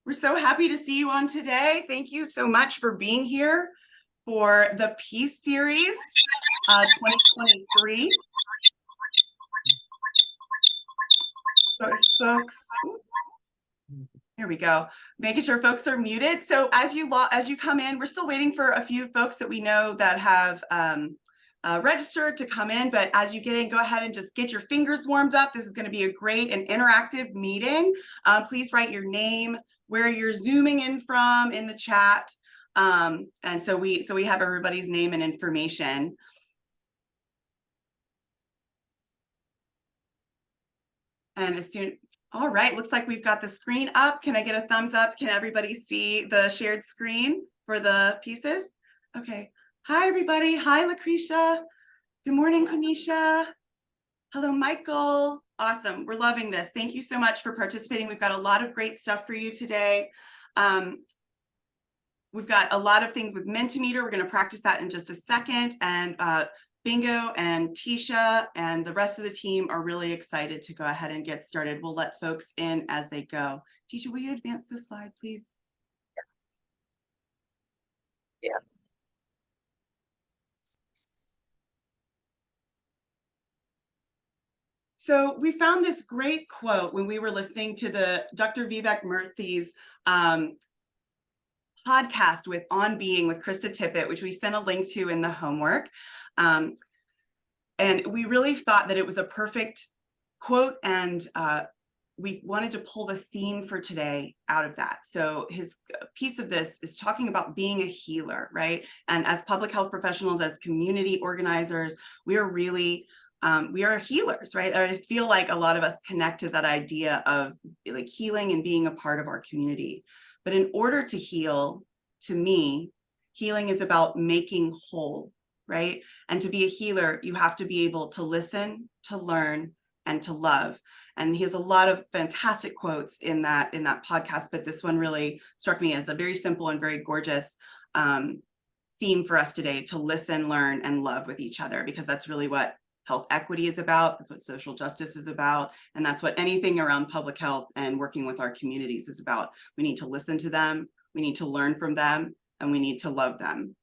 We're so happy to see you on today. Thank you so much for being here for the Peace Series 2023. So folks, here we go. Making sure folks are muted. So as you come in, we're still waiting for a few folks that we know that have registered to come in, but as you get in, go ahead and just get your fingers warmed up. This is going to be a great and interactive meeting. Please write your name, where you're zooming in from in the chat. And so we have everybody's name and information. And as soon, all right, looks like we've got the screen up. Can I get a thumbs up? Can everybody see the shared screen for the pieces? Okay. Hi, everybody. Hi, Lucretia. Good morning, Quenisha. Hello, Michael. Awesome. We're loving this. Thank you so much for participating. We've got a lot of great stuff for you today. We've got a lot of things with Mentimeter. We're going to practice that in just a second. And Bingo and Tisha and the rest of the team are really excited to go ahead and get started. We'll let folks in as they go. Tisha, will you advance this slide, please? Yeah. So we found this great quote when we were listening to the Dr. Vivek Murthy's podcast with On Being with Krista Tippett, which we sent a link to in the homework. And we really thought that it was a perfect quote, and we wanted to pull the theme for today out of that. So his piece of this is talking about being a healer, right? And as public health professionals, as community organizers, we are really we are healers, right? I feel like a lot of us connect to that idea of like healing and being a part of our community. But in order to heal, to me, healing is about making whole, right? And to be a healer, you have to be able to listen, to learn, and to love. And he has a lot of fantastic quotes in that podcast, but this one really struck me as a very simple and very gorgeous theme for us today: to listen, learn, and love with each other, because that's really what health equity is about. That's what social justice is about. And that's what anything around public health and working with our communities is about. We need to listen to them, we need to learn from them, and we need to love them.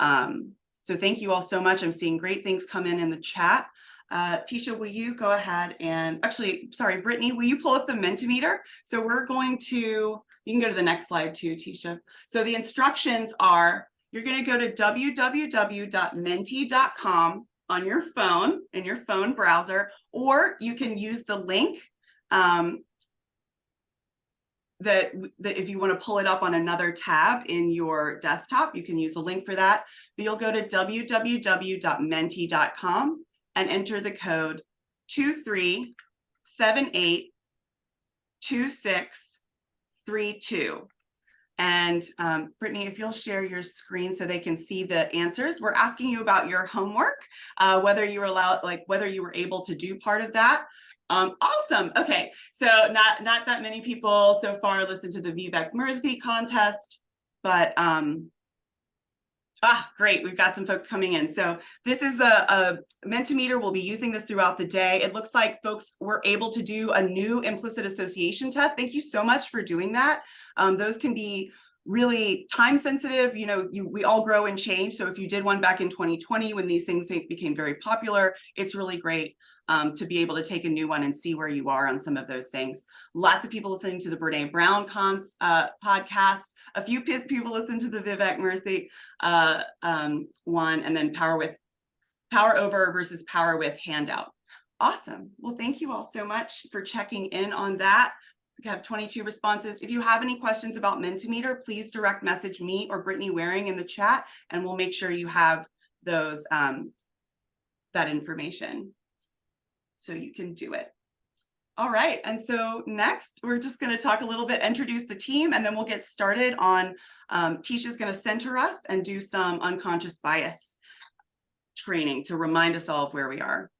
So thank you all so much. I'm seeing great things come in the chat. Tisha, will you go ahead and, actually, sorry, Brittany, will you pull up the Mentimeter? So we're going to, you can go to the next slide too, Tisha. So the instructions are, you're going to go to www.menti.com on your phone, in your phone browser, or you can use the link that if you want to pull it up on another tab in your desktop, you can use the link for that. But you'll go to www.menti.com and enter the code 23782632. And Brittany, if you'll share your screen so they can see the answers. We're asking you about your homework, whether you were allowed, like whether you were able to do part of that. Awesome. Okay, so not that many people so far listened to the Vivek Murthy contest, but great, we've got some folks coming in. So this is the Mentimeter. We'll be using this throughout the day. It looks like folks were able to do a new implicit association test. Thank you so much for doing that. Those can be really time sensitive. You know, we all grow and change. So if you did one back in 2020 when these things became very popular, it's really great to be able to take a new one and see where you are on some of those things. Lots of people listening to the Brene Brown podcast. A few people listen to the Vivek Murthy one, and then Power Over versus Power With handout. Awesome. Well, thank you all so much for checking in on that. We have 22 responses. If you have any questions about Mentimeter, please direct message me or Brittany Waring in the chat, and we'll make sure you have those that information so you can do it. All right, and so next we're just going to talk a little bit, introduce the team, and then we'll get started on, Tisha's going to center us and do some unconscious bias training to remind us all of where we are.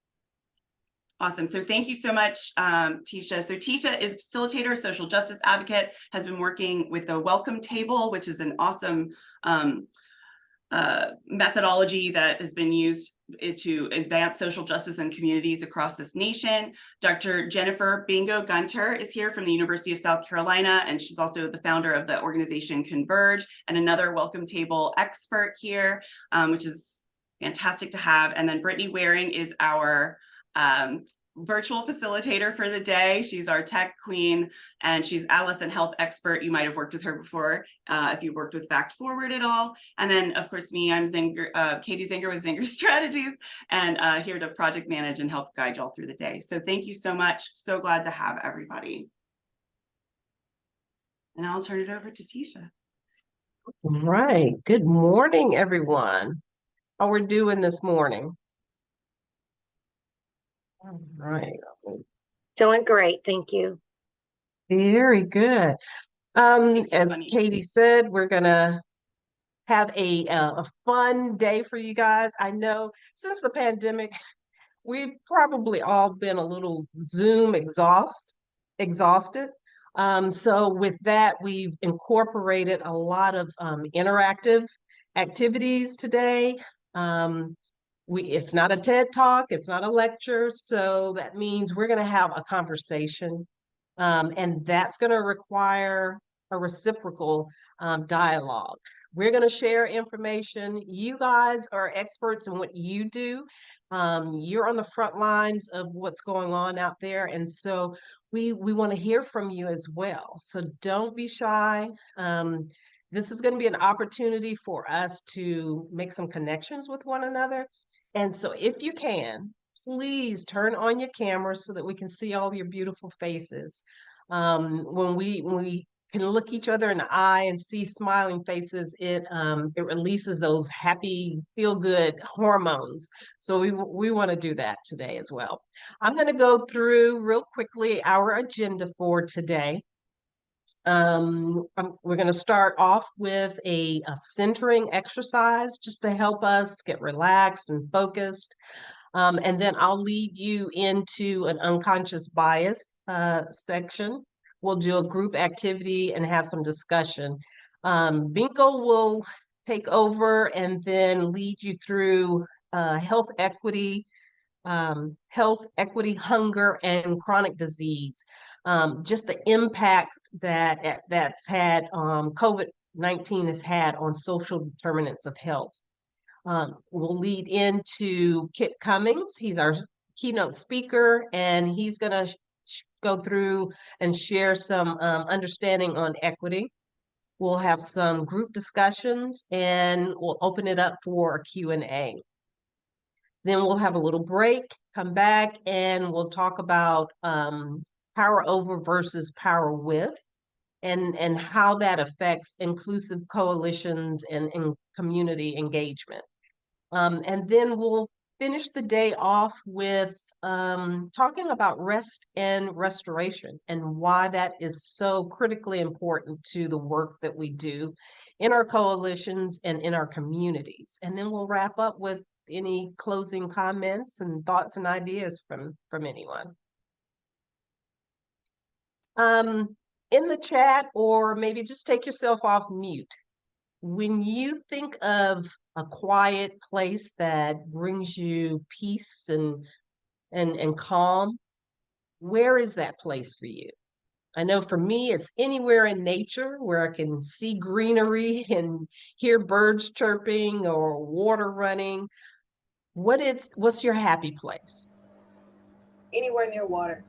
Awesome, so thank you so much, Tisha. So Tisha is a facilitator, social justice advocate, has been working with the Welcome Table, which is an awesome methodology that has been used to advance social justice in communities across this nation. Dr. Jennifer Bingo Gunter is here from the University of South Carolina, and she's also the founder of the organization Converge, and another welcome table expert here, which is fantastic to have. And then Brittany Waring is our virtual facilitator for the day. She's our tech queen, and she's Alice and health expert. You might have worked with her before if you've worked with Fact Forward at all. And then, of course, me, I'm Katie Zinger with Zinger Strategies, and here to project manage and help guide y'all through the day. So thank you so much. So glad to have everybody. And I'll turn it over to Tisha. Right. Good morning, everyone. How we're doing this morning? All right. Doing great, thank you. Very good. As Katie said, we're gonna have a fun day for you guys. I know since the pandemic, we've probably all been a little Zoom exhausted. So with that, we've incorporated a lot of interactive activities today. It's not a TED Talk, it's not a lecture, so that means we're going to have a conversation, and that's going to require a reciprocal dialogue. We're going to share information. You guys are experts in what you do. You're on the front lines of what's going on out there, and so we want to hear from you as well. So don't be shy. This is going to be an opportunity for us to make some connections with one another. And so if you can, please turn on your camera so that we can see all your beautiful faces. When we can look each other in the eye and see smiling faces, it releases those happy, feel-good hormones. So we want to do that today as well. I'm going to go through real quickly our agenda for today. We're going to start off with a centering exercise just to help us get relaxed and focused. And then I'll lead you into an unconscious bias section. We'll do a group activity and have some discussion. Bingo will take over and then lead you through health equity, hunger, and chronic disease. Just the impact that's had COVID-19 has had on social determinants of health. We'll lead into Kit Cummings. He's our keynote speaker, and he's going to go through and share some understanding on equity. We'll have some group discussions, and we'll open it up for a Q&A. Then we'll have a little break, come back, and we'll talk about power over versus power with, and how that affects inclusive coalitions and community engagement. And then we'll finish the day off with talking about rest and restoration and why that is so critically important to the work that we do in our coalitions and in our communities. And then we'll wrap up with any closing comments and thoughts and ideas from anyone. In the chat, or maybe just take yourself off mute. When you think of a quiet place that brings you peace and calm, where is that place for you? I know for me, it's anywhere in nature where I can see greenery and hear birds chirping or water running. What's your happy place? Anywhere near water.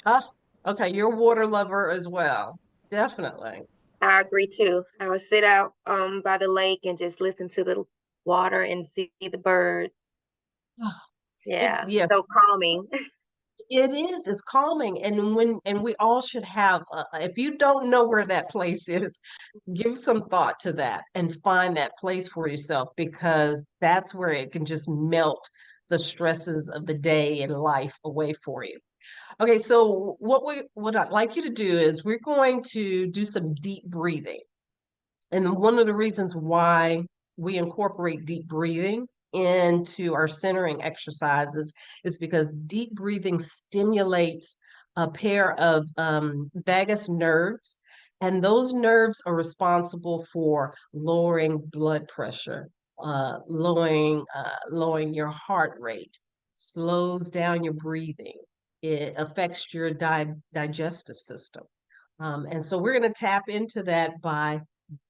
Ah, okay, you're a water lover as well. Definitely. I agree too. I would sit out by the lake and just listen to the water and see the birds. Yeah, yes. so calming. It is. It's calming, and we all should have. If you don't know where that place is, give some thought to that and find that place for yourself, because that's where it can just melt the stresses of the day and life away for you. Okay, so what I'd like you to do is we're going to do some deep breathing, and one of the reasons why we incorporate deep breathing into our centering exercises is because deep breathing stimulates a pair of vagus nerves, and those nerves are responsible for lowering blood pressure lowering your heart rate, slows down your breathing. It affects your digestive system. And so we're going to tap into that by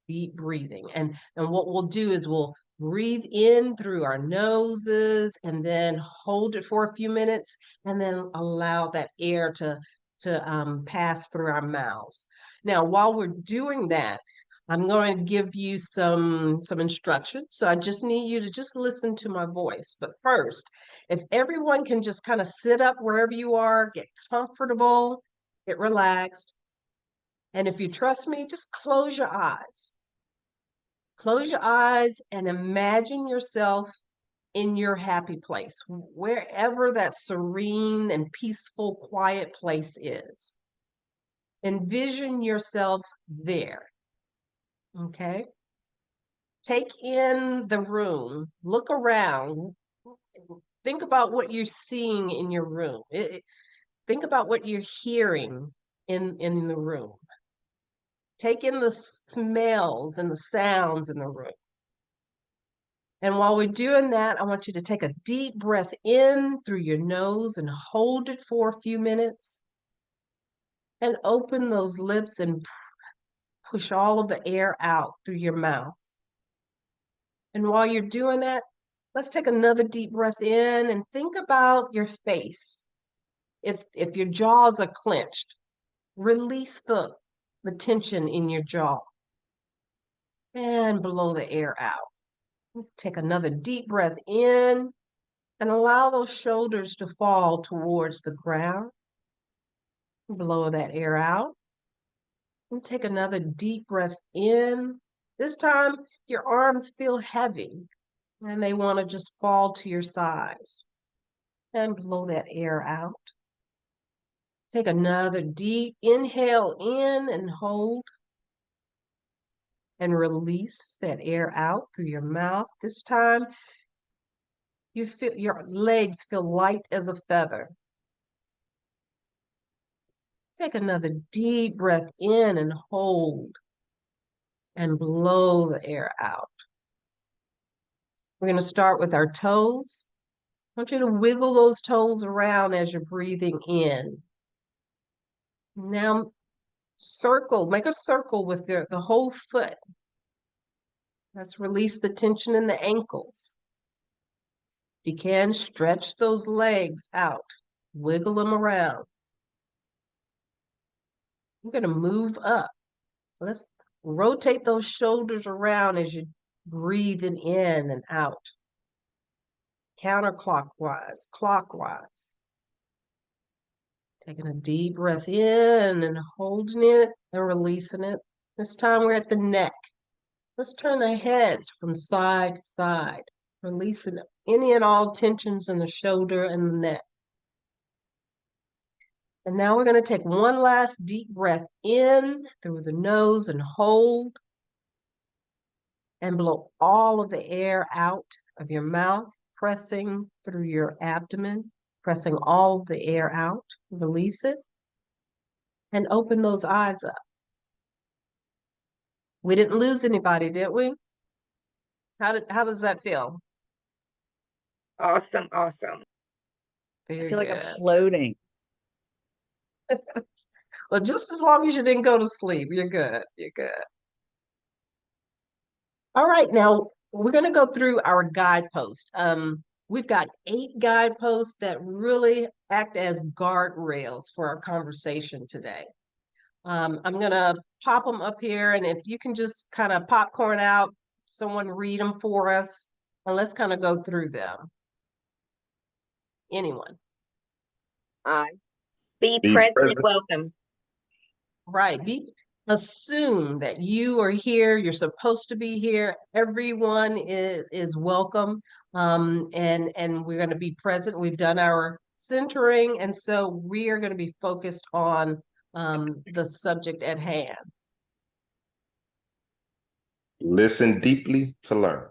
deep breathing. And what we'll do is we'll breathe in through our noses and then hold it for a few minutes and then allow that air to pass through our mouths. Now, while we're doing that, I'm going to give you some instructions. So I just need you to just listen to my voice. But first, if everyone can just kind of sit up wherever you are, get comfortable, get relaxed. And if you trust me, just close your eyes. Close your eyes and imagine yourself in your happy place, wherever that serene and peaceful, quiet place is. Envision yourself there. Okay? Take in the room, look around, think about what you're seeing in your room. Think about what you're hearing in the room. Take in the smells and the sounds in the room. And while we're doing that, I want you to take a deep breath in through your nose and hold it for a few minutes. And open those lips and push all of the air out through your mouth. And while you're doing that, let's take another deep breath in and think about your face. If your jaws are clenched, release the tension in your jaw and blow the air out. Take another deep breath in and allow those shoulders to fall towards the ground. Blow that air out. And take another deep breath in. This time, your arms feel heavy and they want to just fall to your sides. And blow that air out. Take another deep inhale in and hold. And release that air out through your mouth. This time, you feel your legs feel light as a feather. Take another deep breath in and hold. And blow the air out. We're going to start with our toes. I want you to wiggle those toes around as you're breathing in. Now, make a circle with the whole foot. Let's release the tension in the ankles. If you can, stretch those legs out. Wiggle them around. We're going to move up. Let's rotate those shoulders around as you're breathing in and out. Counterclockwise, clockwise. Taking a deep breath in and holding it and releasing it. This time we're at the neck. Let's turn the heads from side to side, releasing any and all tensions in the shoulder and the neck. And now we're going to take one last deep breath in through the nose and hold. And blow all of the air out of your mouth, pressing through your abdomen, pressing all the air out. Release it. And open those eyes up. We didn't lose anybody, did we? How does that feel? Awesome, awesome. Very I feel like good. I'm floating. Well, just as long as you didn't go to sleep, you're good. You're good. All right, now we're going to go through our guidepost. We've got 8 guideposts that really act as guardrails for our conversation today. I'm going to pop them up here, and if you can just kind of popcorn out, someone read them for us, and let's kind of go through them. Anyone? Be present and welcome. Right. Assume that you are here. You're supposed to be here. Everyone is welcome. And we're going to be present. We've done our centering, and so we are going to be focused on the subject at hand. Listen deeply to learn.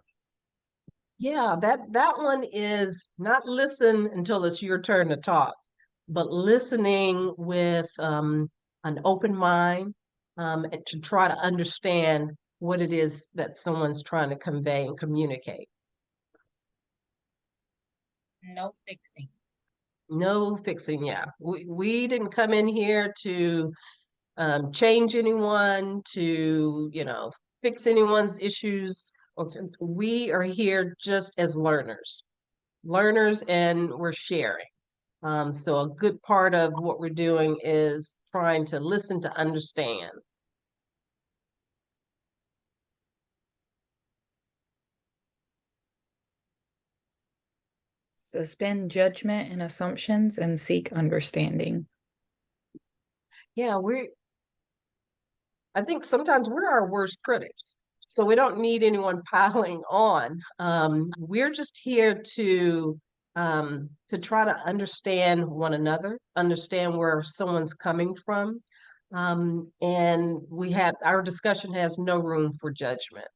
Yeah, that one is not listen until it's your turn to talk, but listening with an open mind and to try to understand what it is that someone's trying to convey and communicate. No fixing. No fixing, yeah. We didn't come in here to change anyone, to, fix anyone's issues. We are here just as learners, and we're sharing. So a good part of what we're doing is trying to listen to understand. Suspend judgment and assumptions and seek understanding. Yeah, I think sometimes we're our worst critics. So we don't need anyone piling on. We're just here to try to understand one another, understand where someone's coming from. And our discussion has no room for judgment.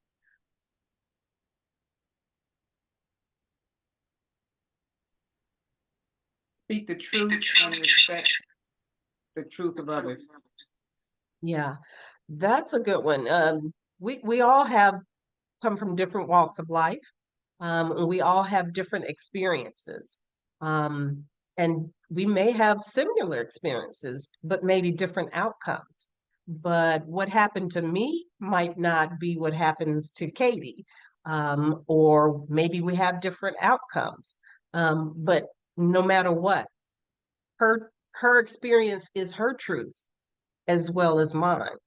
Speak the truth and respect the truth of others. Yeah, that's a good one. We all come from different walks of life. And we all have different experiences. And we may have similar experiences, but maybe different outcomes. But what happened to me might not be what happens to Katie. Or maybe we have different outcomes. But no matter what, her experience is her truth as well as mine.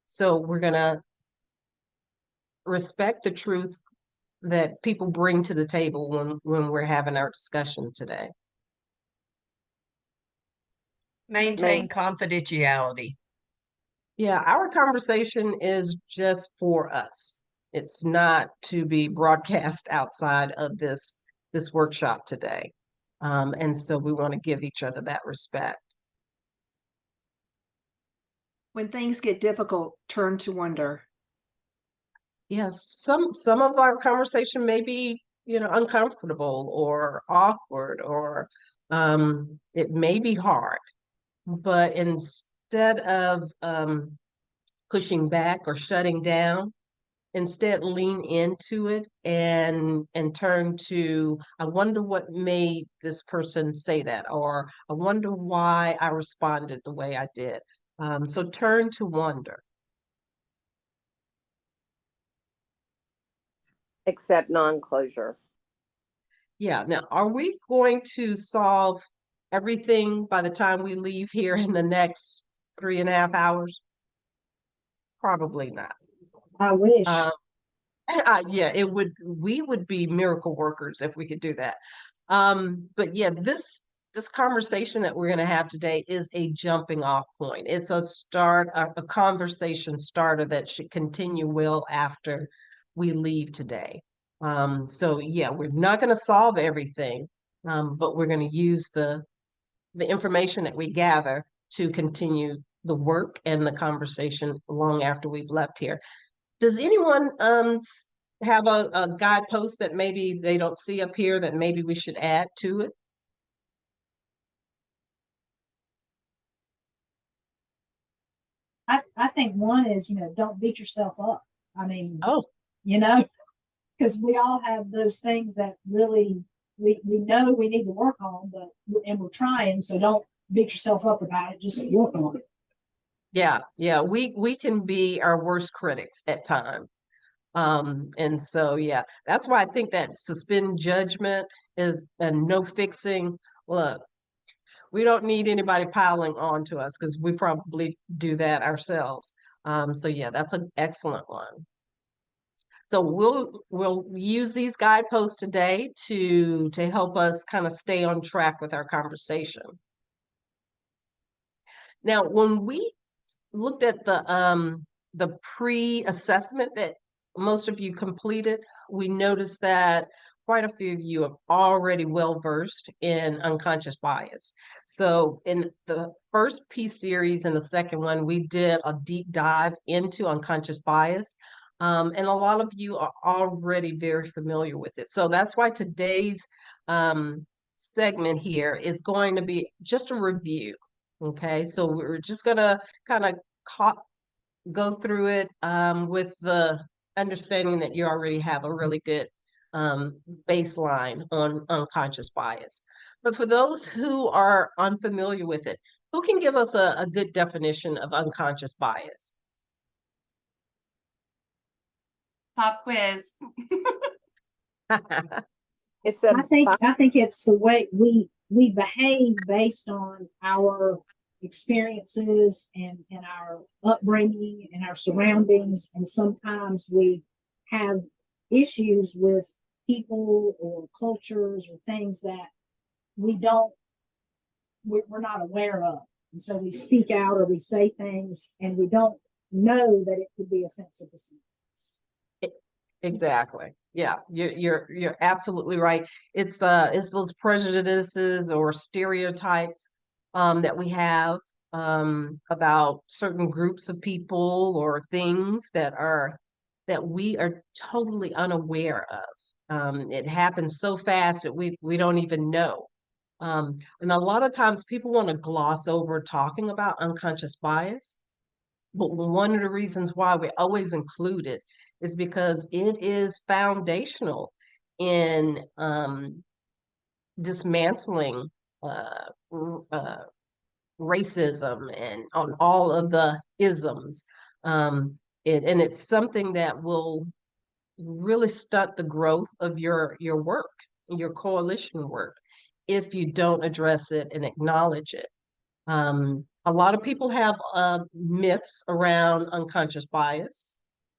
So we're gonna respect the truth that people bring to the table when we're having our discussion today. Maintain confidentiality. Yeah, our conversation is just for us. It's not to be broadcast outside of this workshop today. And so we want to give each other that respect. When things get difficult, turn to wonder. Yes, some of our conversation may be, uncomfortable or awkward, or it may be hard. But instead of pushing back or shutting down, instead lean into it and turn to, I wonder what made this person say that, or I wonder why I responded the way I did. So turn to wonder. Accept non-closure. Yeah. Now, are we going to solve everything by the time we leave here in the next 3.5 hours? Probably not. I wish. Yeah, we would be miracle workers if we could do that. But yeah, this conversation that we're going to have today is a jumping off point. It's a conversation starter that should continue well after we leave today. So yeah, we're not going to solve everything, but we're going to use the information that we gather to continue the work and the conversation long after we've left here. Does anyone have a guidepost that maybe they don't see up here that maybe we should add to it? I think one is, don't beat yourself up. I mean, Oh, because we all have those things that really we know we need to work on, and we're trying. So don't beat yourself up about it. Just work on it. yeah. We can be our worst critics at times. And so, yeah, that's why I think that suspend judgment is and no fixing. Look, we don't need anybody piling on to us because we probably do that ourselves. So yeah, that's an excellent one. So we'll use these guideposts today to help us kind of stay on track with our conversation. Now, when we looked at the pre-assessment that most of you completed, we noticed that quite a few of you are already well versed in unconscious bias. So in the first piece series and the second one, we did a deep dive into unconscious bias. And a lot of you are already very familiar with it. So that's why today's segment here is going to be just a review. Okay, so we're just gonna kind of go through it with the understanding that you already have a really good baseline on unconscious bias. But for those who are unfamiliar with it, who can give us a good definition of unconscious bias? Pop quiz. It's a I think it's the way we behave based on our experiences and our upbringing and our surroundings, and sometimes we have issues with people or cultures or things that we don't we're not aware of, and so we speak out or we say things and we don't know that it could be offensive to someone else. Exactly. Yeah, you're absolutely right. It's those prejudices or stereotypes that we have about certain groups of people or things that we are totally unaware of. It happens so fast that we don't even know. And a lot of times people want to gloss over talking about unconscious bias, but one of the reasons why we always include it is because it is foundational in dismantling uh, racism and on all of the isms. And it's something that will really stunt the growth of your work, your coalition work, if you don't address it and acknowledge it. A lot of people have myths around unconscious bias,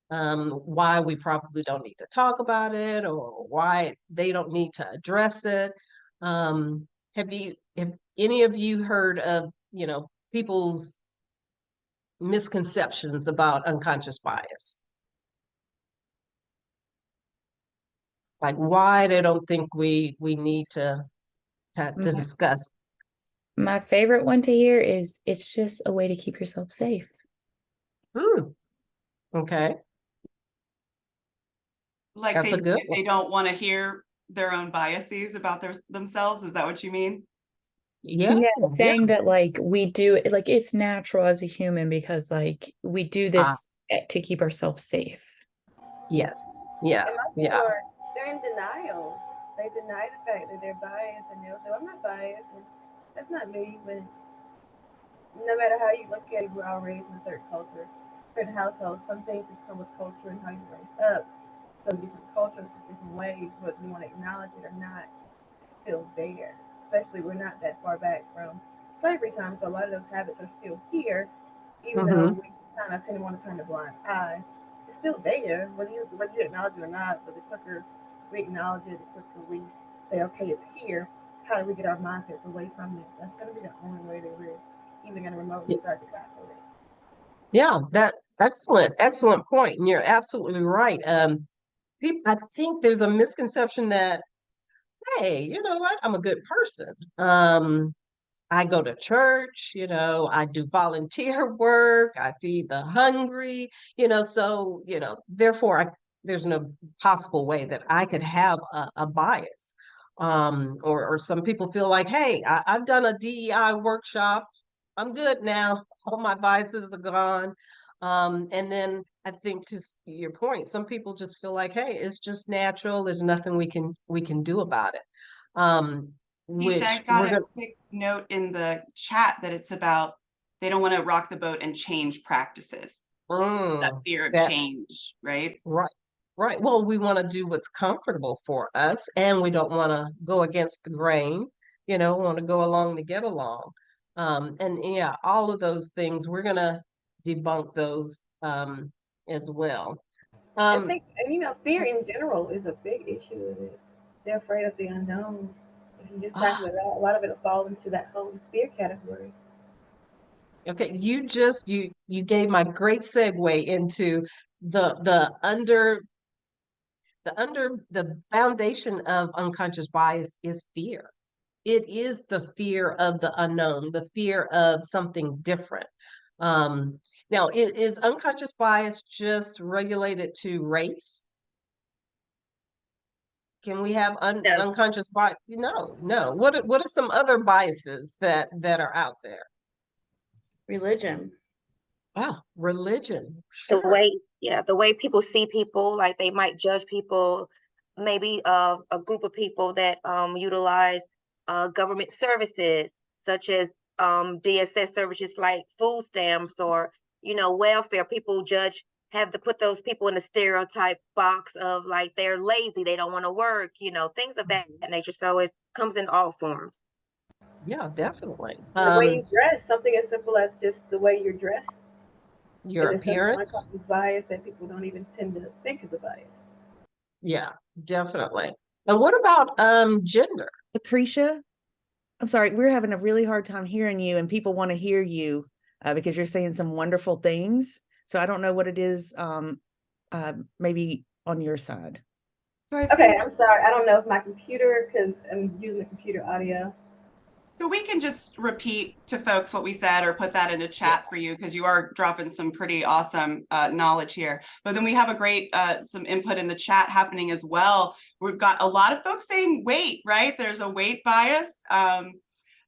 why we probably don't need to talk about it or why they don't need to address it. Have any of you heard of, people's misconceptions about unconscious bias? Like why they don't think we need to discuss. My favorite one to hear is it's just a way to keep yourself safe. Okay. Like That's a good they one. don't want to hear their own biases about themselves. Is that what you mean? Yeah. Saying that like we do like it's natural as a human because like we do this to keep ourselves safe. Yes. Yeah. Yeah. They're in denial. They deny the fact that they're biased, and they'll say, "I'm not biased, and that's not me." But no matter how you look at it, we're all raised in a certain culture, certain households. Some things just come with culture and how you're raised up. So different cultures, different ways, whether you want to acknowledge it or not, it's still there. Especially we're not that far back from slavery time, so a lot of those habits are still here, even though we kind of tend to want to turn a blind eye. It's still there, whether you acknowledge it or not. But the quicker we acknowledge it, the quicker we say, okay, it's here. How do we get our mindsets away from it? That's going to be the only way that we're even going to remotely start to tackle it. Yeah, that excellent point. And you're absolutely right. I think there's a misconception that, hey, you know what? I'm a good person. I go to church, I do volunteer work, I feed the hungry, so, therefore there's no possible way that I could have a bias. Or some people feel like, hey, I've done a DEI workshop. I'm good now. All my biases are gone. And then I think to your point, some people just feel like, hey, it's just natural. There's nothing we can do about it. Which I got a quick note in the chat that it's about they don't want to rock the boat and change practices. That fear of change, right? Right. Well, we want to do what's comfortable for us, and we don't want to go against the grain, want to go along to get along. And yeah, all of those things, we're going to debunk those as well. I think, and fear in general is a big issue with it. They're afraid of the unknown. If you just tackle it out, a lot of it will fall into that whole fear category. Okay, you gave my great segue into the foundation of unconscious bias is fear. It is the fear of the unknown, the fear of something different. Now, is unconscious bias just regulated to race? Can we have unconscious bias? No. What are some other biases that are out there? Religion. Wow, religion. The Sure. way, yeah, the way people see people, like they might judge people, maybe a group of people that utilize government services such as DSS services like food stamps or welfare. People judge, have to put those people in the stereotype box of like they're lazy, they don't want to work, things of that nature. So it comes in all forms. Yeah, definitely. And the way you dress, something as simple as just the way you're dressed, Your it is such an appearance. unconscious bias that people don't even tend to think is a bias. Yeah, definitely. And what about gender? Lucretia, I'm sorry, we're having a really hard time hearing you, and people want to hear you because you're saying some wonderful things. So I don't know what it is, maybe on your side. So I Okay, think, I'm sorry. I don't know if my computer, because I'm using the computer audio. so we can just repeat to folks what we said or put that in a chat for you, because you are dropping some pretty awesome knowledge here. But then we have a great some input in the chat happening as well. We've got a lot of folks saying weight, right? There's a weight bias.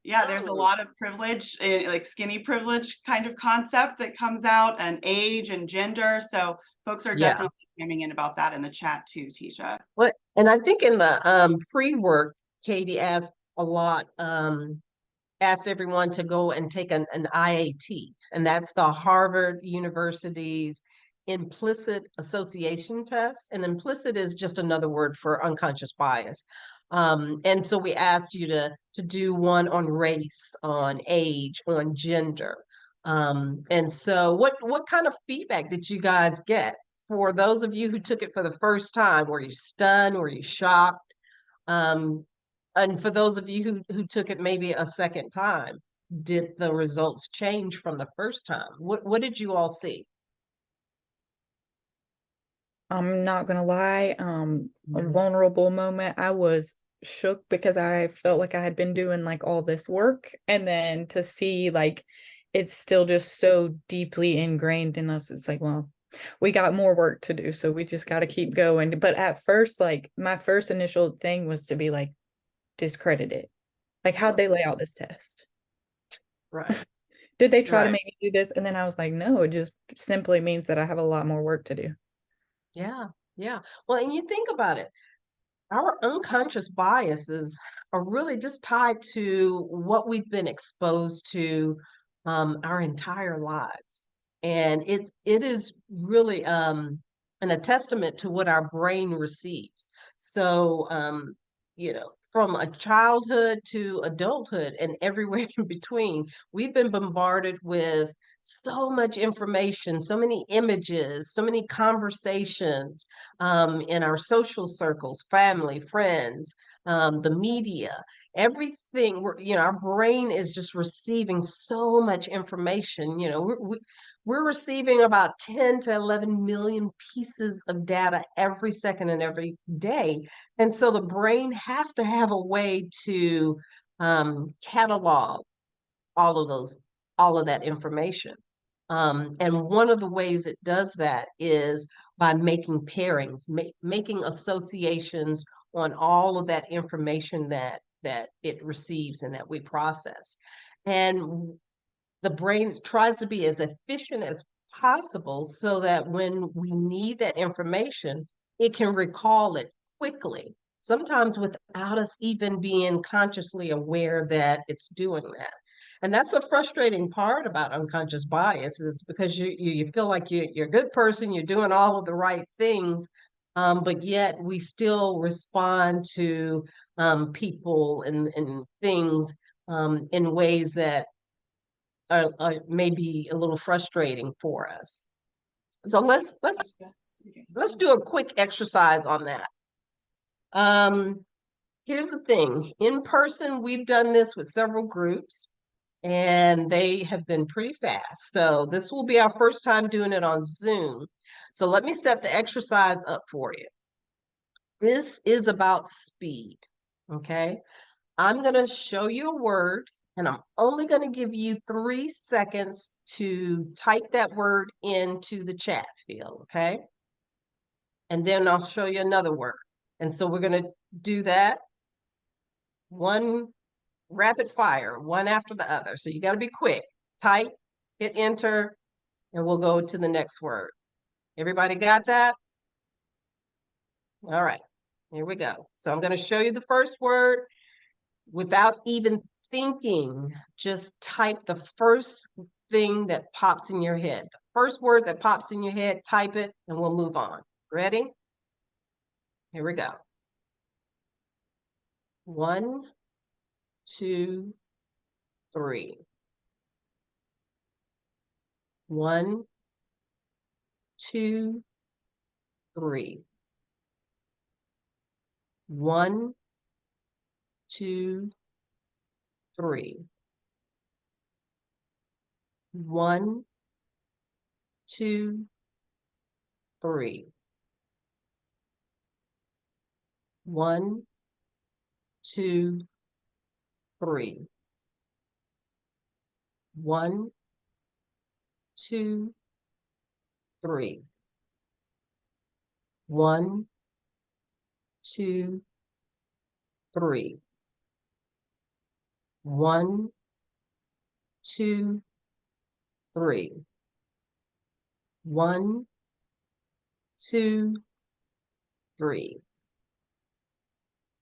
Yeah, there's a lot of privilege, like skinny privilege kind of concept that comes out, and age and gender. So folks are definitely chiming in about that in the chat too, Tisha. What? And I think in the pre-work, Katie asked a lot, asked everyone to go and take an IAT, and that's the Harvard University's implicit association test. And implicit is just another word for unconscious bias. And so we asked you to do one on race, on age, on gender. And so what kind of feedback did you guys get? For those of you who took it for the first time, were you stunned? Were you shocked? And for those of you who took it maybe a second time, did the results change from the first time? What did you all see? I'm not gonna lie, a vulnerable moment. I was shook because I felt like I had been doing like all this work, and then to see like it's still just so deeply ingrained in us. It's like, well, we got more work to do, so we just got to keep going. But at first, like my first initial thing was to be like, discredit it. Like, how'd they lay out this test? Right. Did they try to Right. make me do this? And then I was like, no, it just simply means that I have a lot more work to do. Yeah. Yeah. Well, and you think about it, our unconscious biases are really just tied to what we've been exposed to our entire lives. And it is really a testament to what our brain receives. So from a childhood to adulthood and everywhere in between, we've been bombarded with so much information, so many images, so many conversations in our social circles, family, friends, the media, everything. Our brain is just receiving so much information. We're receiving about 10 to 11 million pieces of data every second and every day. And so the brain has to have a way to catalog all of that information. And one of the ways it does that is by making pairings, making associations on all of that information that it receives and that we process. And the brain tries to be as efficient as possible so that when we need that information, it can recall it quickly, sometimes without us even being consciously aware that it's doing that. And that's the frustrating part about unconscious bias, is because you feel like you're a good person, you're doing all of the right things, but yet we still respond to people and things in ways that are maybe a little frustrating for us. So let's do a quick exercise on that. Here's the thing. In person, we've done this with several groups, and they have been pretty fast. So this will be our first time doing it on Zoom. So let me set the exercise up for you. This is about speed, okay? I'm going to show you a word, and I'm only going to give you 3 seconds to type that word into the chat field, okay? And then I'll show you another word. And so we're going to do that one rapid fire, one after the other. So you got to be quick. Type, hit enter, and we'll go to the next word. Everybody got that? All right, here we go. So I'm going to show you the first word without even thinking. Just type the first thing that pops in your head. The first word that pops in your head, type it, and we'll move on. Ready? Here we go. 1, 2, 3. 1, 2, 3. 1, 2, 3. 1, 2, 3. 1, 2, 3. 1, 2, 3. 1, 2, 3. 1, 2, 3. 1, 2, 3.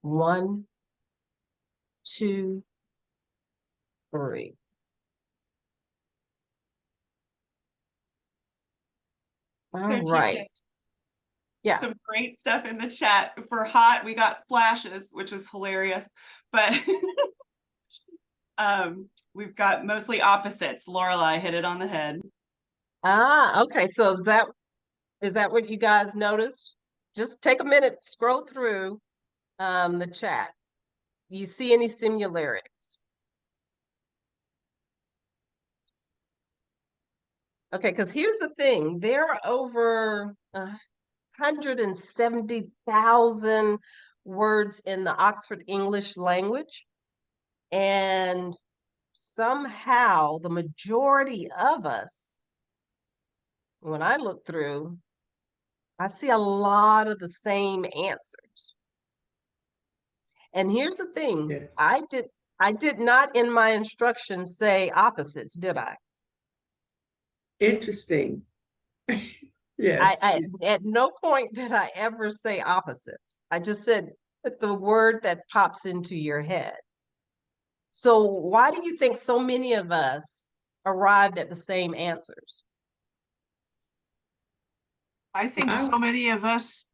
1, 2, 3. All right. Yeah. Some great stuff in the chat. For hot, we got flashes, which was hilarious, but we've got mostly opposites. Lorelai hit it on the head. Ah, okay. So is that what you guys noticed? Just take a minute, scroll through the chat. You see any similarities? Okay, because here's the thing. There are over 170,000 words in the Oxford English language. And somehow the majority of us, when I look through, I see a lot of the same answers. And here's the thing, Yes. I did not in my instructions say opposites, did I? Interesting. Yes. I at no point did I ever say opposites. I just said the word that pops into your head. So why do you think so many of us arrived at the same answers? I think so many of us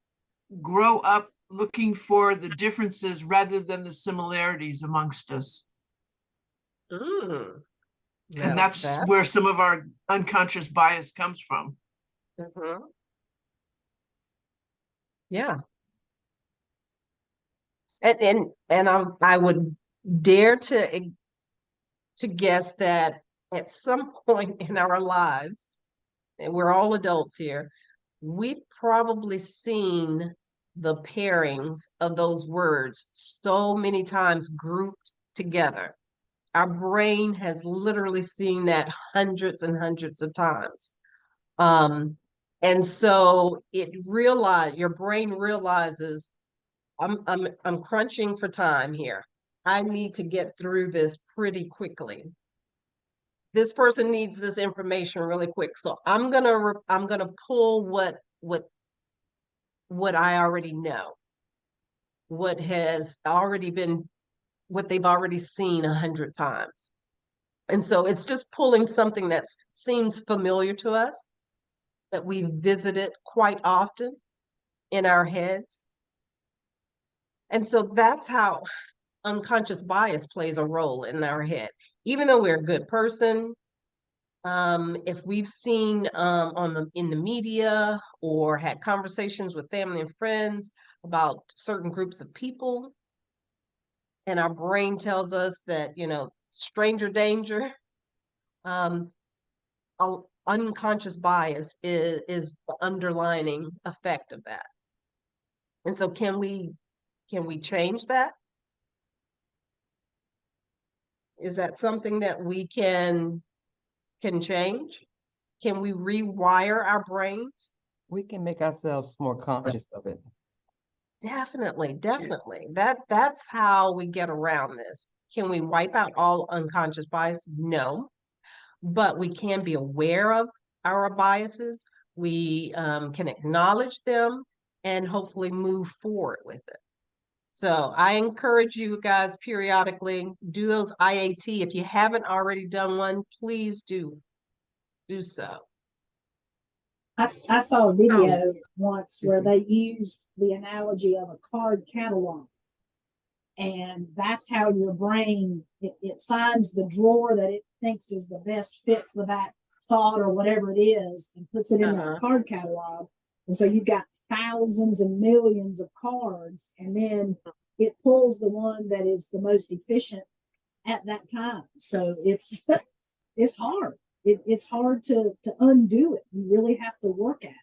grow up looking for the differences rather than the similarities amongst us. And that's where some of our unconscious bias comes from. Yeah. And I would dare to guess that at some point in our lives, and we're all adults here, we've probably seen the pairings of those words so many times grouped together. Our brain has literally seen that hundreds and hundreds of times. And so your brain realizes, I'm crunching for time here. I need to get through this pretty quickly. This person needs this information really quick. So I'm gonna pull what I already know, what has already been, what they've already seen 100 times. And so it's just pulling something that seems familiar to us, that we visited quite often in our heads. And so that's how unconscious bias plays a role in our head. Even though we're a good person, if we've seen in the media or had conversations with family and friends about certain groups of people, and our brain tells us that, stranger danger, unconscious bias is the underlining effect of that. And so can we change that? Is that something that we can change? Can we rewire our brains? We can make ourselves more conscious of it. Definitely. That's how we get around this. Can we wipe out all unconscious bias? No, but we can be aware of our biases, we can acknowledge them, and hopefully move forward with it. So I encourage you guys periodically, do those IAT. If you haven't already done one, please do so. I saw a video once where they used the analogy of a card catalog. And that's how your brain, it finds the drawer that it thinks is the best fit for that thought or whatever it is and puts it in that card catalog. And so you've got thousands and millions of cards, and then it pulls the one that is the most efficient at that time. So it's it's hard. It's hard to undo it. You really have to work at it.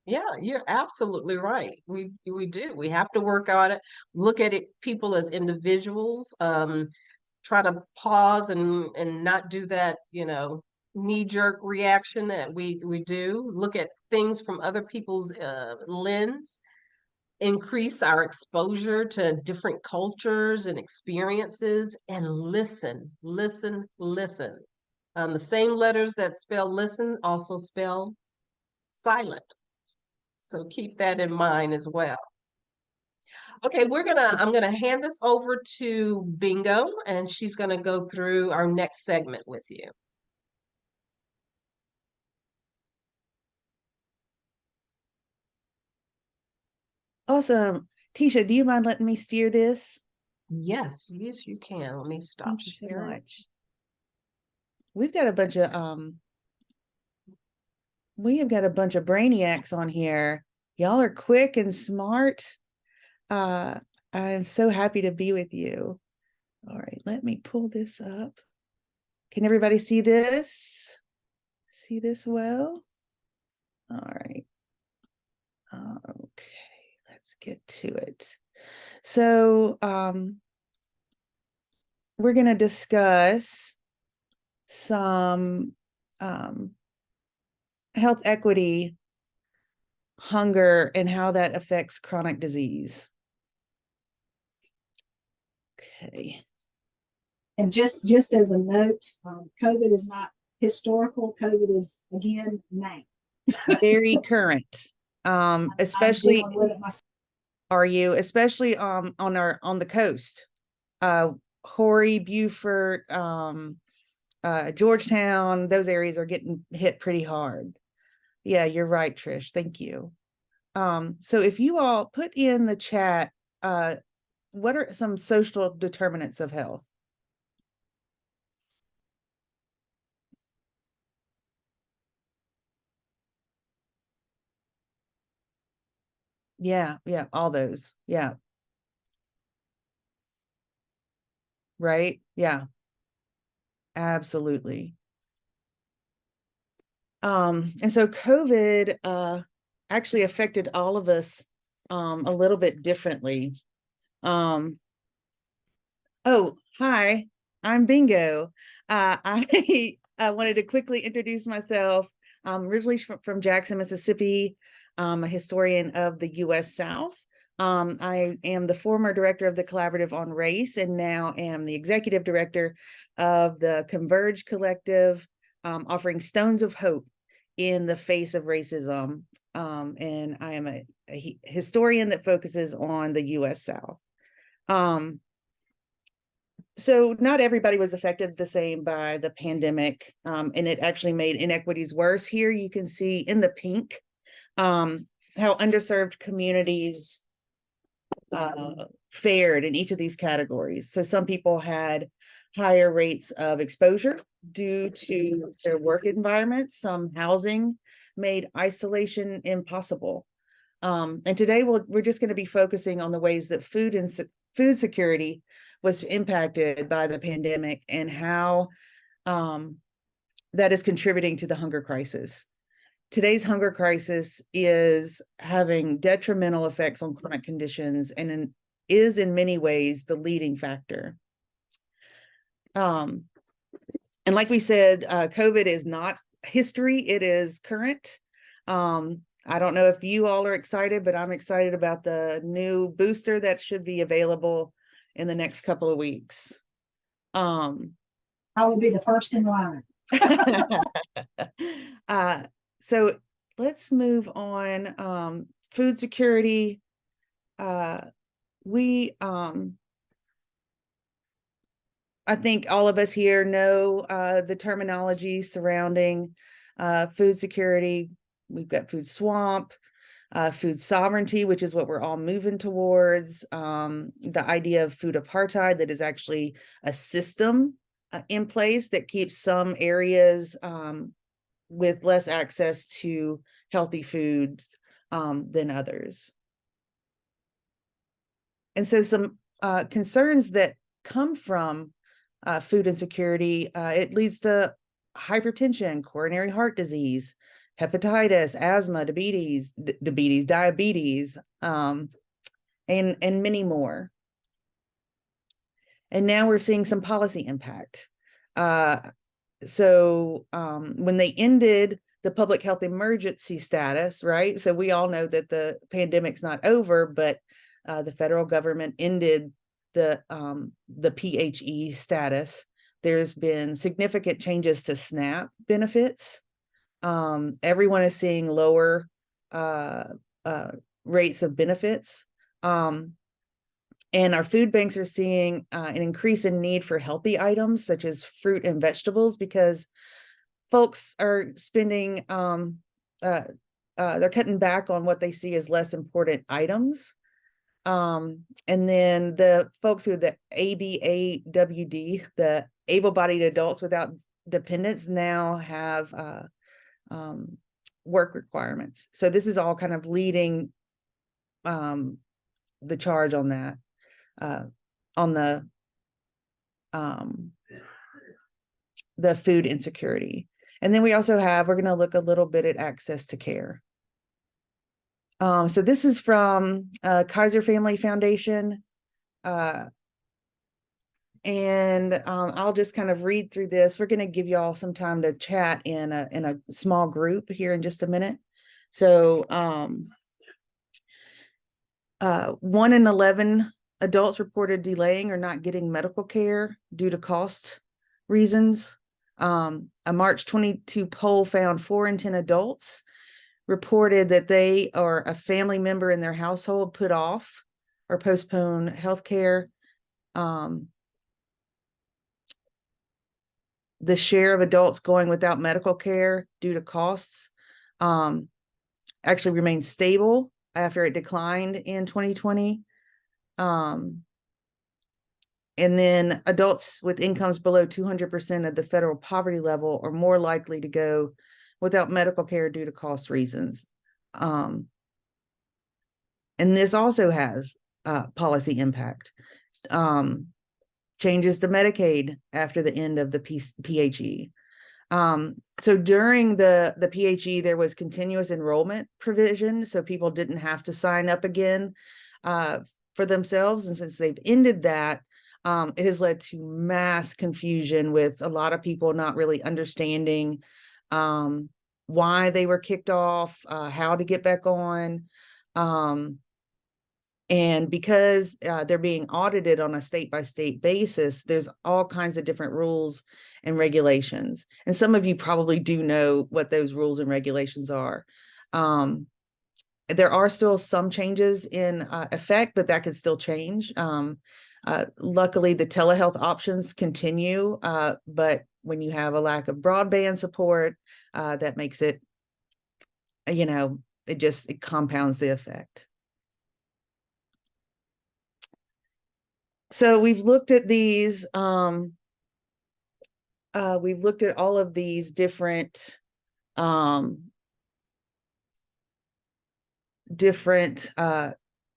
Yeah, you're absolutely right. We do. We have to work on it. Look at it, people as individuals. Try to pause and not do that, knee-jerk reaction that we do. Look at things from other people's lens. Increase our exposure to different cultures and experiences, and listen. The same letters that spell listen also spell silent. So keep that in mind as well. Okay, I'm gonna hand this over to Bingo, and she's gonna go through our next segment with you. Awesome. Tisha, do you mind letting me steer this? Yes, you can. Let me stop Thank you so sharing. much. We've got a bunch of we have got a bunch of brainiacs on here. Y'all are quick and smart. I'm so happy to be with you. All right, let me pull this up. Can everybody see this? See this well? All right. Okay, let's get to it. So we're going to discuss some health equity, hunger, and how that affects chronic disease. Okay. And just as a note, COVID is not historical. COVID is, again, now. Very current. Especially, are you, especially on the coast, Horry, Beaufort, Georgetown, those areas are getting hit pretty hard. Yeah, you're right, Trish. Thank you. So if you all put in the chat, what are some social determinants of health? Yeah, all those. Yeah. Right? Yeah. Absolutely. And so COVID actually affected all of us a little bit differently. Oh, hi, I'm Bingo. I wanted to quickly introduce myself. I'm originally from Jackson, Mississippi. I'm a historian of the U.S. South. I am the former director of the Collaborative on Race, and now am the executive director of the Converge Collective, offering stones of hope in the face of racism. And I am a historian that focuses on the U.S. South. So not everybody was affected the same by the pandemic, and it actually made inequities worse. Here you can see in the pink how underserved communities fared in each of these categories. So some people had higher rates of exposure due to their work environment. Some housing made isolation impossible. And today we're just going to be focusing on the ways that food security was impacted by the pandemic and how that is contributing to the hunger crisis. Today's hunger crisis is having detrimental effects on chronic conditions and is in many ways the leading factor. And like we said, COVID is not history, it is current. I don't know if you all are excited, but I'm excited about the new booster that should be available in the next couple of weeks. I will be the first in line. So let's move on. Food security. I think all of us here know the terminology surrounding food security. We've got food swamp, food sovereignty, which is what we're all moving towards. The idea of food apartheid, that is actually a system in place that keeps some areas with less access to healthy foods than others. And so some concerns that come from food insecurity, it leads to hypertension, coronary heart disease, hepatitis, asthma, diabetes, and many more. And now we're seeing some policy impact. So when they ended the public health emergency status, right? So we all know that the pandemic's not over, but the federal government ended the PHE status. There's been significant changes to SNAP benefits. Everyone is seeing lower rates of benefits. And our food banks are seeing an increase in need for healthy items such as fruit and vegetables, because folks are spending, they're cutting back on what they see as less important items. And then the folks who are the ABAWD, the able-bodied adults without dependents, now have work requirements. So this is all kind of leading the charge on that, on the food insecurity. And then we also have, we're going to look a little bit at access to care. So this is from Kaiser Family Foundation. And I'll just kind of read through this. We're going to give you all some time to chat in a small group here in just a minute. So 1 in 11 adults reported delaying or not getting medical care due to cost reasons. A March 22 poll found 4 in 10 adults reported that they or a family member in their household put off or postponed health care. The share of adults going without medical care due to costs actually remained stable after it declined in 2020. And then adults with incomes below 200% of the federal poverty level are more likely to go without medical care due to cost reasons. And this also has policy impact. Changes to Medicaid after the end of the PHE. So during the PHE, there was continuous enrollment provision, so people didn't have to sign up again for themselves. And since they've ended that, it has led to mass confusion with a lot of people not really understanding why they were kicked off, how to get back on. And because they're being audited on a state-by-state basis, there's all kinds of different rules and regulations. And some of you probably do know what those rules and regulations are. There are still some changes in effect, but that could still change. Luckily, the telehealth options continue, but when you have a lack of broadband support, that makes it, it compounds the effect. So we've looked at these, we've looked at all of these different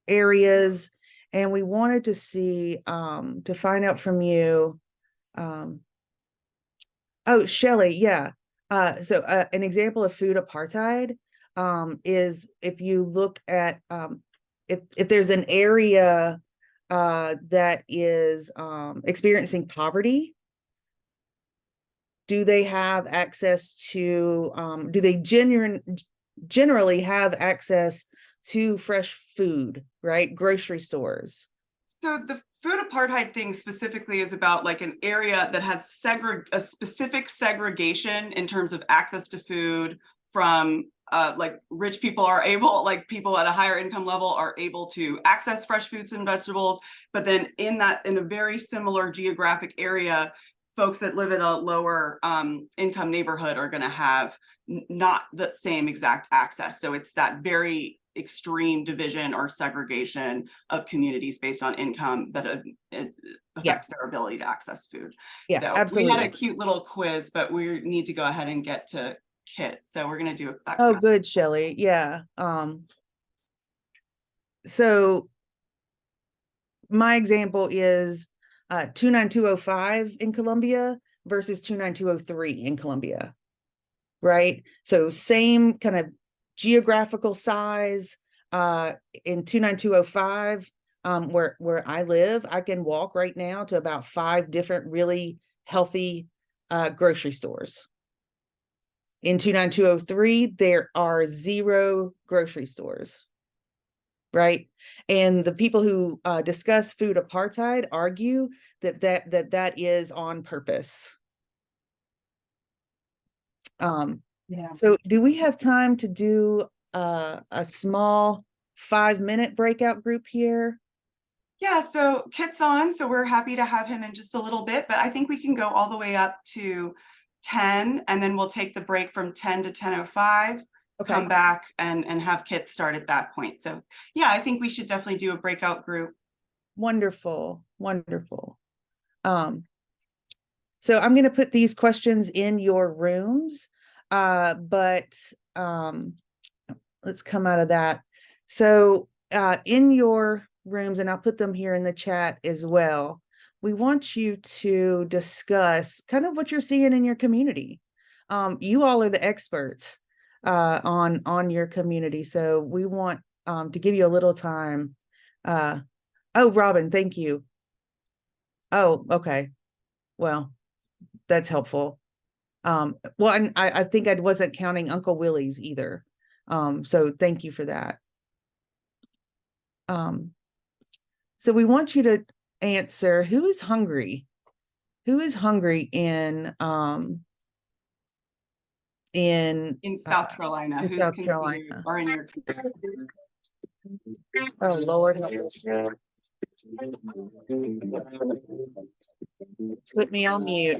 areas, and we wanted to see, to find out from you. Oh, Shelley, yeah. So an example of food apartheid is if you look at, if there's an area that is experiencing poverty, do they have access to, do they generally have access to fresh food, right? Grocery stores. So the food apartheid thing specifically is about like an area that has a specific segregation in terms of access to food from like rich people are able, like people at a higher income level are able to access fresh fruits and vegetables. But then in a very similar geographic area, folks that live in a lower income neighborhood are going to have not the same exact access. So it's that very extreme division or segregation of communities based on income that affects their ability to access food. Yeah, so absolutely. We had a cute little quiz, but we need to go ahead and get to Kit. So we're going to do that. Oh, good, Shelley. Yeah. So my example is 29205 in Columbia versus 29203 in Columbia, right? So same kind of geographical size. In 29205, where I live, I can walk right now to about 5 different really healthy grocery stores. In 29203, there are 0 grocery stores, right? And the people who discuss food apartheid argue that is on purpose. So do we have time to do a small 5-minute breakout group here? Yeah, so Kit's on, so we're happy to have him in just a little bit, but I think we can go all the way up to 10, and then we'll take the break from 10 to 10:05, come back and have Kit start at that point. So yeah, I think we should definitely do a breakout group. Wonderful, wonderful. So I'm going to put these questions in your rooms, but let's come out of that. So in your rooms, and I'll put them here in the chat as well, we want you to discuss kind of what you're seeing in your community. You all are the experts on your community, so we want to give you a little time. Oh, Robin, thank you. Oh, okay. Well, that's helpful. Well, and I think I wasn't counting Uncle Willie's either. So thank you for that. So we want you to answer, who is hungry? Who is hungry in South Carolina? In Who's South Carolina. Or in your Oh, Lord help us. Put me on mute.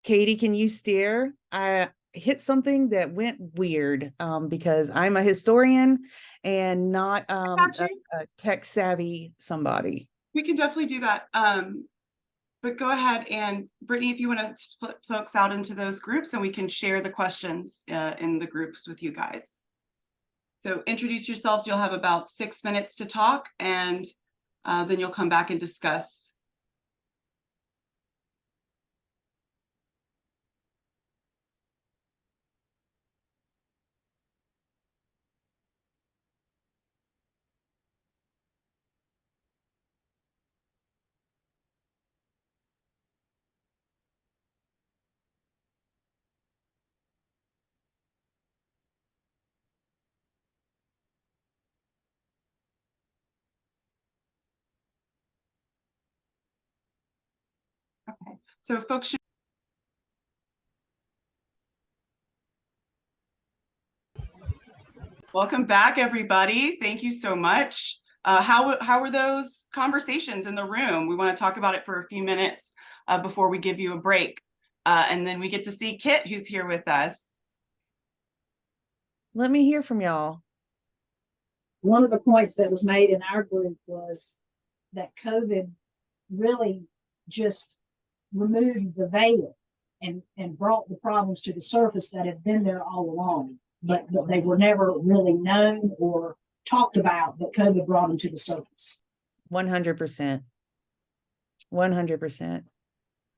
Katie, can you steer? I hit something that went weird because I'm a historian and not a tech savvy somebody. We can definitely do that. But go ahead, and Brittany, if you want to split folks out into those groups, and we can share the questions in the groups with you guys. So introduce yourselves. You'll have about 6 minutes to talk, and then you'll come back and discuss. Okay, so folks should. Welcome back, everybody. Thank you so much. How were those conversations in the room? We want to talk about it for a few minutes before we give you a break. And then we get to see Kit, who's here with us. Let me hear from y'all. One of the points that was made in our group was that COVID really just removed the veil and brought the problems to the surface that had been there all along, but they were never really known or talked about, but COVID brought them to the surface. 100%. 100%.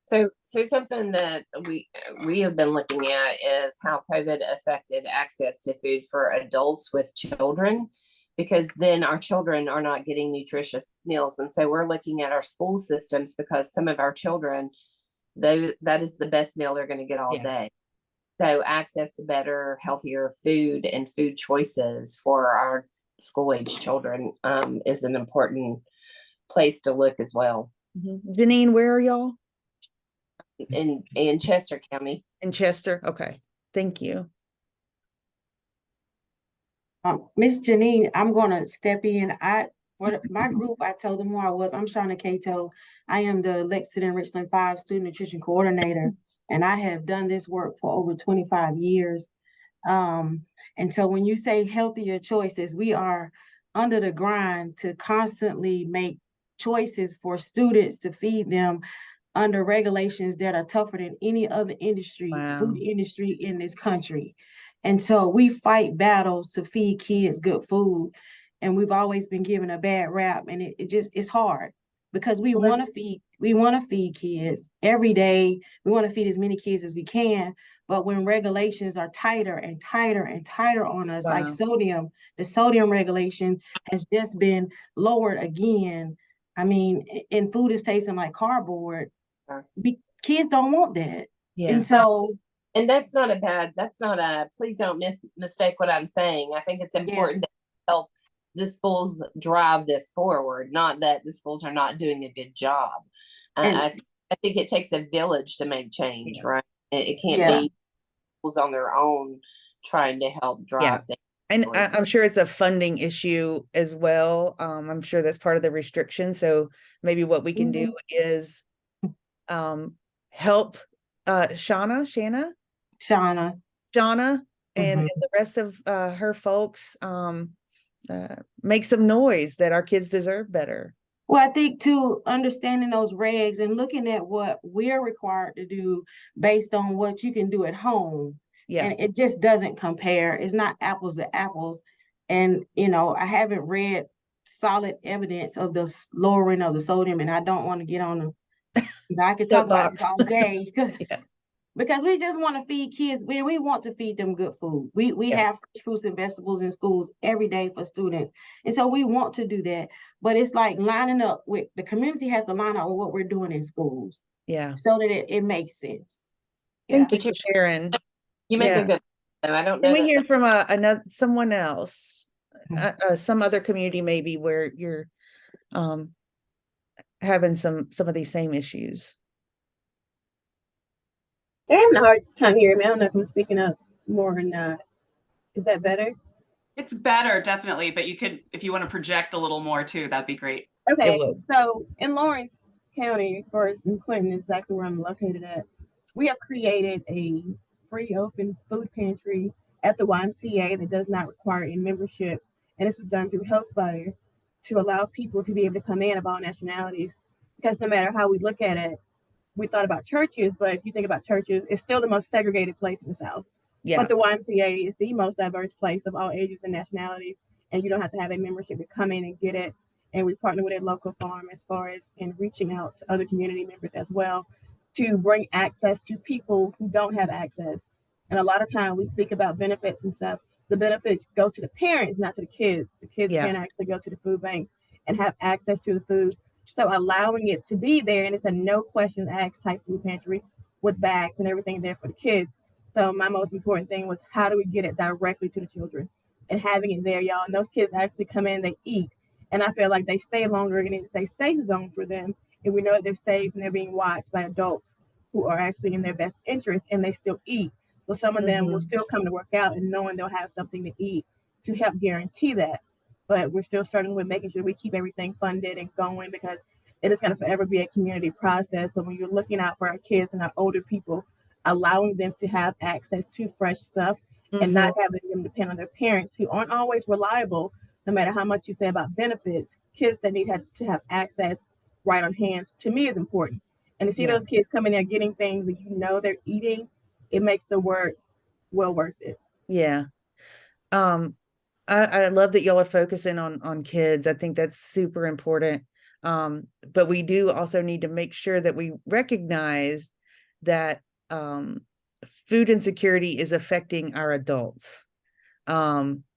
So something that we have been looking at is how COVID affected access to food for adults with children, because then our children are not getting nutritious meals. And so we're looking at our school systems, because some of our children that is the best meal they're going to get all Yeah. day. So access to better, healthier food and food choices for our school age children is an important place to look as well. Janine, where are y'all? In Chester County. In Chester? Okay. Thank you. Miss Janine, I'm gonna step in. For my group, I told them who I was. I'm Shauna Cato. I am the Lexington Richland 5 Student Nutrition Coordinator, and I have done this work for over 25 years. And so when you say healthier choices, we are under the grind to constantly make choices for students to feed them under regulations that are tougher than any other industry, food industry in this country. And so we fight battles to feed kids good food. And we've always been given a bad rap, and it's hard because we want to feed kids every day. We want to feed as many kids as we can. But when regulations are tighter and tighter and tighter on us, like sodium, the sodium regulation has just been lowered again. I mean, and food is tasting like cardboard. Kids don't want that. Yeah. And so, and please don't mistake what I'm saying. I think it's important to help the schools drive this forward, not that the schools are not doing a good job. I think it takes a village to make change, right? It can't be schools on their own trying to help drive things. And I'm sure it's a funding issue as well. I'm sure that's part of the restriction. So maybe what we can do is help Shauna, and the rest of her folks make some noise that our kids deserve better. Well, I think too, understanding those regs and looking at what we're required to do based on what you can do at home. Yeah. And it just doesn't compare. It's not apples to apples. And, I haven't read solid evidence of the lowering of the sodium, and I don't want to get on I could talk about this all day because we just want to feed kids. We want to feed them good food. We have fresh fruits and vegetables in schools every day for students. And so we want to do that. But it's like lining up with the community has to line up with what we're doing in schools. Yeah. So that it makes sense. Thank you for sharing. You make a good I don't know. Can we hear from someone else? Some other community maybe where you're having some of these same issues. They're having a hard time hearing me. I don't know if I'm speaking up more or not. Is that better? It's better, definitely. But you could, if you want to project a little more too, that'd be great. Okay. So in Lawrence County, or in Clinton, exactly where I'm located at, we have created a free open food pantry at the YMCA that does not require a membership. And this was done through HealthSpire to allow people to be able to come in of all nationalities. Because no matter how we look at it, we thought about churches, but if you think about churches, it's still the most segregated place in the South. Yeah. But the YMCA is the most diverse place of all ages and nationalities, and you don't have to have a membership to come in and get it. And we partner with a local farm as far as in reaching out to other community members as well to bring access to people who don't have access. And a lot of time we speak about benefits and stuff. The benefits go to the parents, not to the kids. The kids can actually go to the food banks and have access to the food. So allowing it to be there, and it's a no questions asked type food pantry with bags and everything there for the kids. So my most important thing was how do we get it directly to the children and having it there, y'all. And those kids actually come in, they eat. And I feel like they stay longer and it's a safe zone for them. And we know that they're safe and they're being watched by adults who are actually in their best interest and they still eat. So some of them will still come to work out and knowing they'll have something to eat to help guarantee that. But we're still struggling with making sure we keep everything funded and going because it is going to forever be a community process. But when you're looking out for our kids and our older people, allowing them to have access to fresh stuff and not having them depend on their parents who aren't always reliable, no matter how much you say about benefits, kids that need to have access right on hand, to me is important. And to see those kids coming there getting things that you know they're eating, it makes the work well worth it. Yeah. I love that y'all are focusing on kids. I think that's super important. But we do also need to make sure that we recognize that food insecurity is affecting our adults.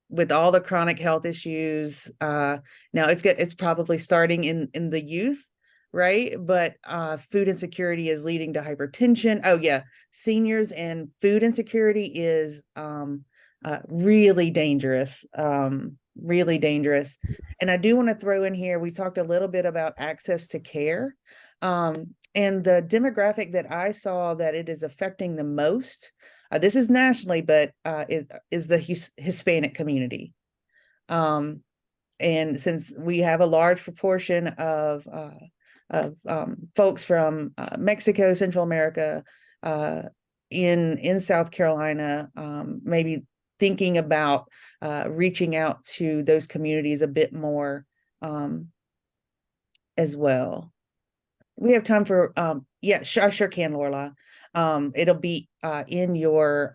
With all the chronic health issues, now it's probably starting in the youth, right? But food insecurity is leading to hypertension. Oh yeah, seniors and food insecurity is really dangerous, really dangerous. And I do want to throw in here, we talked a little bit about access to care. And the demographic that I saw that it is affecting the most, this is nationally, but is the Hispanic community. And since we have a large proportion of folks from Mexico, Central America, in South Carolina, maybe thinking about reaching out to those communities a bit more as well. We have time for yeah, I sure can, Lorla. It'll be in your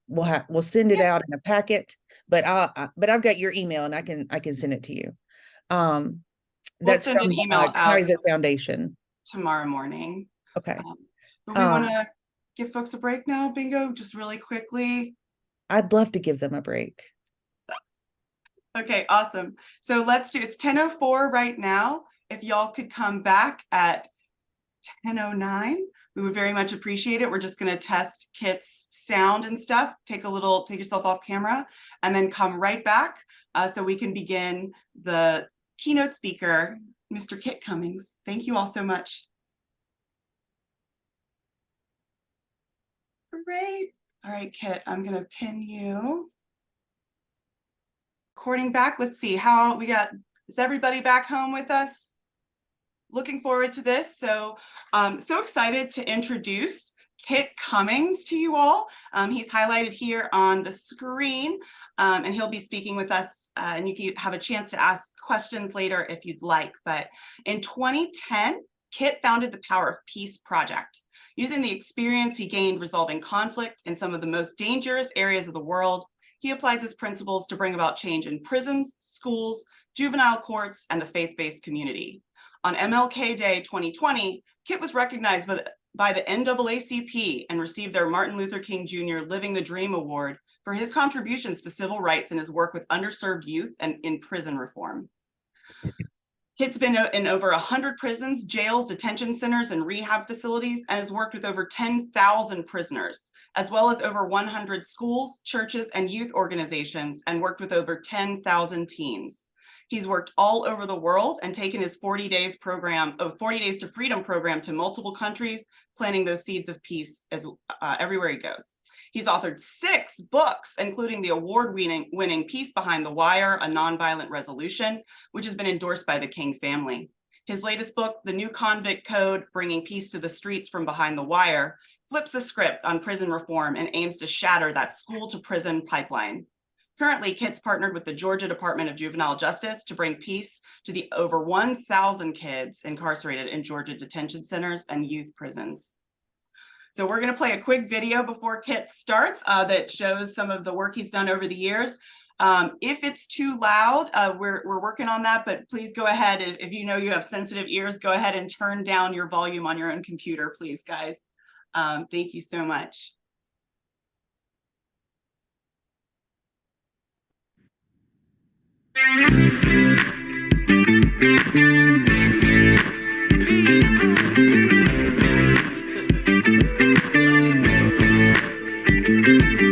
we'll send it out in a packet, but I've got your email and I can send it to you. That's send from an email out Kaiser Foundation tomorrow morning. Okay. But we want to give folks a break now, Bingo, just really quickly. I'd love to give them a break. Okay, awesome. So let's do, it's 10:04 right now. If y'all could come back at 10:09, we would very much appreciate it. We're just going to test Kit's sound and stuff. Take yourself off camera and then come right back so we can begin the keynote speaker, Mr. Kit Cummings. Thank you all so much. Great. All right, Kit, I'm going to pin you. Recording back. Let's see how we got. Is everybody back home with us? Looking forward to this. So so excited to introduce Kit Cummings to you all. He's highlighted here on the screen, and he'll be speaking with us, and you can have a chance to ask questions later if you'd like. But in 2010, Kit founded the Power of Peace Project. Using the experience he gained resolving conflict in some of the most dangerous areas of the world, he applies his principles to bring about change in prisons, schools, juvenile courts, and the faith-based community. On MLK Day 2020, Kit was recognized by the NAACP and received their Martin Luther King Jr. Living the Dream Award for his contributions to civil rights and his work with underserved youth and in prison reform. Kit's been in over 100 prisons, jails, detention centers, and rehab facilities, and has worked with over 10,000 prisoners, as well as over 100 schools, churches, and youth organizations, and worked with over 10,000 teens. He's worked all over the world and taken his 40 Days to Freedom program to multiple countries, planting those seeds of peace everywhere he goes. He's authored 6 books, including the award-winning Peace Behind the Wire, A Nonviolent Resolution, which has been endorsed by the King family. His latest book, The New Convict Code, Bringing Peace to the Streets from Behind the Wire, flips the script on prison reform and aims to shatter that school-to-prison pipeline. Currently, Kit's partnered with the Georgia Department of Juvenile Justice to bring peace to the over 1,000 kids incarcerated in Georgia detention centers and youth prisons. So we're going to play a quick video before Kit starts that shows some of the work he's done over the years. If it's too loud, we're working on that, but please go ahead. If you know you have sensitive ears, go ahead and turn down your volume on your own computer, please, guys. Thank you so much.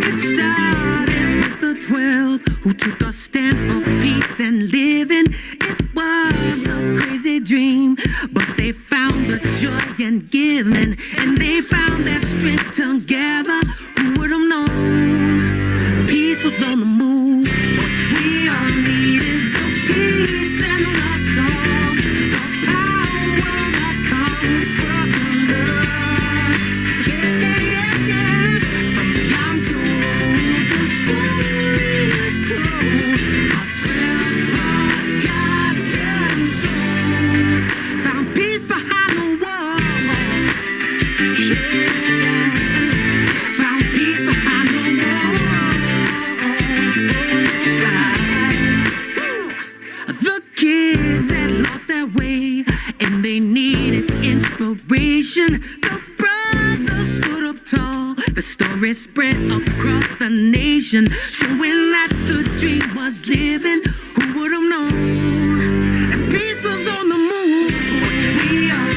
It started with the 12 who took a stand for peace and living. It was a crazy dream, but they found the joy in giving, and they found their strength together. Who would have known peace was on the move? What we all need is the peace and the storm, the power that comes from love. Yeah, yeah, yeah. From young to old, the story is told. Our 12 forgotten souls found peace behind the wall. Yeah, found peace behind the wall. The kids had lost their way and they needed inspiration. The brothers stood up tall. The story spread across the nation, showing that the dream was living. Who would have known that peace was on the move? We are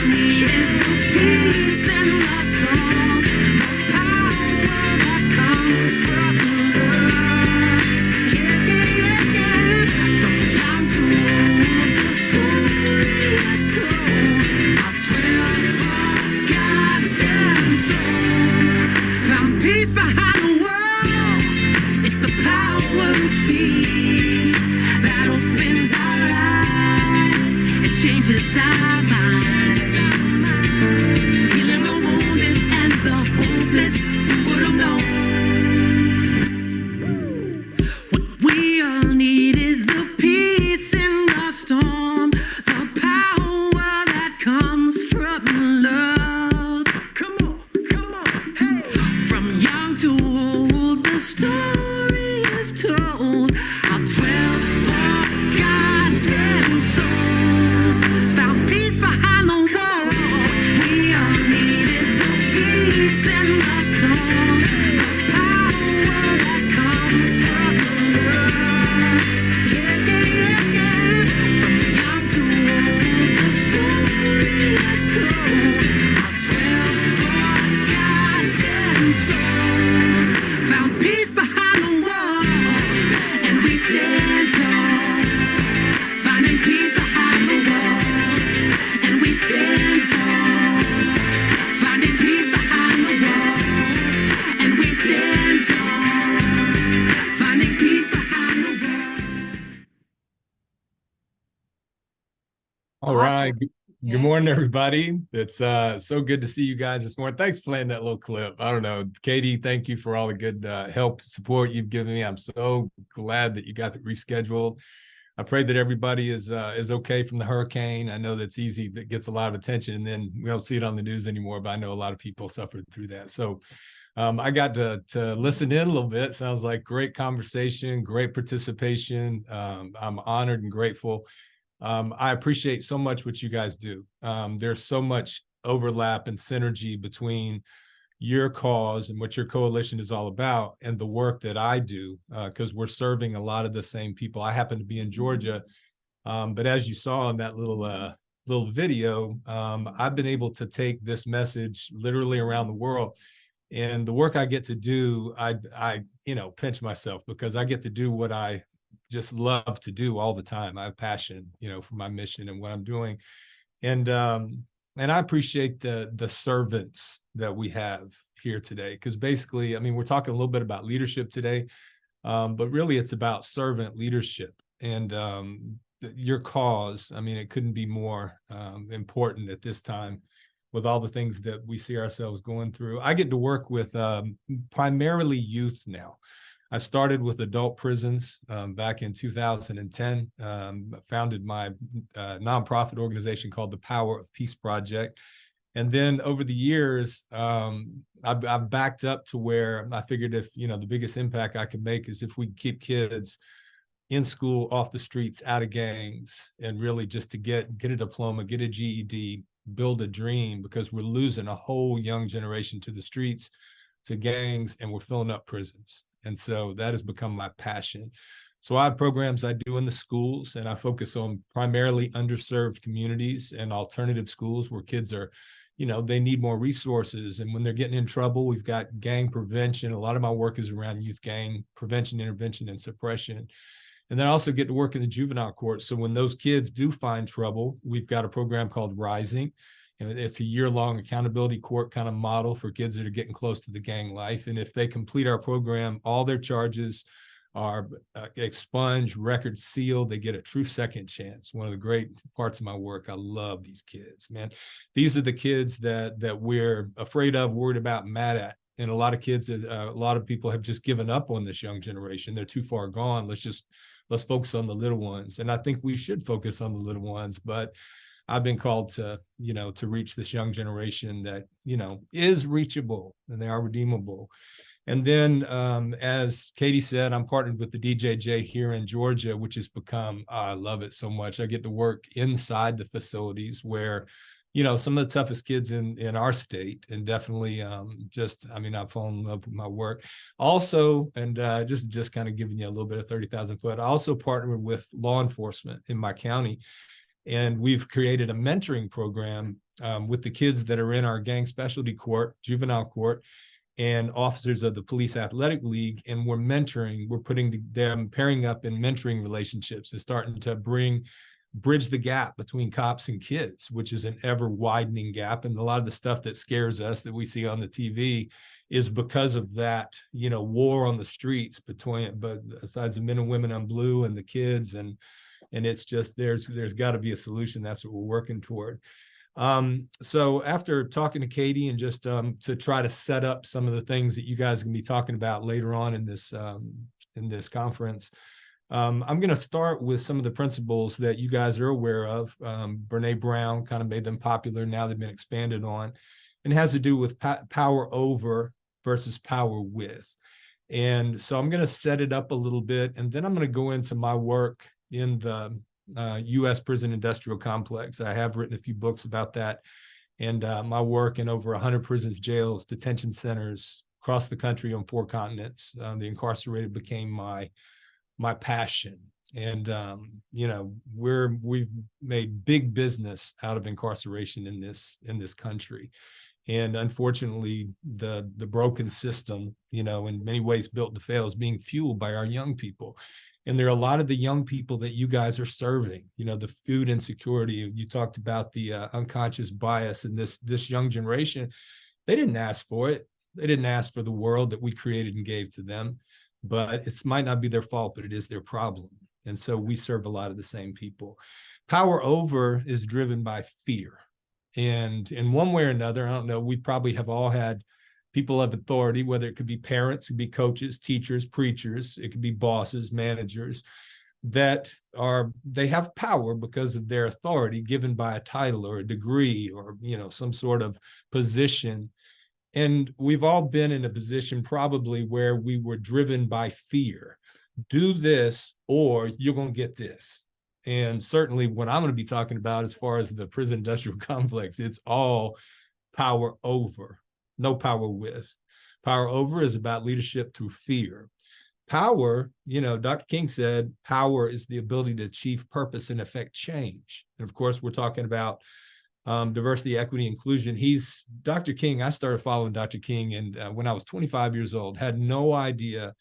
changes our minds. Healing the wounded and the hopeless, who would have known? What we all need is the peace in the storm, the power that comes from love. Come on, hey! From young to old, the story is told. How 12 forgotten souls found peace behind the wall. We all need is the peace in the storm, the power that comes from love. Yeah, yeah, yeah, yeah. From young to old, the story is told. How 12 forgotten souls found peace behind the wall, and we stand tall, finding peace behind the wall, and we stand tall, finding peace behind the wall, and we stand tall, finding peace behind the wall. All right. Good morning, everybody. It's so good to see you guys this morning. Thanks for playing that little clip. I don't know, Katie, thank you for all the good help, support you've given me. I'm so glad that you got it rescheduled. I pray that everybody is okay from the hurricane. I know that's easy, that gets a lot of attention, and then we don't see it on the news anymore, but I know a lot of people suffered through that. So I got to listen in a little bit. Sounds like great conversation, great participation. I'm honored and grateful. I appreciate so much what you guys do. There's so much overlap and synergy between your cause and what your coalition is all about and the work that I do, because we're serving a lot of the same people. I happen to be in Georgia, but as you saw in that little video, I've been able to take this message literally around the world. And the work I get to do, I pinch myself because I get to do what I just love to do all the time. I have passion, for my mission and what I'm doing. And I appreciate the servants that we have here today, because basically, we're talking a little bit about leadership today, but really it's about servant leadership. And your cause, it couldn't be more important at this time with all the things that we see ourselves going through. I get to work with primarily youth now. I started with adult prisons back in 2010, founded my nonprofit organization called the Power of Peace Project. And then over the years, I've backed up to where I figured if, the biggest impact I could make is if we keep kids in school, off the streets, out of gangs, and really just to get a diploma, get a GED, build a dream, because we're losing a whole young generation to the streets, to gangs, and we're filling up prisons. And so that has become my passion. So I have programs I do in the schools, and I focus on primarily underserved communities and alternative schools where kids are, they need more resources. And when they're getting in trouble, we've got gang prevention. A lot of my work is around youth gang prevention, intervention, and suppression. And then I also get to work in the juvenile court. So when those kids do find trouble, we've got a program called Rising. And it's a year-long accountability court kind of model for kids that are getting close to the gang life. And if they complete our program, all their charges are expunged, records sealed. They get a true second chance. One of the great parts of my work. I love these kids, man. These are the kids that we're afraid of, worried about, mad at. And a lot of kids, a lot of people have just given up on this young generation. They're too far gone. Let's focus on the little ones. And I think we should focus on the little ones, but I've been called to, to reach this young generation that, is reachable, and they are redeemable. And then, as Katie said, I'm partnered with the DJJ here in Georgia, which has become, I love it so much. I get to work inside the facilities where, some of the toughest kids in our state, and definitely I've fallen in love with my work. Also, and just kind of giving you a little bit of 30,000 foot, I also partner with law enforcement in my county. And we've created a mentoring program with the kids that are in our gang specialty court, juvenile court, and officers of the Police Athletic League. And we're putting them pairing up in mentoring relationships and starting to bridge the gap between cops and kids, which is an ever widening gap. And a lot of the stuff that scares us that we see on the TV is because of that, war on the streets besides the men and women on blue and the kids. And And it's just, there's got to be a solution. That's what we're working toward. So after talking to Katie and just to try to set up some of the things that you guys are gonna be talking about later on in this conference, I'm going to start with some of the principles that you guys are aware of. Brene Brown kind of made them popular. Now they've been expanded on, and it has to do with power over versus power with. And so I'm going to set it up a little bit, and then I'm going to go into my work in the U.S. prison industrial complex. I have written a few books about that, and my work in over 100 prisons, jails, detention centers across the country on 4 continents. The incarcerated became my passion. And, you know, we've made big business out of incarceration in this country. And unfortunately, the broken system, you know, in many ways built to fail, is being fueled by our young people. And there are a lot of the young people that you guys are serving, you know, the food insecurity. You talked about the unconscious bias in this young generation. They didn't ask for it. They didn't ask for the world that we created and gave to them. But it might not be their fault, but it is their problem. And so we serve a lot of the same people. Power over is driven by fear. And in one way or another, I don't know, we probably have all had people of authority, whether it could be parents, it could be coaches, teachers, preachers, it could be bosses, managers, that they have power because of their authority given by a title or a degree or, you know, some sort of position. And we've all been in a position probably where we were driven by fear. Do this or you're going to get this. And certainly what I'm going to be talking about as far as the prison industrial complex, it's all power over, no power with. Power over is about leadership through fear. Power, you know, Dr. King said, power is the ability to achieve purpose and affect change. And of course, we're talking about diversity, equity, inclusion. Dr. King, I started following Dr. King and when I was 25 years old, had no idea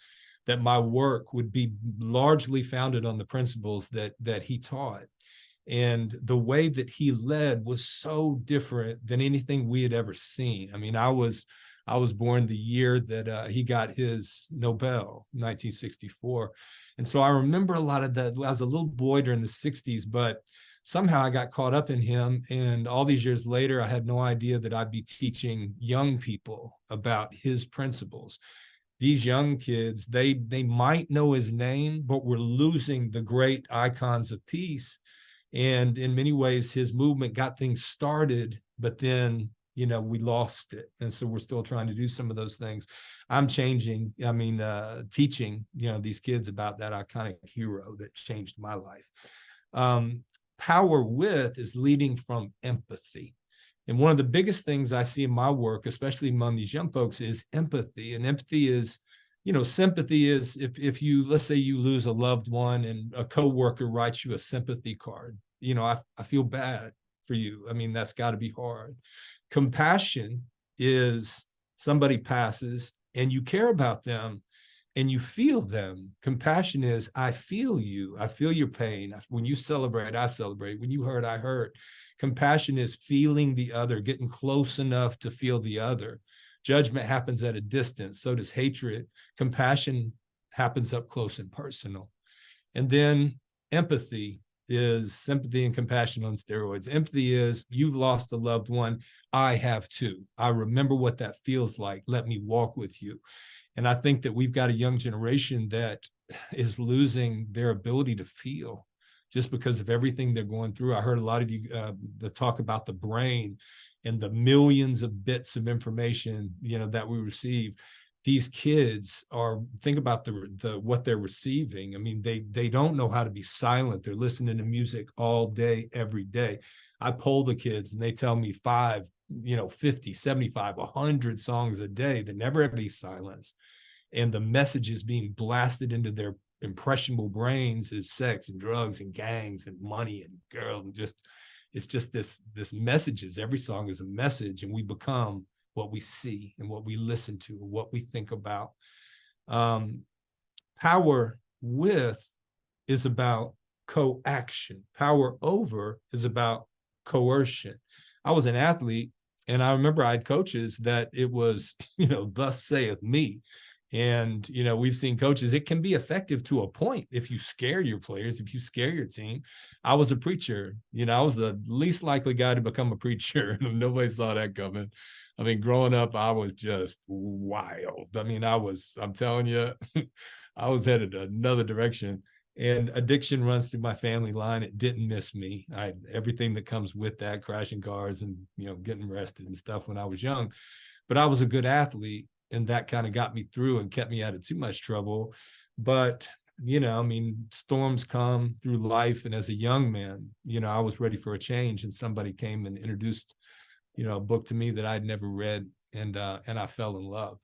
that my work would be largely founded on the principles that he taught. And the way that he led was so different than anything we had ever seen. I mean, I was born the year that he got his Nobel, 1964. And so I remember a lot of that. I was a little boy during the 60s, but somehow I got caught up in him. And all these years later, I had no idea that I'd be teaching young people about his principles. These young kids, they might know his name, but we're losing the great icons of peace. And in many ways, his movement got things started, but then, you know, we lost it. And so we're still trying to do some of those things. I'm teaching, you know, these kids about that iconic hero that changed my life. Power with is leading from empathy. And one of the biggest things I see in my work, especially among these young folks, is empathy. And empathy is, you know, sympathy is if you, let's say you lose a loved one and a coworker writes you a sympathy card, you know, I feel bad for you. I mean, that's got to be hard. Compassion is somebody passes and you care about them and you feel them. Compassion is, I feel you. I feel your pain. When you celebrate, I celebrate. When you hurt, I hurt. Compassion is feeling the other, getting close enough to feel the other. Judgment happens at a distance. So does hatred. Compassion happens up close and personal. And then empathy is sympathy and compassion on steroids. Empathy is, you've lost a loved one. I have too. I remember what that feels like. Let me walk with you. And I think that we've got a young generation that is losing their ability to feel just because of everything they're going through. I heard a lot of you talk about the brain and the millions of bits of information, you know, that we receive. These kids think about what they're receiving. I mean, they don't know how to be silent. They're listening to music all day, every day. I poll the kids and they tell me 5, 50, 75, 100 songs a day that never ever be silenced. And the messages being blasted into their impressionable brains is sex and drugs and gangs and money and girls. And it's just this messages. Every song is a message, and we become what we see and what we listen to, what we think about. Power with is about co-action. Power over is about coercion. I was an athlete, and I remember I had coaches that it was, thus saith me. And, you know, we've seen coaches, it can be effective to a point if you scare your players, if you scare your team. I was a preacher, you know, I was the least likely guy to become a preacher. Nobody saw that coming. I mean, growing up, I was just wild. I mean, I'm telling you, I was headed another direction. And addiction runs through my family line. It didn't miss me. I had everything that comes with that, crashing cars and, you know, getting arrested and stuff when I was young. But I was a good athlete, and that kind of got me through and kept me out of too much trouble. But, you know, I mean, storms come through life. And as a young man, you know, I was ready for a change, and somebody came and introduced, you know, a book to me that I'd never read, and I fell in love.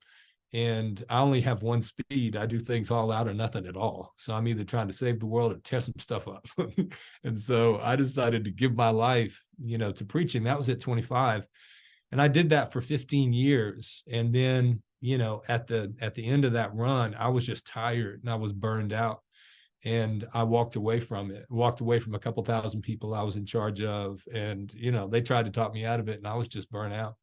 And I only have one speed. I do things all out or nothing at all. So I'm either trying to save the world or tear some stuff up. And so I decided to give my life, you know, to preaching. That was at 25. And I did that for 15 years. And then, you know, at the end of that run, I was just tired and I was burned out. And I walked away from it, walked away from a couple thousand people I was in charge of. And, you know, they tried to talk me out of it, and I was just burnt out.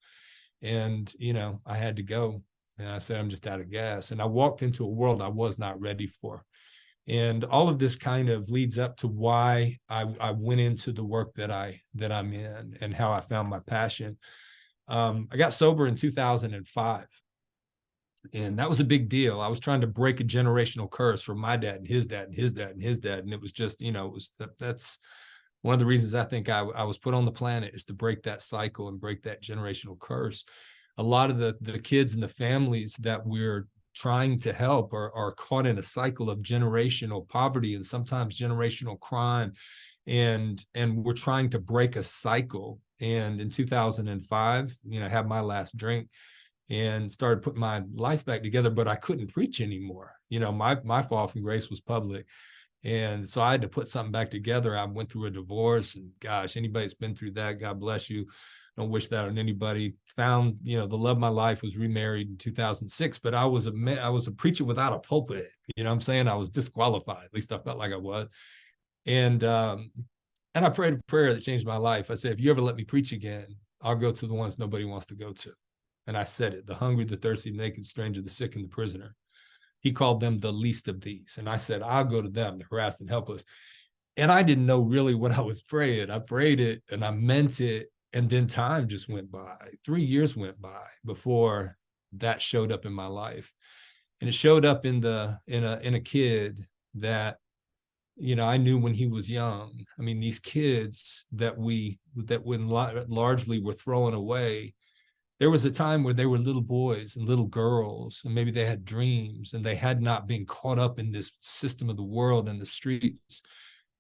And, you know, I had to go. And I said, I'm just out of gas. And I walked into a world I was not ready for. And all of this kind of leads up to why I went into the work that I'm in, and how I found my passion. I got sober in 2005. And that was a big deal. I was trying to break a generational curse from my dad and his dad and his dad and his dad. And it was just, you know, that's one of the reasons I think I was put on the planet, is to break that cycle and break that generational curse. A lot of the kids and the families that we're trying to help are caught in a cycle of generational poverty and sometimes generational crime. And we're trying to break a cycle. And in 2005, you know, I had my last drink and started putting my life back together, but I couldn't preach anymore. You know, my fall from grace was public. And so I had to put something back together. I went through a divorce, and gosh, anybody that's been through that, God bless you. Don't wish that on anybody. Found, you know, the love of my life, was remarried in 2006, but I was a preacher without a pulpit. You know what I'm saying? I was disqualified. At least I felt like I was. And I prayed a prayer that changed my life. I said, if you ever let me preach again, I'll go to the ones nobody wants to go to. And I said it: the hungry, the thirsty, the naked, stranger, the sick, and the prisoner. He called them the least of these. And I said, I'll go to them, the harassed and helpless. And I didn't know really what I was praying. I prayed it and I meant it. And then time just went by. 3 years went by before that showed up in my life. And it showed up in a kid that, you know, I knew when he was young. I mean, these kids that largely were thrown away. There was a time where they were little boys and little girls, and maybe they had dreams, and they had not been caught up in this system of the world and the streets.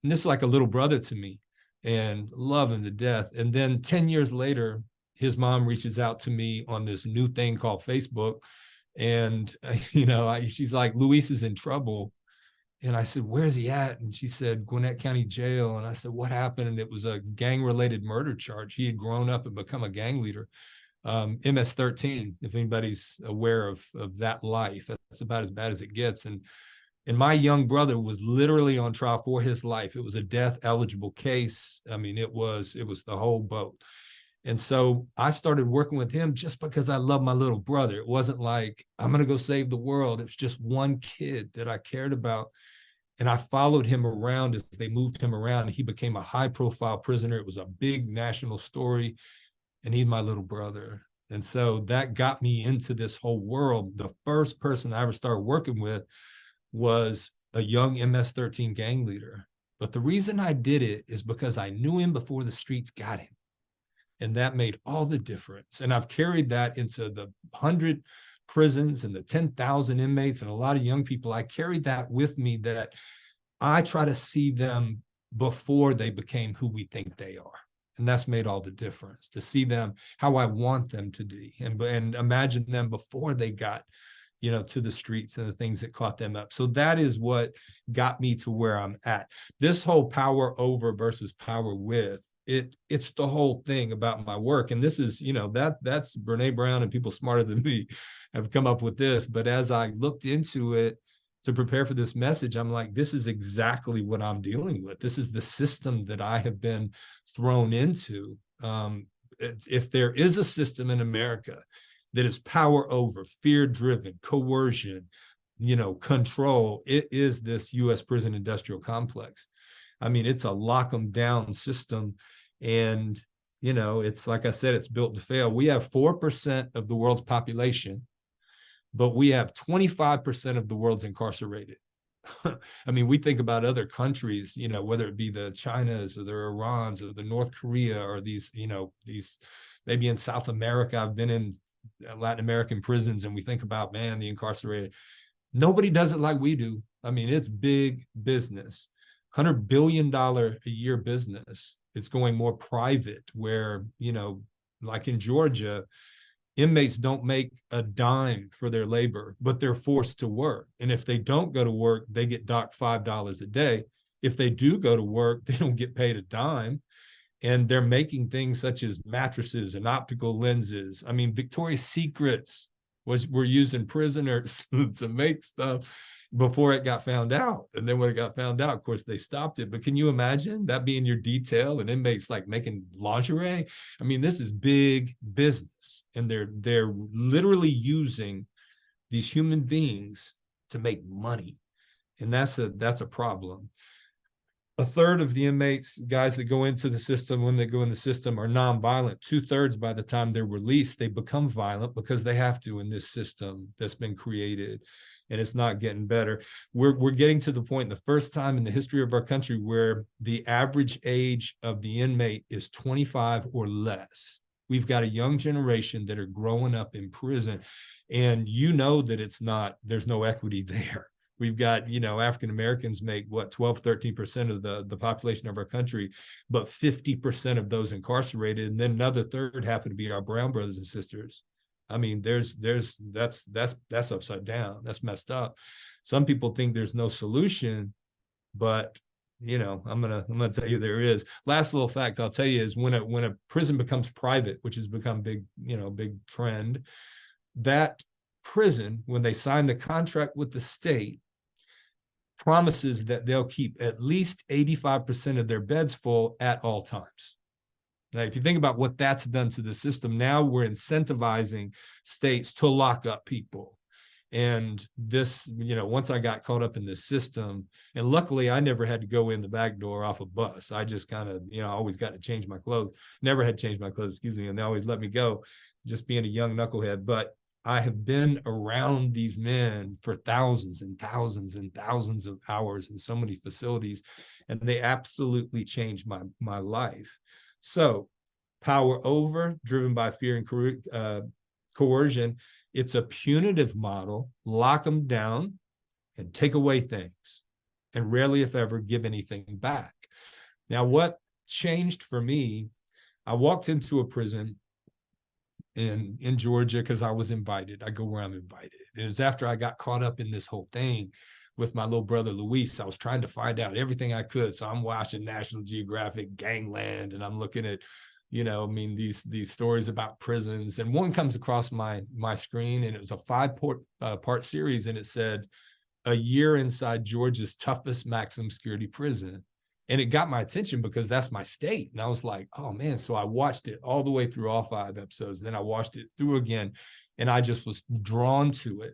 And this is like a little brother to me, and love him to death. And then 10 years later, his mom reaches out to me on this new thing called Facebook. And, you know, she's like, Luis is in trouble. And I said, where's he at? And she said, Gwinnett County Jail. And I said, what happened? And it was a gang-related murder charge. He had grown up and become a gang leader. MS-13, if anybody's aware of that life, that's about as bad as it gets. And my young brother was literally on trial for his life. It was a death eligible case. I mean, it was the whole boat. And so I started working with him just because I love my little brother. It wasn't like, I'm going to go save the world. It was just one kid that I cared about. And I followed him around as they moved him around. He became a high profile prisoner. It was a big national story. And he's my little brother. And so that got me into this whole world. The first person I ever started working with was a young MS-13 gang leader. But the reason I did it is because I knew him before the streets got him. And that made all the difference. And I've carried that into the 100 prisons and the 10,000 inmates and a lot of young people. I carried that with me, that I try to see them before they became who we think they are. And that's made all the difference, to see them how I want them to be, and imagine them before they got, you know, to the streets and the things that caught them up. So that is what got me to where I'm at. This whole power over versus power with, it's the whole thing about my work. And this is, you know, that's Brene Brown and people smarter than me have come up with this. But as I looked into it to prepare for this message, I'm like, this is exactly what I'm dealing with. This is the system that I have been thrown into. If there is a system in America that is power over, fear driven, coercion, control. It is this U.S. prison industrial complex. I mean, it's a lock 'em down system. And, it's like I said, it's built to fail. We have 4% of the world's population, but we have 25% of the world's incarcerated. I mean, we think about other countries, whether it be the Chinas or the Irans or the North Korea or these maybe in South America. I've been in Latin American prisons, and we think about, man, the incarcerated. Nobody does it like we do. I mean, it's big business, $100 billion a year business. It's going more private where, like in Georgia, inmates don't make a dime for their labor, but they're forced to work. And if they don't go to work, they get docked $5 a day. If they do go to work, they don't get paid a dime. And they're making things such as mattresses and optical lenses. I mean, Victoria's Secrets were using prisoners to make stuff before it got found out. And then when it got found out, of course, they stopped it. But can you imagine that being your detail and inmates like making lingerie? I mean, this is big business, and they're literally using these human beings to make money. And that's a problem. A third of the inmates, guys that go into the system, when they go in the system, are nonviolent. 2/3 by the time they're released, they become violent because they have to in this system that's been created, and it's not getting better. We're getting to the point, the first time in the history of our country, where the average age of the inmate is 25 or less. We've got a young generation that are growing up in prison, and that there's no equity there. We've got, African Americans make 12, 13% of the population of our country, but 50% of those incarcerated. And then another third happen to be our brown brothers and sisters. I mean, that's upside down. That's messed up. Some people think there's no solution, but I'm gonna tell you there is. Last little fact I'll tell you is when a prison becomes private, which has become big trend, that prison, when they sign the contract with the state, promises that they'll keep at least 85% of their beds full at all times. Now, if you think about what that's done to the system, now we're incentivizing states to lock up people. And this, once I got caught up in this system, and luckily I never had to go in the back door off a bus. I just kind of, always got to change my clothes, never had to change my clothes, and they always let me go, just being a young knucklehead. But I have been around these men for thousands and thousands and thousands of hours in so many facilities, and they absolutely changed my life. So power over, driven by fear and coercion. It's a punitive model, lock them down and take away things, and rarely, if ever, give anything back. Now, what changed for me, I walked into a prison in Georgia because I was invited. I go where I'm invited. It was after I got caught up in this whole thing with my little brother Luis. I was trying to find out everything I could. So I'm watching National Geographic, Gangland, and I'm looking at, these stories about prisons. And one comes across my screen, and it was a 5-part series, and it said, "A year inside Georgia's toughest maximum security prison." And it got my attention because that's my state. And I was like, oh man. So I watched it all the way through all 5 episodes. Then I watched it through again, and I just was drawn to it.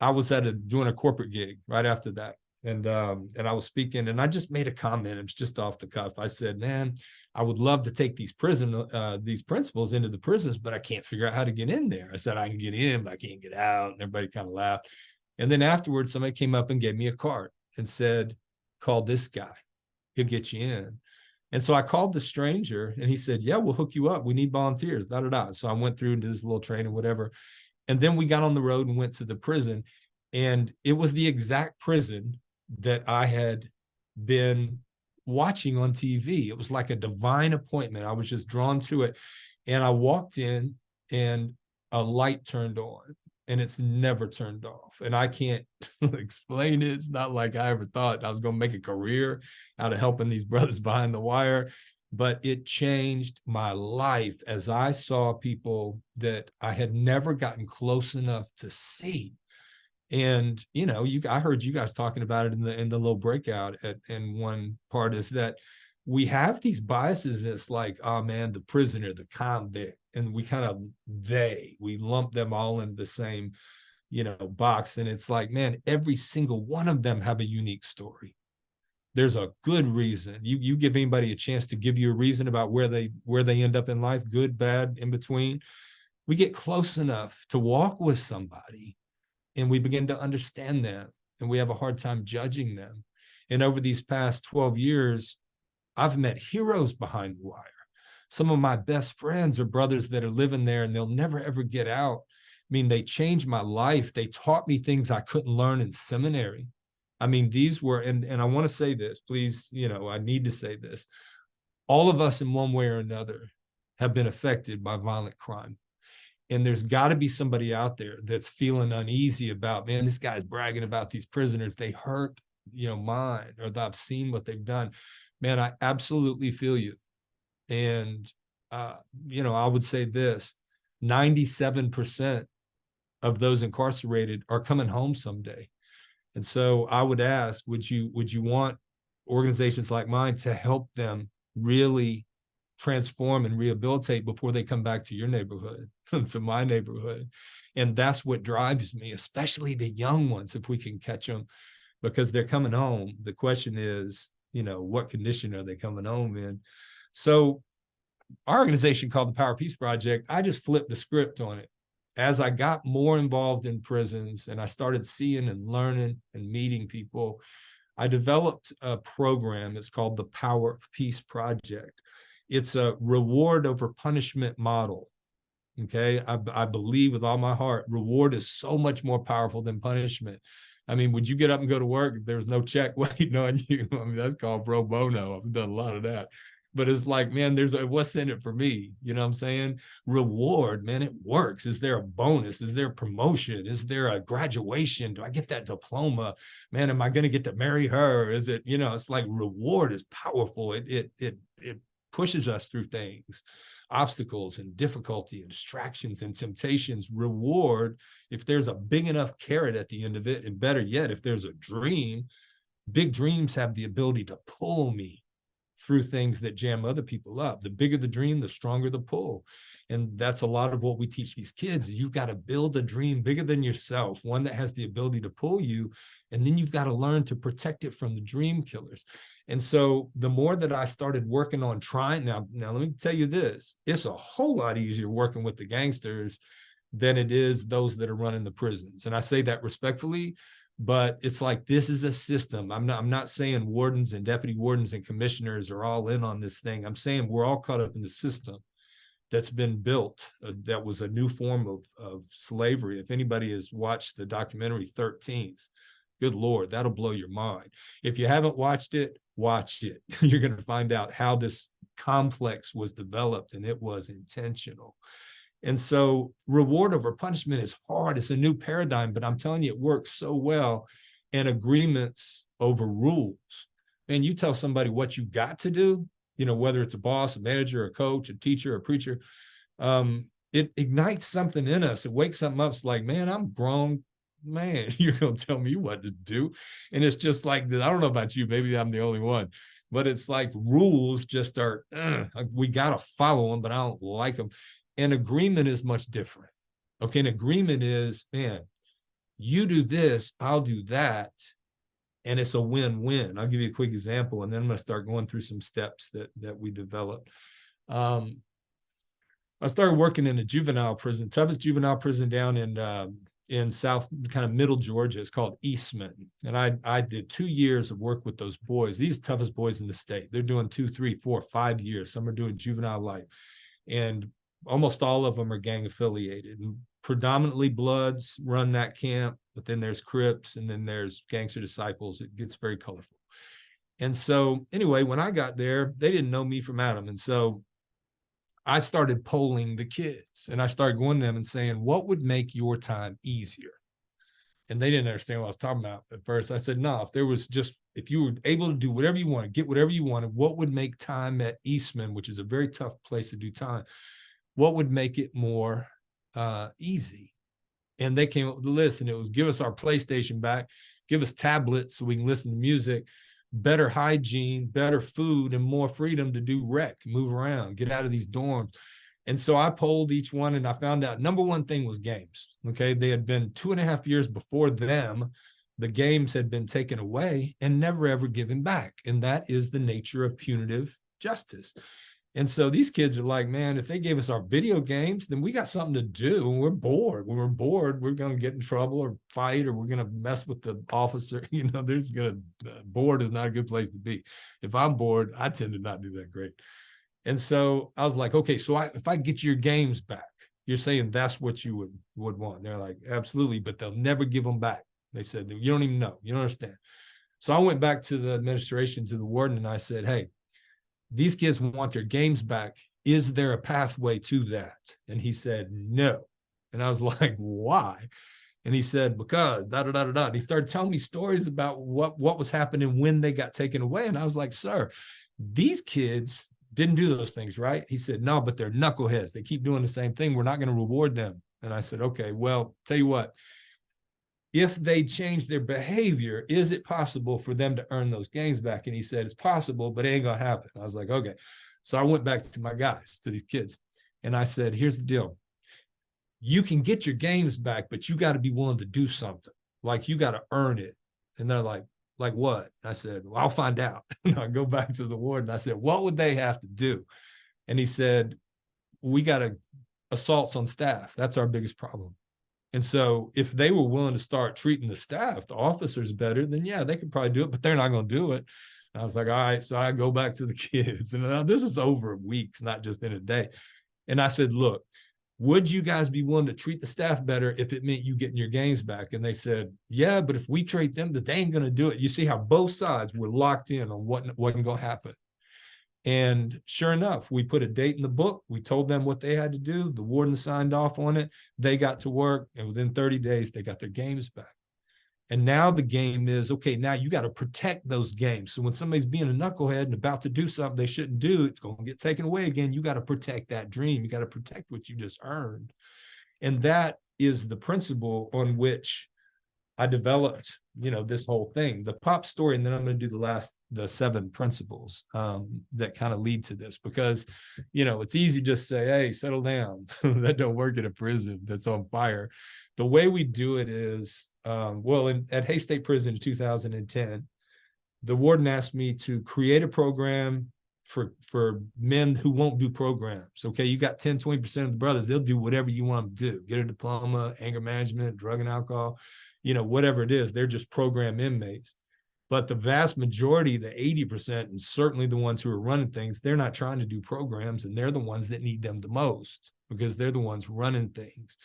I was doing a corporate gig right after that. And I was speaking, and I just made a comment. It was just off the cuff. I said, man, I would love to take these principles into the prisons, but I can't figure out how to get in there. I said, I can get in, but I can't get out. And everybody kind of laughed. And then afterwards, somebody came up and gave me a card and said, call this guy. He'll get you in. And so I called the stranger, and he said, yeah, we'll hook you up. We need volunteers, da, da, da. So I went through into this little training, whatever. And then we got on the road and went to the prison. And it was the exact prison that I had been watching on TV. It was like a divine appointment. I was just drawn to it. And I walked in, and a light turned on, and it's never turned off. And I can't explain it. It's not like I ever thought I was going to make a career out of helping these brothers behind the wire, but it changed my life as I saw people that I had never gotten close enough to see. And, I heard you guys talking about it in the little breakout in one part, is that we have these biases. It's like, oh man, the prisoner, the convict, and we kind of, we lump them all in the same, box. And it's like, man, every single one of them have a unique story. There's a good reason. You give anybody a chance to give you a reason about where they end up in life, good, bad, in between. We get close enough to walk with somebody and we begin to understand them, and we have a hard time judging them. And over these past 12 years, I've met heroes behind the wire. Some of my best friends are brothers that are living there and they'll never ever get out. I mean, they changed my life. They taught me things I couldn't learn in seminary. I mean, these were, and I want to say this, please, I need to say this. All of us in one way or another have been affected by violent crime. And there's got to be somebody out there that's feeling uneasy about, man, this guy's bragging about these prisoners. They hurt, mine, or I've seen what they've done. Man, I absolutely feel you. And, I would say this, 97% of those incarcerated are coming home someday. And so I would ask, would you want organizations like mine to help them really transform and rehabilitate before they come back to your neighborhood, to my neighborhood? And that's what drives me, especially the young ones, if we can catch them, because they're coming home. The question is, what condition are they coming home in? So our organization called the Power Peace Project, I just flipped the script on it. As I got more involved in prisons and I started seeing and learning and meeting people, I developed a program. It's called the Power of Peace Project. It's a reward over punishment model. Okay. I believe with all my heart, reward is so much more powerful than punishment. I mean, would you get up and go to work if there was no check waiting on you? I mean, that's called pro bono. I've done a lot of that. But it's like, man, what's in it for me? You know what I'm saying? Reward, man, it works. Is there a bonus? Is there a promotion? Is there a graduation? Do I get that diploma? Man, am I going to get to marry her? Is it, it's like reward is powerful. It pushes us through things, obstacles and difficulty and distractions and temptations. Reward, if there's a big enough carrot at the end of it, and better yet, if there's a dream, big dreams have the ability to pull me through things that jam other people up. The bigger the dream, the stronger the pull. And that's a lot of what we teach these kids is you've got to build a dream bigger than yourself, one that has the ability to pull you. And then you've got to learn to protect it from the dream killers. And so the more that I started working on trying, now let me tell you this, it's a whole lot easier working with the gangsters than it is those that are running the prisons. And I say that respectfully, but it's like, this is a system. I'm not saying wardens and deputy wardens and commissioners are all in on this thing. I'm saying we're all caught up in the system that's been built. That was a new form of slavery. If anybody has watched the documentary 13th, good Lord, that'll blow your mind. If you haven't watched it, watch it. You're going to find out how this complex was developed, and it was intentional. And so reward over punishment is hard. It's a new paradigm, but I'm telling you, it works so well. And agreements over rules. And you tell somebody what you got to do, whether it's a boss, a manager, a coach, a teacher, a preacher, it ignites something in us. It wakes something up. It's like, man, I'm grown. Man, you're going to tell me what to do. And it's just like, I don't know about you, maybe I'm the only one, but it's like rules just are, we got to follow them, but I don't like them. An agreement is much different. Okay, an agreement is, man, you do this, I'll do that, and it's a win-win. I'll give you a quick example, and then I'm going to start going through some steps that we developed. I started working in a juvenile prison, toughest juvenile prison down in South, kind of middle Georgia. It's called Eastman. And I did 2 years of work with those boys, these toughest boys in the state. They're doing 2, 3, 4, 5 years. Some are doing juvenile life. And almost all of them are gang affiliated. And predominantly Bloods run that camp, but then there's Crips and then there's gangster disciples. It gets very colorful. And so anyway, when I got there, they didn't know me from Adam. And so I started polling the kids, and I started going to them and saying, what would make your time easier? And they didn't understand what I was talking about at first. I said, no, if you were able to do whatever you wanted, get whatever you wanted, what would make time at Eastman, which is a very tough place to do time, what would make it more easy? And they came up with a list, and it was give us our PlayStation back, give us tablets so we can listen to music, better hygiene, better food, and more freedom to do rec, move around, get out of these dorms. And so I polled each one and I found out number one thing was games. Okay. They had been 2.5 years before them. The games had been taken away and never ever given back. And that is the nature of punitive justice. And so these kids are like, man, if they gave us our video games, then we got something to do. And we're bored. When we're bored, we're going to get in trouble or fight, or we're going to mess with the officer. You know, bored is not a good place to be. If I'm bored, I tend to not do that great. And so I was like, okay, so if I get your games back, you're saying that's what you would want. And they're like, absolutely, but they'll never give them back. They said, you don't even know. You don't understand. So I went back to the administration, to the warden, and I said, hey, these kids want their games back. Is there a pathway to that? And he said, no. And I was like, why? And he said, because da, da, da, da, da. And he started telling me stories about what was happening when they got taken away. And I was like, sir, these kids didn't do those things, right? He said, no, but they're knuckleheads. They keep doing the same thing. We're not going to reward them. And I said, okay, well, tell you what, if they change their behavior, is it possible for them to earn those games back? And he said, it's possible, but it ain't going to happen. I was like, okay. So I went back to my guys, to these kids, and I said, here's the deal. You can get your games back, but you got to be willing to do something. Like, you got to earn it. And they're like what? I said, well, I'll find out. And I go back to the warden. I said, what would they have to do? And he said, we got assaults on staff. That's our biggest problem. And so if they were willing to start treating the staff, the officers better, then yeah, they could probably do it, but they're not going to do it. And I was like, all right. So I go back to the kids, and now this is over weeks, not just in a day. And I said, look, would you guys be willing to treat the staff better if it meant you getting your games back? And they said, yeah, but if we treat them, that they ain't going to do it. You see how both sides were locked in on what wasn't going to happen. And sure enough, we put a date in the book. We told them what they had to do. The warden signed off on it. They got to work, and within 30 days, they got their games back. And now the game is, okay, now you got to protect those games. So when somebody's being a knucklehead and about to do something they shouldn't do, it's going to get taken away again. You got to protect that dream. You got to protect what you just earned. And that is the principle on which I developed, this whole thing, the pop story. And then I'm going to do the 7 principles that kind of lead to this, because, it's easy to just say, hey, settle down. That don't work at a prison that's on fire. The way we do it is, at Hays State Prison in 2010, the warden asked me to create a program for men who won't do programs. Okay, you got 10, 20% of the brothers, they'll do whatever you want them to do. Get a diploma, anger management, drug and alcohol, whatever it is, they're just program inmates. But the vast majority, the 80%, and certainly the ones who are running things, they're not trying to do programs, and they're the ones that need them the most, because they're the ones running things.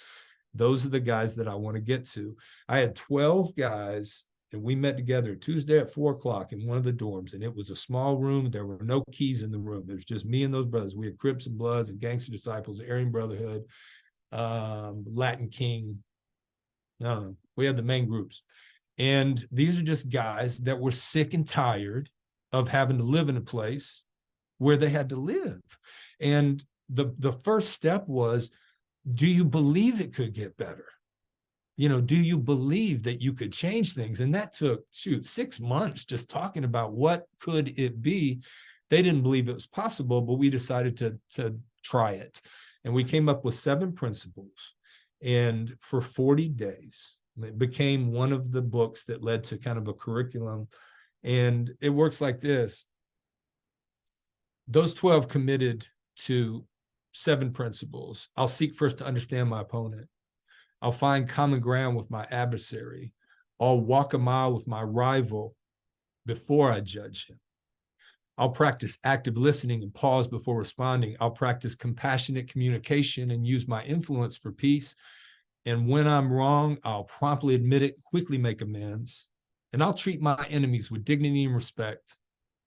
Those are the guys that I want to get to. I had 12 guys, and we met together Tuesday at 4:00 in one of the dorms, and it was a small room. There were no keys in the room. It was just me and those brothers. We had Crips and Bloods and Gangster Disciples, Aryan Brotherhood, Latin King. No, we had the main groups. And these are just guys that were sick and tired of having to live in a place where they had to live. And the first step was, do you believe it could get better? Do you believe that you could change things? And that took, 6 months just talking about what could it be. They didn't believe it was possible, but we decided to try it. And we came up with 7 principles. And for 40 days, it became one of the books that led to kind of a curriculum. And it works like this. Those 12 committed to 7 principles. I'll seek first to understand my opponent. I'll find common ground with my adversary. I'll walk a mile with my rival before I judge him. I'll practice active listening and pause before responding. I'll practice compassionate communication and use my influence for peace. And when I'm wrong, I'll promptly admit it, quickly make amends. And I'll treat my enemies with dignity and respect,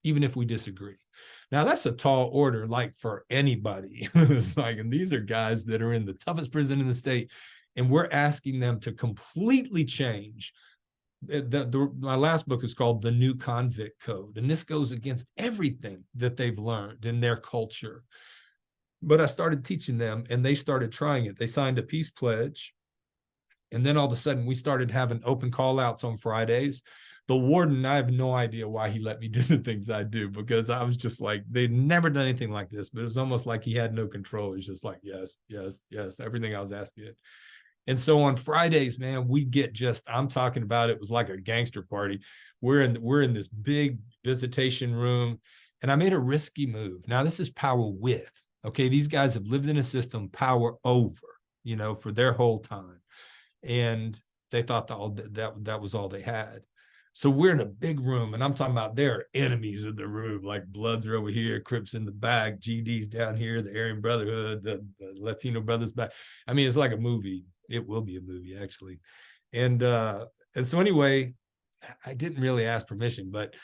even if we disagree. Now, that's a tall order, like for anybody. It's like, and these are guys that are in the toughest prison in the state, and we're asking them to completely change. My last book is called The New Convict Code, and this goes against everything that they've learned in their culture. But I started teaching them, and they started trying it. They signed a peace pledge, and then all of a sudden, we started having open call-outs on Fridays. The warden, I have no idea why he let me do the things I do, because I was just like, they'd never done anything like this, but it was almost like he had no control. It's just like, yes, yes, yes, everything I was asking. And so on Fridays, man, we get just, I'm talking about, it was like a gangster party. We're in this big visitation room, and I made a risky move. Now, this is power with, okay? These guys have lived in a system, power over, you know, for their whole time. And they thought that was all they had. So we're in a big room, and I'm talking about there are enemies in the room, like Bloods are over here, Crips in the back, GD's down here, the Aryan Brotherhood, the Latino Brothers back. I mean, it's like a movie. It will be a movie, actually. And so anyway, I didn't really ask permission, but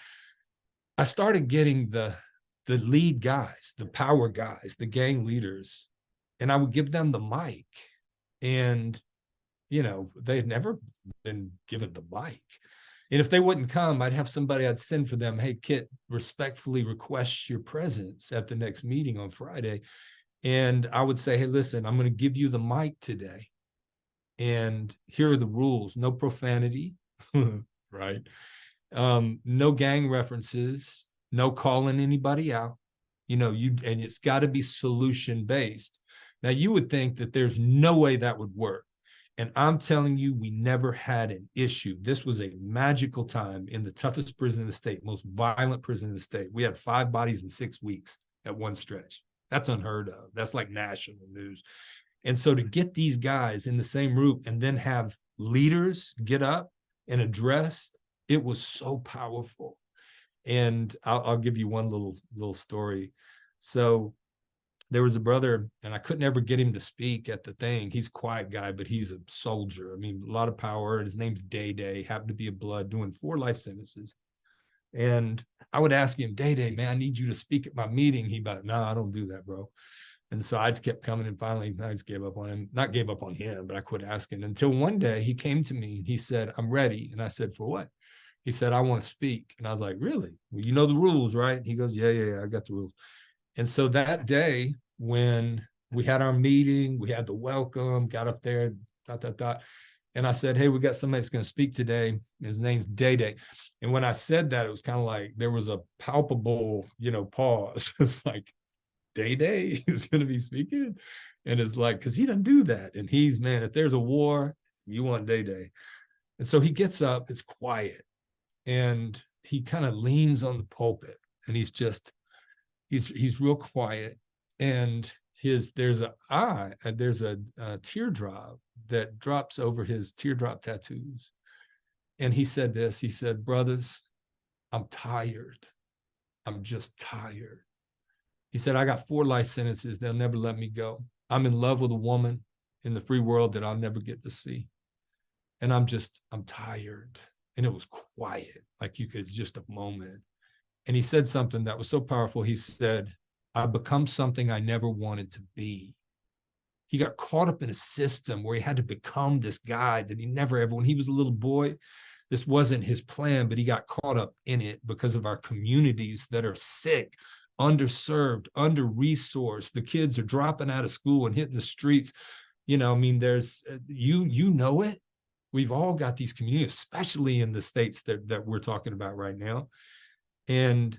I started getting the lead guys, the power guys, the gang leaders, and I would give them the mic. And, you know, they'd never been given the mic. And if they wouldn't come, I'd have somebody I'd send for them. Hey, Kit, respectfully request your presence at the next meeting on Friday. And I would say, hey, listen, I'm going to give you the mic today. And here are the rules. No profanity, right? No gang references, no calling anybody out. You know, and it's got to be solution-based. Now, you would think that there's no way that would work. And I'm telling you, we never had an issue. This was a magical time in the toughest prison in the state, most violent prison in the state. We had 5 bodies in 6 weeks at one stretch. That's unheard of. That's like national news. And so to get these guys in the same room and then have leaders get up and address, it was so powerful. And I'll give you one little story. So there was a brother, and I couldn't ever get him to speak at the thing. He's a quiet guy, but he's a soldier. I mean, a lot of power. His name's Day, happened to be a Blood, doing 4 life sentences. And I would ask him, Day, man, I need you to speak at my meeting. He'd be like, no, I don't do that, bro. And so I just kept coming, and finally I just gave up on him. Not gave up on him, but I quit asking, until one day he came to me and he said, I'm ready. And I said, for what? He said, I want to speak. And I was like, really? Well, you know the rules, right? He goes, yeah, I got the rules. And so that day, when we had our meeting, we had the welcome, got up there, and I said, hey, we got somebody that's going to speak today. His name's Day. And when I said that, it was kind of like there was a palpable, you know, pause. It's like, Day is going to be speaking? And it's like, because he doesn't do that. And he's, man, if there's a war, you want Day. And so he gets up, it's quiet, and he kind of leans on the pulpit, and he's real quiet. And there's a teardrop that drops over his teardrop tattoos. And he said this, he said, brothers, I'm tired. I'm just tired. He said, I got 4 life sentences. They'll never let me go. I'm in love with a woman in the free world that I'll never get to see. And I'm tired. And it was quiet, like you could, just a moment. And he said something that was so powerful. He said, I've become something I never wanted to be. He got caught up in a system where he had to become this guy that he never ever, when he was a little boy, this wasn't his plan, but he got caught up in it because of our communities that are sick, underserved, under-resourced. The kids are dropping out of school and hitting the streets. You know, I mean, there's, you know it. We've all got these communities, especially in the states that we're talking about right now. And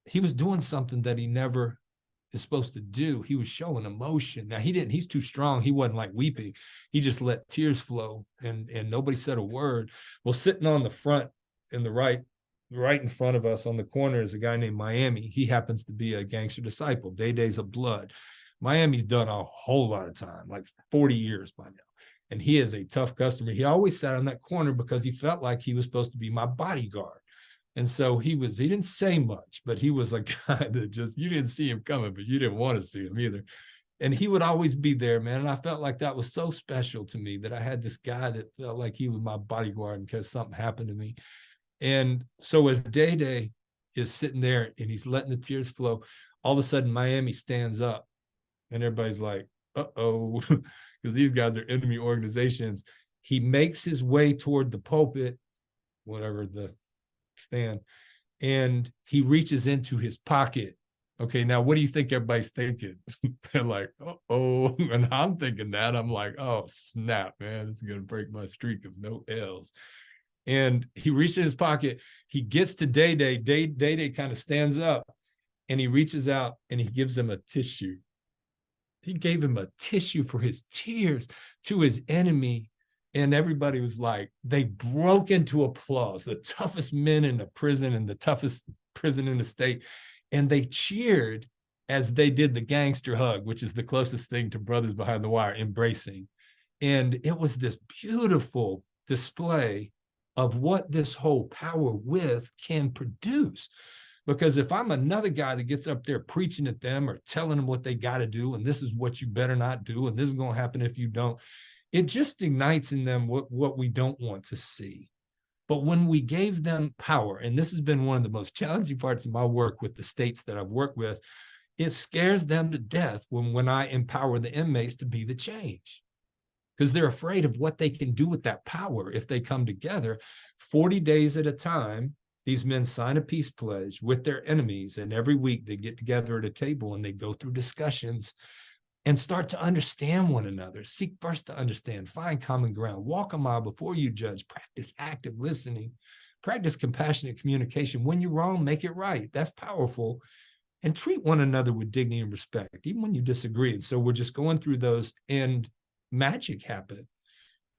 he was doing something that he never is supposed to do. He was showing emotion. Now he's too strong. He wasn't like weeping. He just let tears flow, and nobody said a word. Well, sitting on the front in the right in front of us on the corner is a guy named Miami. He happens to be a gangster disciple. Day's a Blood. Miami's done a whole lot of time, like 40 years by now. And he is a tough customer. He always sat on that corner because he felt like he was supposed to be my bodyguard. And so he didn't say much, but he was a guy that just, you didn't see him coming, but you didn't want to see him either. And he would always be there, man. And I felt like that was so special to me, that I had this guy that felt like he was my bodyguard in case something happened to me. And so as Day is sitting there and he's letting the tears flow, all of a sudden Miami stands up, and everybody's like, uh-oh, because these guys are enemy organizations. He makes his way toward the pulpit, whatever the stand, and he reaches into his pocket. Okay, now what do you think everybody's thinking? They're like, uh-oh. And I'm thinking that. I'm like, oh, snap, man, this is going to break my streak of no L's. And he reaches in his pocket. He gets to Day Day. Day kind of stands up and he reaches out and he gives him a tissue. He gave him a tissue for his tears to his enemy. And everybody was like, they broke into applause, the toughest men in the prison and the toughest prison in the state. And they cheered as they did the gangster hug, which is the closest thing to Brothers Behind the Wire, embracing. And it was this beautiful display of what this whole power with can produce. Because if I'm another guy that gets up there preaching at them or telling them what they got to do, and this is what you better not do, and this is going to happen if you don't, it just ignites in them what we don't want to see. But when we gave them power, and this has been one of the most challenging parts of my work with the states that I've worked with, it scares them to death when I empower the inmates to be the change. Because they're afraid of what they can do with that power if they come together. 40 days at a time, these men sign a peace pledge with their enemies, and every week they get together at a table and they go through discussions and start to understand one another. Seek first to understand, find common ground, walk a mile before you judge, practice active listening, practice compassionate communication. When you're wrong, make it right. That's powerful. And treat one another with dignity and respect, even when you disagree. And so we're just going through those, and magic happened.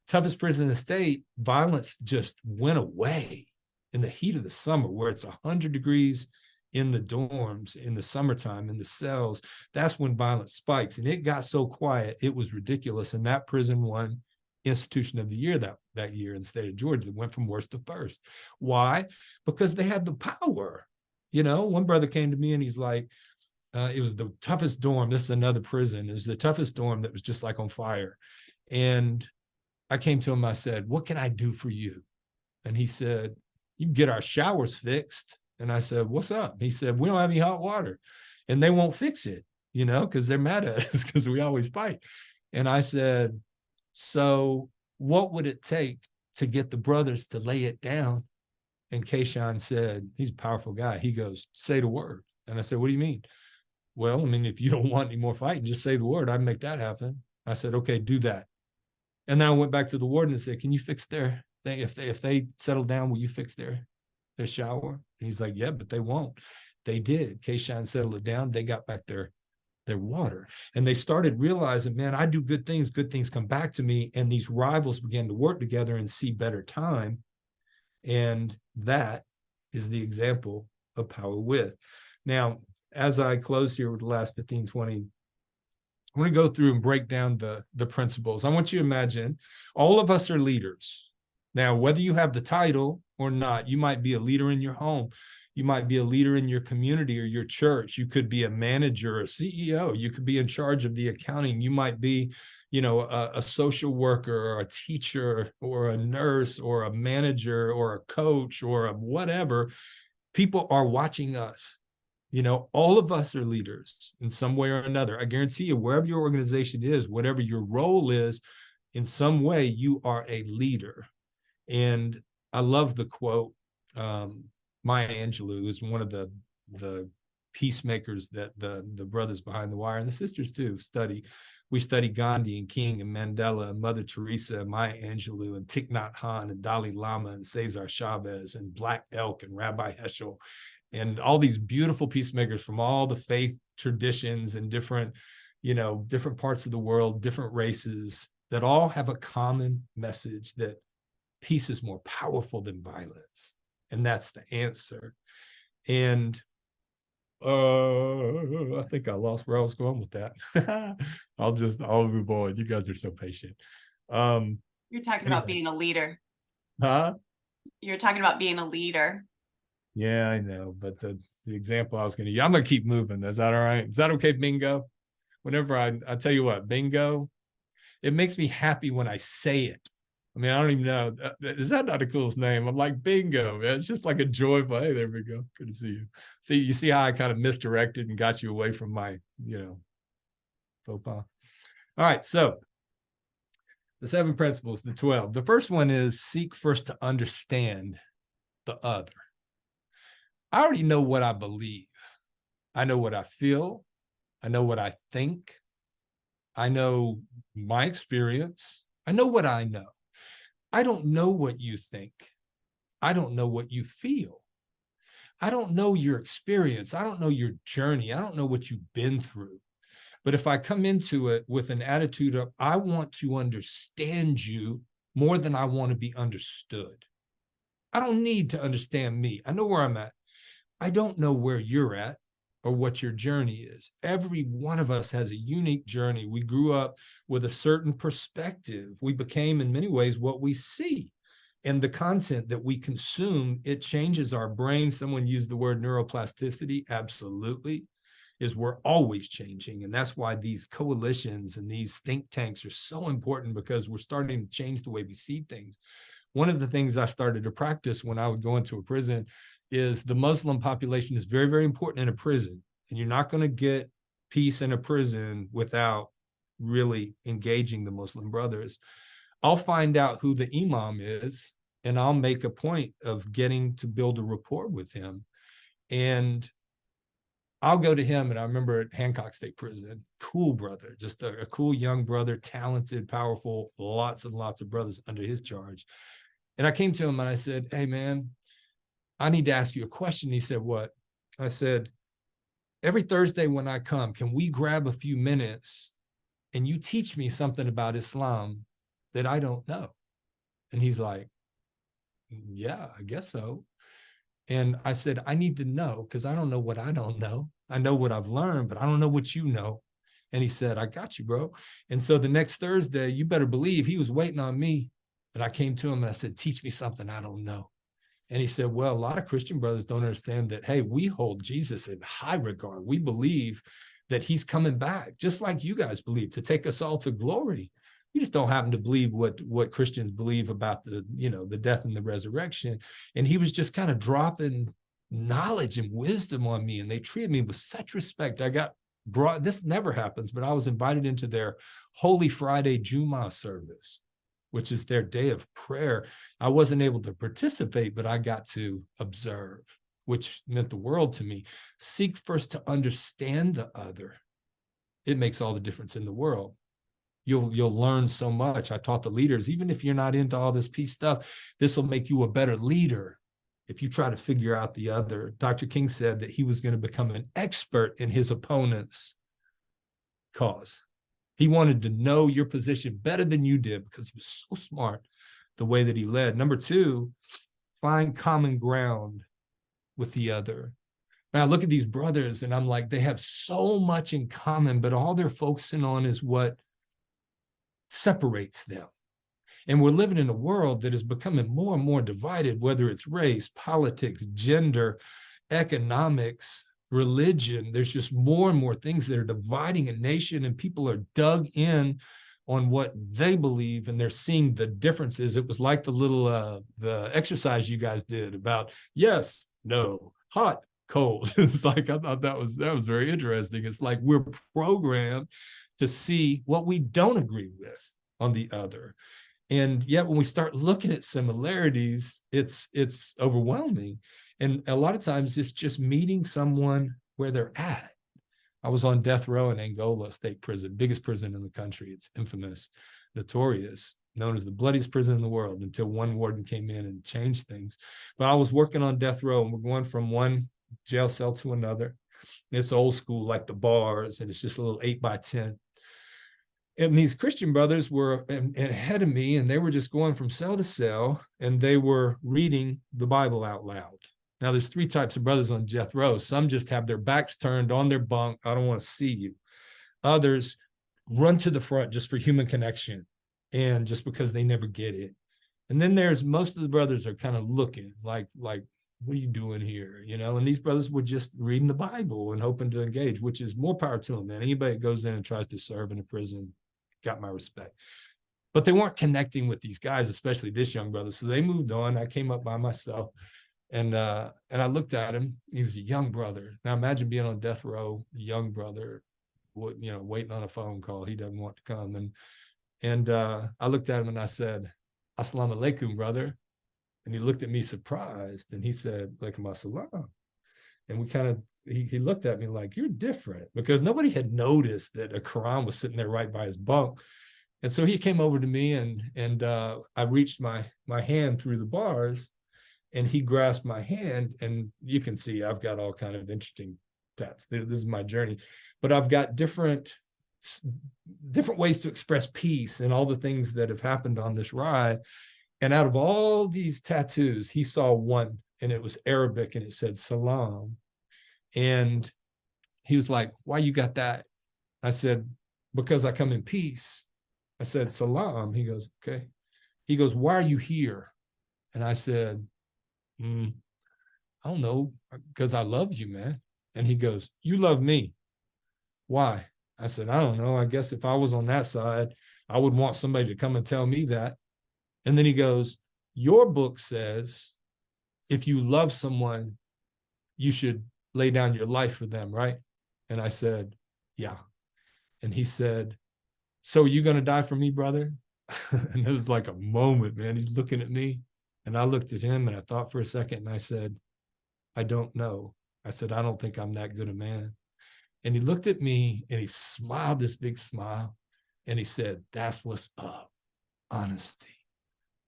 Toughest prison in the state, violence just went away in the heat of the summer, where it's 100 degrees in the dorms in the summertime, in the cells. That's when violence spikes. And it got so quiet, it was ridiculous. And that prison won Institution of the Year that year in the state of Georgia. It went from worst to first. Why? Because they had the power. You know, one brother came to me and he's like, it was the toughest dorm. This is another prison. It was the toughest dorm that was just like on fire. And I came to him, I said, what can I do for you? And he said, you can get our showers fixed. And I said, what's up? He said, we don't have any hot water. And they won't fix it, you know, because they're mad at us because we always fight. And I said, so what would it take to get the brothers to lay it down? And Kayshawn said, he's a powerful guy. He goes, say the word. And I said, what do you mean? Well, I mean, if you don't want any more fighting, just say the word. I'd make that happen. I said, okay, do that. And then I went back to the warden and said, can you fix their thing? If they settle down, will you fix their shower? And he's like, yeah, but they won't. They did. Kayshawn settled it down. They got back their water. And they started realizing, man, I do good things come back to me. And these rivals began to work together and see better time. And that is the example of power with. Now, as I close here with the last 15, 20, I'm going to go through and break down the principles. I want you to imagine all of us are leaders. Now, whether you have the title or not, you might be a leader in your home. You might be a leader in your community or your church. You could be a manager, a CEO. You could be in charge of the accounting. You might be, you know, a social worker or a teacher or a nurse or a manager or a coach or a whatever. People are watching us. You know, all of us are leaders in some way or another. I guarantee you, wherever your organization is, whatever your role is, in some way, you are a leader. And I love the quote, Maya Angelou is one of the peacemakers that the brothers behind the wire and the sisters too study. We study Gandhi and King and Mandela and Mother Teresa and Maya Angelou and Thich Nhat Hanh and Dalai Lama and Cesar Chavez and Black Elk and Rabbi Heschel and all these beautiful peacemakers from all the faith traditions and different, you know, different parts of the world, different races that all have a common message that peace is more powerful than violence. And that's the answer. And I think I lost where I was going with that. I'll move on. You guys are so patient. You're talking about being a leader. Huh? You're talking about being a leader. Yeah, I know. But the example I was going to use, I'm going to keep moving. Is that all right? Is that okay, Bingo? Whenever I tell you what, Bingo, it makes me happy when I say it. I mean, I don't even know. Is that not the coolest name? I'm like, bingo, man. It's just like a joyful, hey, there we go. Good to see you. See, you see how I kind of misdirected and got you away from my, you know, faux pas. All right. So the 7 principles, the 12. The first one is seek first to understand the other. I already know what I believe. I know what I feel. I know what I think. I know my experience. I know what I know. I don't know what you think. I don't know what you feel. I don't know your experience. I don't know your journey. I don't know what you've been through. But if I come into it with an attitude of, I want to understand you more than I want to be understood. I don't need to understand me. I know where I'm at. I don't know where you're at or what your journey is. Every one of us has a unique journey. We grew up with a certain perspective. We became, in many ways, what we see. And the content that we consume, it changes our brain. Someone used the word neuroplasticity. Absolutely. Is we're always changing. And that's why these coalitions and these think tanks are so important, because we're starting to change the way we see things. One of the things I started to practice when I would go into a prison is the Muslim population is very, very important in a prison. And you're not going to get peace in a prison without really engaging the Muslim brothers. I'll find out who the imam is, and I'll make a point of getting to build a rapport with him. And I'll go to him, and I remember at Hancock State Prison, cool brother, just a cool young brother, talented, powerful, lots and lots of brothers under his charge. And I came to him and I said, hey, man, I need to ask you a question. He said, what? I said, every Thursday when I come, can we grab a few minutes and you teach me something about Islam that I don't know? And he's like, yeah, I guess so. And I said, I need to know, because I don't know what I don't know. I know what I've learned, but I don't know what you know. And he said, I got you, bro. And so the next Thursday, you better believe he was waiting on me. And I came to him and I said, teach me something I don't know. And he said, well, a lot of Christian brothers don't understand that, hey, we hold Jesus in high regard. We believe that he's coming back, just like you guys believe, to take us all to glory. You just don't happen to believe what Christians believe about the death and the resurrection. And he was just kind of dropping knowledge and wisdom on me. And they treated me with such respect. I got brought, this never happens, but I was invited into their Holy Friday Jummah service, which is their day of prayer. I wasn't able to participate, but I got to observe, which meant the world to me. Seek first to understand the other. It makes all the difference in the world. You'll learn so much. I taught the leaders, even if you're not into all this peace stuff, this will make you a better leader if you try to figure out the other. Dr. King said that he was going to become an expert in his opponent's cause. He wanted to know your position better than you did, because he was so smart the way that he led. Number two, find common ground with the other. Now I look at these brothers and I'm like, they have so much in common, but all they're focusing on is what separates them. And we're living in a world that is becoming more and more divided, whether it's race, politics, gender, economics, religion. There's just more and more things that are dividing a nation, and people are dug in on what they believe, and they're seeing the differences. It was like the little the exercise you guys did about yes, no, hot, cold. It's like, I thought that was very interesting. It's like we're programmed to see what we don't agree with on the other. And yet when we start looking at similarities, it's overwhelming. And a lot of times it's just meeting someone where they're at. I was on death row in Angola State Prison, biggest prison in the country. It's infamous, notorious, known as the bloodiest prison in the world, until one warden came in and changed things. But I was working on death row, and we're going from one jail cell to another. It's old school, like the bars, and it's just a little 8x10. And these Christian brothers were ahead of me, and they were just going from cell to cell, and they were reading the Bible out loud. Now, there's three types of brothers on death row. Some just have their backs turned on their bunk. I don't want to see you. Others run to the front just for human connection, and just because they never get it. And then there's most of the brothers are kind of looking like, what are you doing here? And these brothers were just reading the Bible and hoping to engage, which is more power to them, man. Anybody that goes in and tries to serve in a prison got my respect. But they weren't connecting with these guys, especially this young brother. So they moved on. I came up by myself, and I looked at him. He was a young brother. Now imagine being on death row, a young brother, waiting on a phone call. He doesn't want to come. And I looked at him and I said, "Assalamu alaikum, brother." And he looked at me surprised, and he said, "Alaikum assalam." And we kind of, he looked at me like, "You're different," because nobody had noticed that a Quran was sitting there right by his bunk. And so he came over to me, and I reached my hand through the bars, And he grasped my hand, and you can see I've got all kind of interesting tats. This is my journey, but I've got different ways to express peace and all the things that have happened on this ride. And out of all these tattoos, he saw one, and it was Arabic, and it said salam. And he was like, "Why you got that?" I said, "Because I come in peace." I said, "Salam." He goes, "Okay." He goes, "Why are you here?" And I said, I don't know, because I love you, man. And he goes, "You love me. Why?" I said, "I don't know. I guess if I was on that side, I would want somebody to come and tell me that." And then he goes, "Your book says if you love someone, you should lay down your life for them, right?" And I said, "Yeah." And he said, "So are you going to die for me, brother?" And it was like a moment, man. He's looking at me, and I looked at him, and I thought for a second, and I said, "I don't know." I said, "I don't think I'm that good a man." And he looked at me, and he smiled this big smile, and he said, "That's what's up, honesty."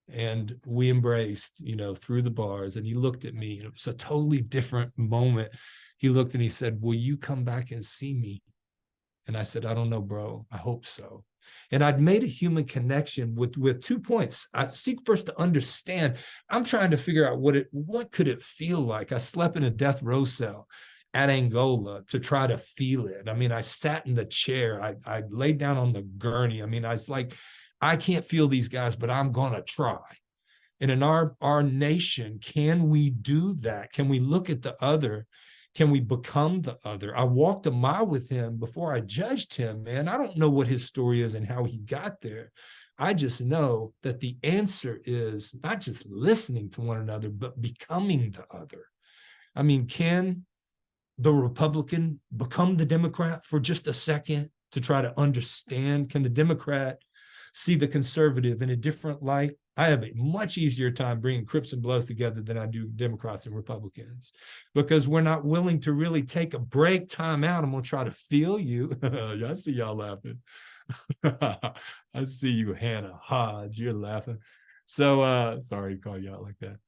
And we embraced, through the bars, and he looked at me, and it was a totally different moment. He looked and he said, "Will you come back and see me?" And I said, "I don't know, bro. I hope so." And I'd made a human connection with 2 points. I seek first to understand. I'm trying to figure out what could it feel like. I slept in a death row cell at Angola to try to feel it. I mean, I sat in the chair. I laid down on the gurney. I mean, I was like, I can't feel these guys, but I'm going to try. And in our nation, can we do that? Can we look at the other? Can we become the other? I walked a mile with him before I judged him, man. I don't know what his story is and how he got there. I just know that the answer is not just listening to one another, but becoming the other. I mean, can the Republican become the Democrat for just a second to try to understand? Can the Democrat see the conservative in a different light? I have a much easier time bringing Crips and Bloods together than I do Democrats and Republicans, because we're not willing to really take a break, time out. I'm going to try to feel you. I see y'all laughing. I see you, Hannah Hodge. You're laughing. So sorry to call you out like that.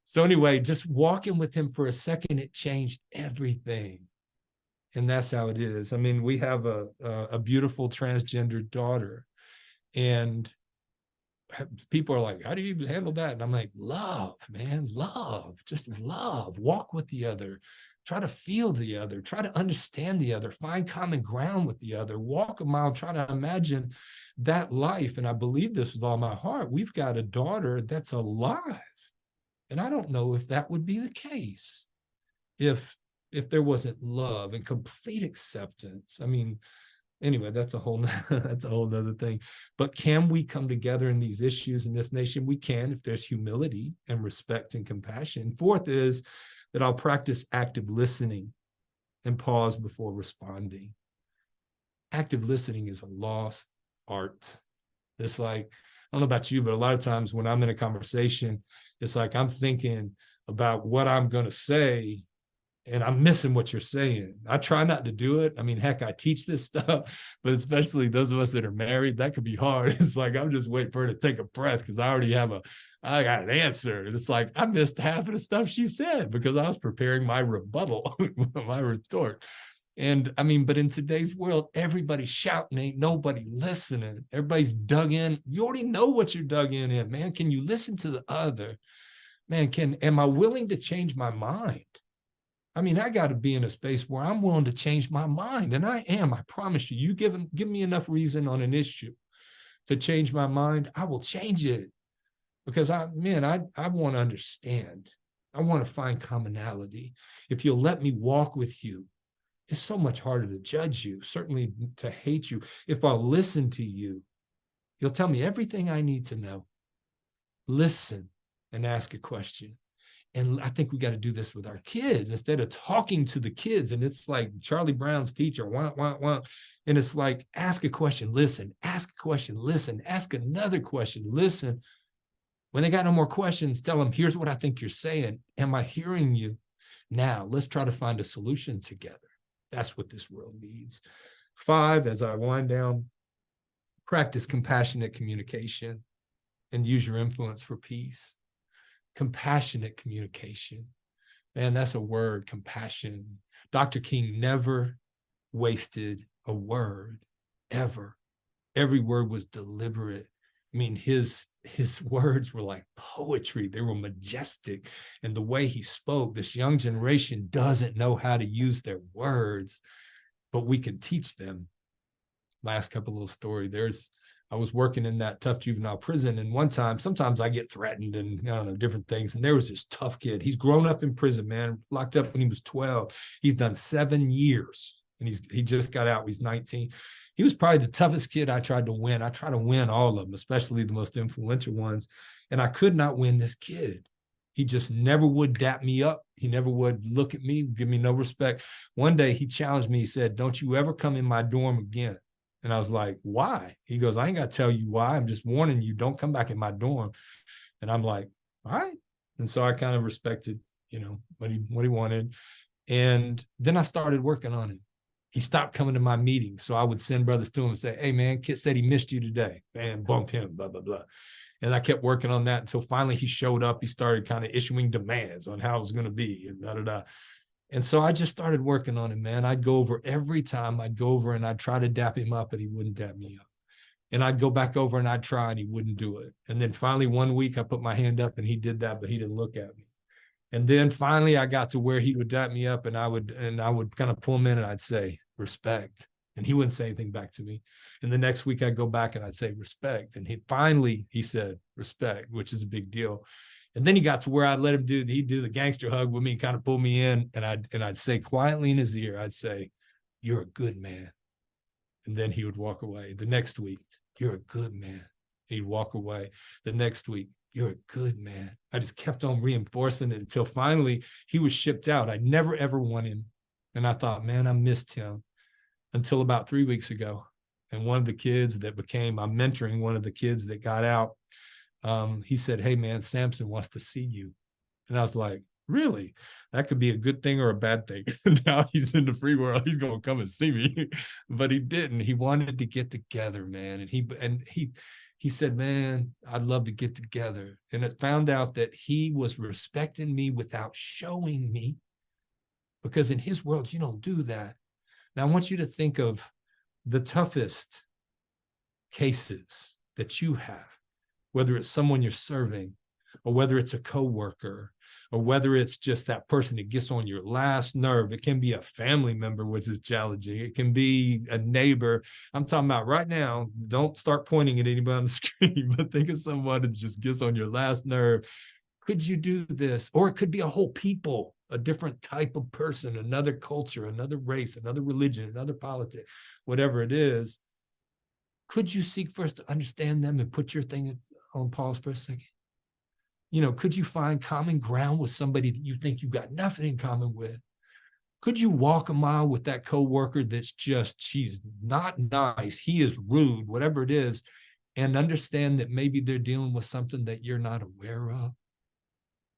So anyway, just walking with him for a second, it changed everything. And that's how it is. I mean, we have a beautiful transgender daughter, and people are like, "How do you handle that?" And I'm like, love, man, love, just love, walk with the other, try to feel the other, try to understand the other, find common ground with the other, walk a mile, try to imagine that life. And I believe this with all my heart. We've got a daughter that's alive. And I don't know if that would be the case if there wasn't love and complete acceptance. I mean, anyway, that's a whole nother thing. But can we come together in these issues in this nation? We can, if there's humility and respect and compassion. Fourth is that I'll practice active listening and pause before responding. Active listening is a lost art. It's like, I don't know about you, but a lot of times when I'm in a conversation, it's like I'm thinking about what I'm going to say, and I'm missing what you're saying. I try not to do it. I mean, heck, I teach this stuff, but especially those of us that are married, that could be hard. It's like, I'm just waiting for her to take a breath because I got an answer. And it's like, I missed half of the stuff she said because I was preparing my rebuttal, my retort. And I mean, but in today's world, everybody's shouting, ain't nobody listening. Everybody's dug in. You already know what you're dug in, man. Can you listen to the other? Man, am I willing to change my mind? I mean, I got to be in a space where I'm willing to change my mind. And I am, I promise you. You give me enough reason on an issue to change my mind, I will change it. Because I want to understand. I want to find commonality. If you'll let me walk with you, it's so much harder to judge you, certainly to hate you. If I'll listen to you, you'll tell me everything I need to know. Listen and ask a question. And I think we got to do this with our kids instead of talking to the kids. And it's like Charlie Brown's teacher, wah, wah, wah. And it's like, ask a question, listen, ask a question, listen, ask another question, listen. When they got no more questions, tell them, here's what I think you're saying. Am I hearing you? Now, let's try to find a solution together. That's what this world needs. 5, as I wind down, practice compassionate communication and use your influence for peace. Compassionate communication. Man, that's a word, compassion. Dr. King never wasted a word, ever. Every word was deliberate. I mean, his words were like poetry. They were majestic. And the way he spoke, this young generation doesn't know how to use their words, but we can teach them. Last couple little story. I was working in that tough juvenile prison, and one time, sometimes I get threatened and I don't know, different things. And there was this tough kid. He's grown up in prison, man, locked up when he was 12. He's done 7 years, and he just got out. He's 19. He was probably the toughest kid I tried to win. I try to win all of them, especially the most influential ones. And I could not win this kid. He just never would dap me up. He never would look at me, give me no respect. One day he challenged me. He said, "Don't you ever come in my dorm again." And I was like, "Why?" He goes, "I ain't got to tell you why. I'm just warning you, don't come back in my dorm." And I'm like, "All right." And so I kind of respected, what he wanted. And then I started working on it. He stopped coming to my meetings. So I would send brothers to him and say, "Hey man, Kit said he missed you today." And bump him, blah, blah, blah. And I kept working on that until finally he showed up. He started kind of issuing demands on how it was going to be and da, da, da. And so I just started working on him, man. I'd go over every time. I'd go over and I'd try to dap him up, and he wouldn't dap me up. And I'd go back over and I'd try, and he wouldn't do it. And then finally one week I put my hand up and he did that, but he didn't look at me. And then finally I got to where he would dap me up, and I would kind of pull him in and I'd say, "Respect." And he wouldn't say anything back to me. And the next week I'd go back and I'd say, "Respect." And he said, "Respect," which is a big deal. And then he got to where I'd let him he'd do the gangster hug with me, kind of pull me in, and I'd say quietly in his ear, I'd say, "You're a good man." And then he would walk away. The next week, "You're a good man." He'd walk away. The next week, "You're a good man." I just kept on reinforcing it until finally he was shipped out. I never, ever won him. And I thought, man, I missed him until about 3 weeks ago. And one of the kids I'm mentoring one of the kids that got out, he said, "Hey man, Samson wants to see you." And I was like, "Really? That could be a good thing or a bad thing." Now he's in the free world. He's going to come and see me. But he didn't. He wanted to get together, man. And he said, "Man, I'd love to get together." And it found out that he was respecting me without showing me, because in his world, you don't do that. Now I want you to think of the toughest cases that you have, whether it's someone you're serving, or whether it's a coworker, or whether it's just that person that gets on your last nerve. It can be a family member, which is challenging. It can be a neighbor. I'm talking about right now, don't start pointing at anybody on the screen, but think of someone that just gets on your last nerve. Could you do this? Or it could be a whole people, a different type of person, another culture, another race, another religion, another politics, whatever it is. Could you seek first to understand them and put your thing on pause for a second? Could you find common ground with somebody that you think you got nothing in common with? Could you walk a mile with that coworker that's she's not nice, he is rude, whatever it is, and understand that maybe they're dealing with something that you're not aware of?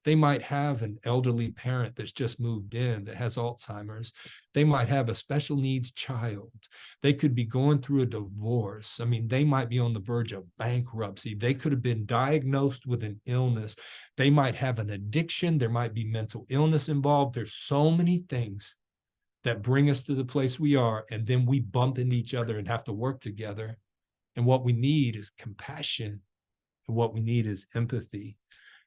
They might have an elderly parent that's just moved in that has Alzheimer's. They might have a special needs child. They could be going through a divorce. I mean, they might be on the verge of bankruptcy. They could have been diagnosed with an illness. They might have an addiction. There might be mental illness involved. There's so many things that bring us to the place we are, and then we bump into each other and have to work together. And what we need is compassion, and what we need is empathy.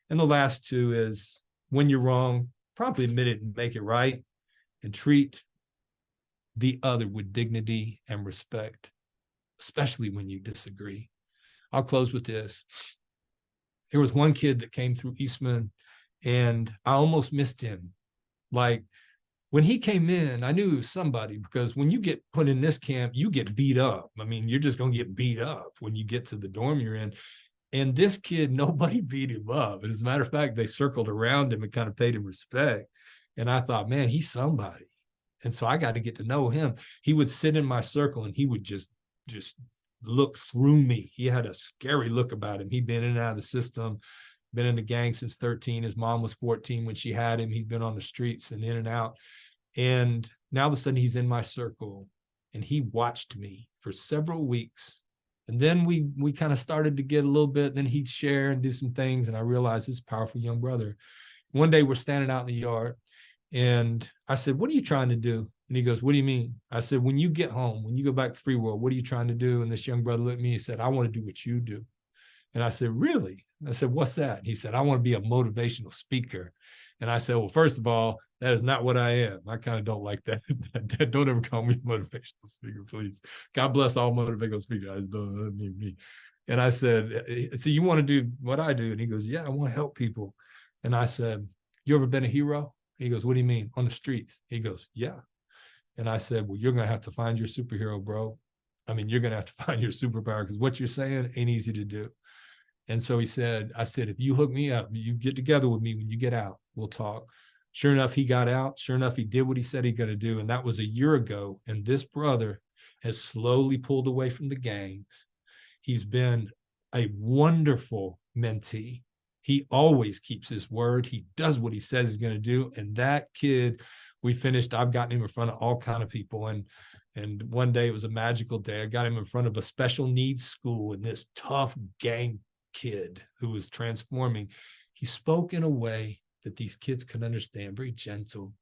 And the last two is, when you're wrong, promptly admit it and make it right, and treat the other with dignity and respect, especially when you disagree. I'll close with this. There was one kid that came through Eastman, and I almost missed him. Like, when he came in, I knew he was somebody, because when you get put in this camp, you get beat up. I mean, you're just going to get beat up when you get to the dorm you're in. And this kid, nobody beat him up. As a matter of fact, they circled around him and kind of paid him respect. And I thought, man, he's somebody. And so I got to get to know him. He would sit in my circle and he would just look through me. He had a scary look about him. He'd been in and out of the system, been in the gang since 13. His mom was 14 when she had him. He's been on the streets and in and out. And now all of a sudden he's in my circle, and he watched me for several weeks And then we kind of started to get a little bit, then he'd share and do some things. And I realized this powerful young brother. One day we're standing out in the yard and I said, what are you trying to do? And he goes, what do you mean? I said, when you get home, when you go back to Free World, what are you trying to do? And this young brother looked at me and said, I want to do what you do. And I said, really? I said, what's that? He said, I want to be a motivational speaker. And I said, well, first of all, that is not what I am. I kind of don't like that. Don't ever call me a motivational speaker, please. God bless all motivational speakers. I don't mean me. And I said, so you want to do what I do? And he goes, yeah, I want to help people. And I said, you ever been a hero? He goes, what do you mean? On the streets? He goes, yeah. And I said, well, you're going to have to find your superhero, bro. I mean, you're going to have to find your superpower because what you're saying ain't easy to do. And so he said, I said, if you hook me up, you get together with me when you get out, we'll talk. Sure enough, he got out. Sure enough, he did what he said he's going to do. And that was a year ago. And this brother has slowly pulled away from the gangs. He's been a wonderful mentee. He always keeps his word. He does what he says he's going to do. And that kid, we finished, I've gotten him in front of all kinds of people. And one day it was a magical day. I got him in front of a special needs school and this tough gang kid who was transforming. He spoke in a way that these kids could understand, very gentle.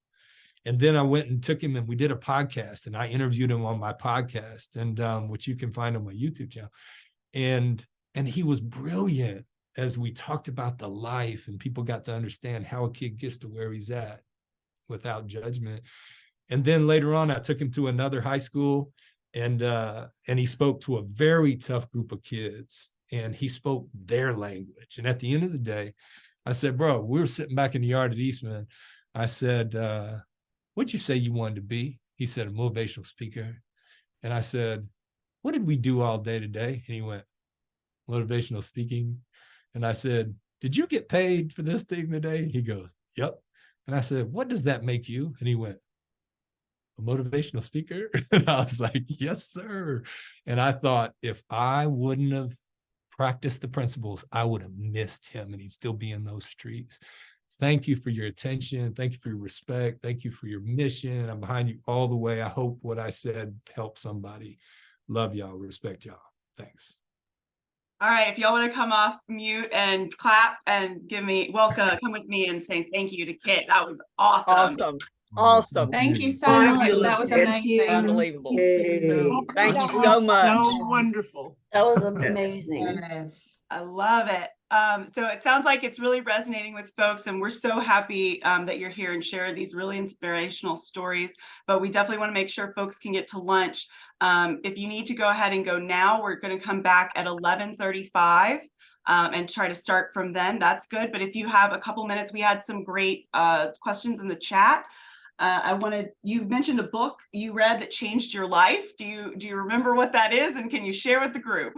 And then I went and took him and we did a podcast and I interviewed him on my podcast and which you can find on my YouTube channel. And he was brilliant as we talked about the life and people got to understand how a kid gets to where he's at without judgment. And then later on, I took him to another high school and he spoke to a very tough group of kids and he spoke their language. And at the end of the day, I said, bro, we were sitting back in the yard at Eastman. I said, what'd you say you wanted to be? He said, a motivational speaker. And I said, what did we do all day today? And he went, motivational speaking. And I said, did you get paid for this thing today? And he goes, yep. And I said, what does that make you? And he went, a motivational speaker? And I was like, yes, sir. And I thought, if I wouldn't have practiced the principles, I would have missed him and he'd still be in those streets. Thank you for your attention. Thank you for your respect. Thank you for your mission. I'm behind you all the way. I hope what I said helped somebody. Love y'all. Respect y'all. Thanks. All right, if y'all want to come off mute and clap and give me welcome, come with me and say thank you to Kit. That was awesome. Awesome. Thank you so Awesome. much. That was Thank amazing. you. Unbelievable. Yay. Thank you That so was much. So wonderful. That was amazing. Yes. I love it. So it sounds like it's really resonating with folks, and we're so happy that you're here and share these really inspirational stories. But we definitely want to make sure folks can get to lunch. If you need to go ahead and go now, we're going to come back at 11:35 and try to start from then. That's good. But if you have a couple minutes, we had some great questions in the chat. You mentioned a book you read that changed your life. Do you remember what that is? And can you share with the group?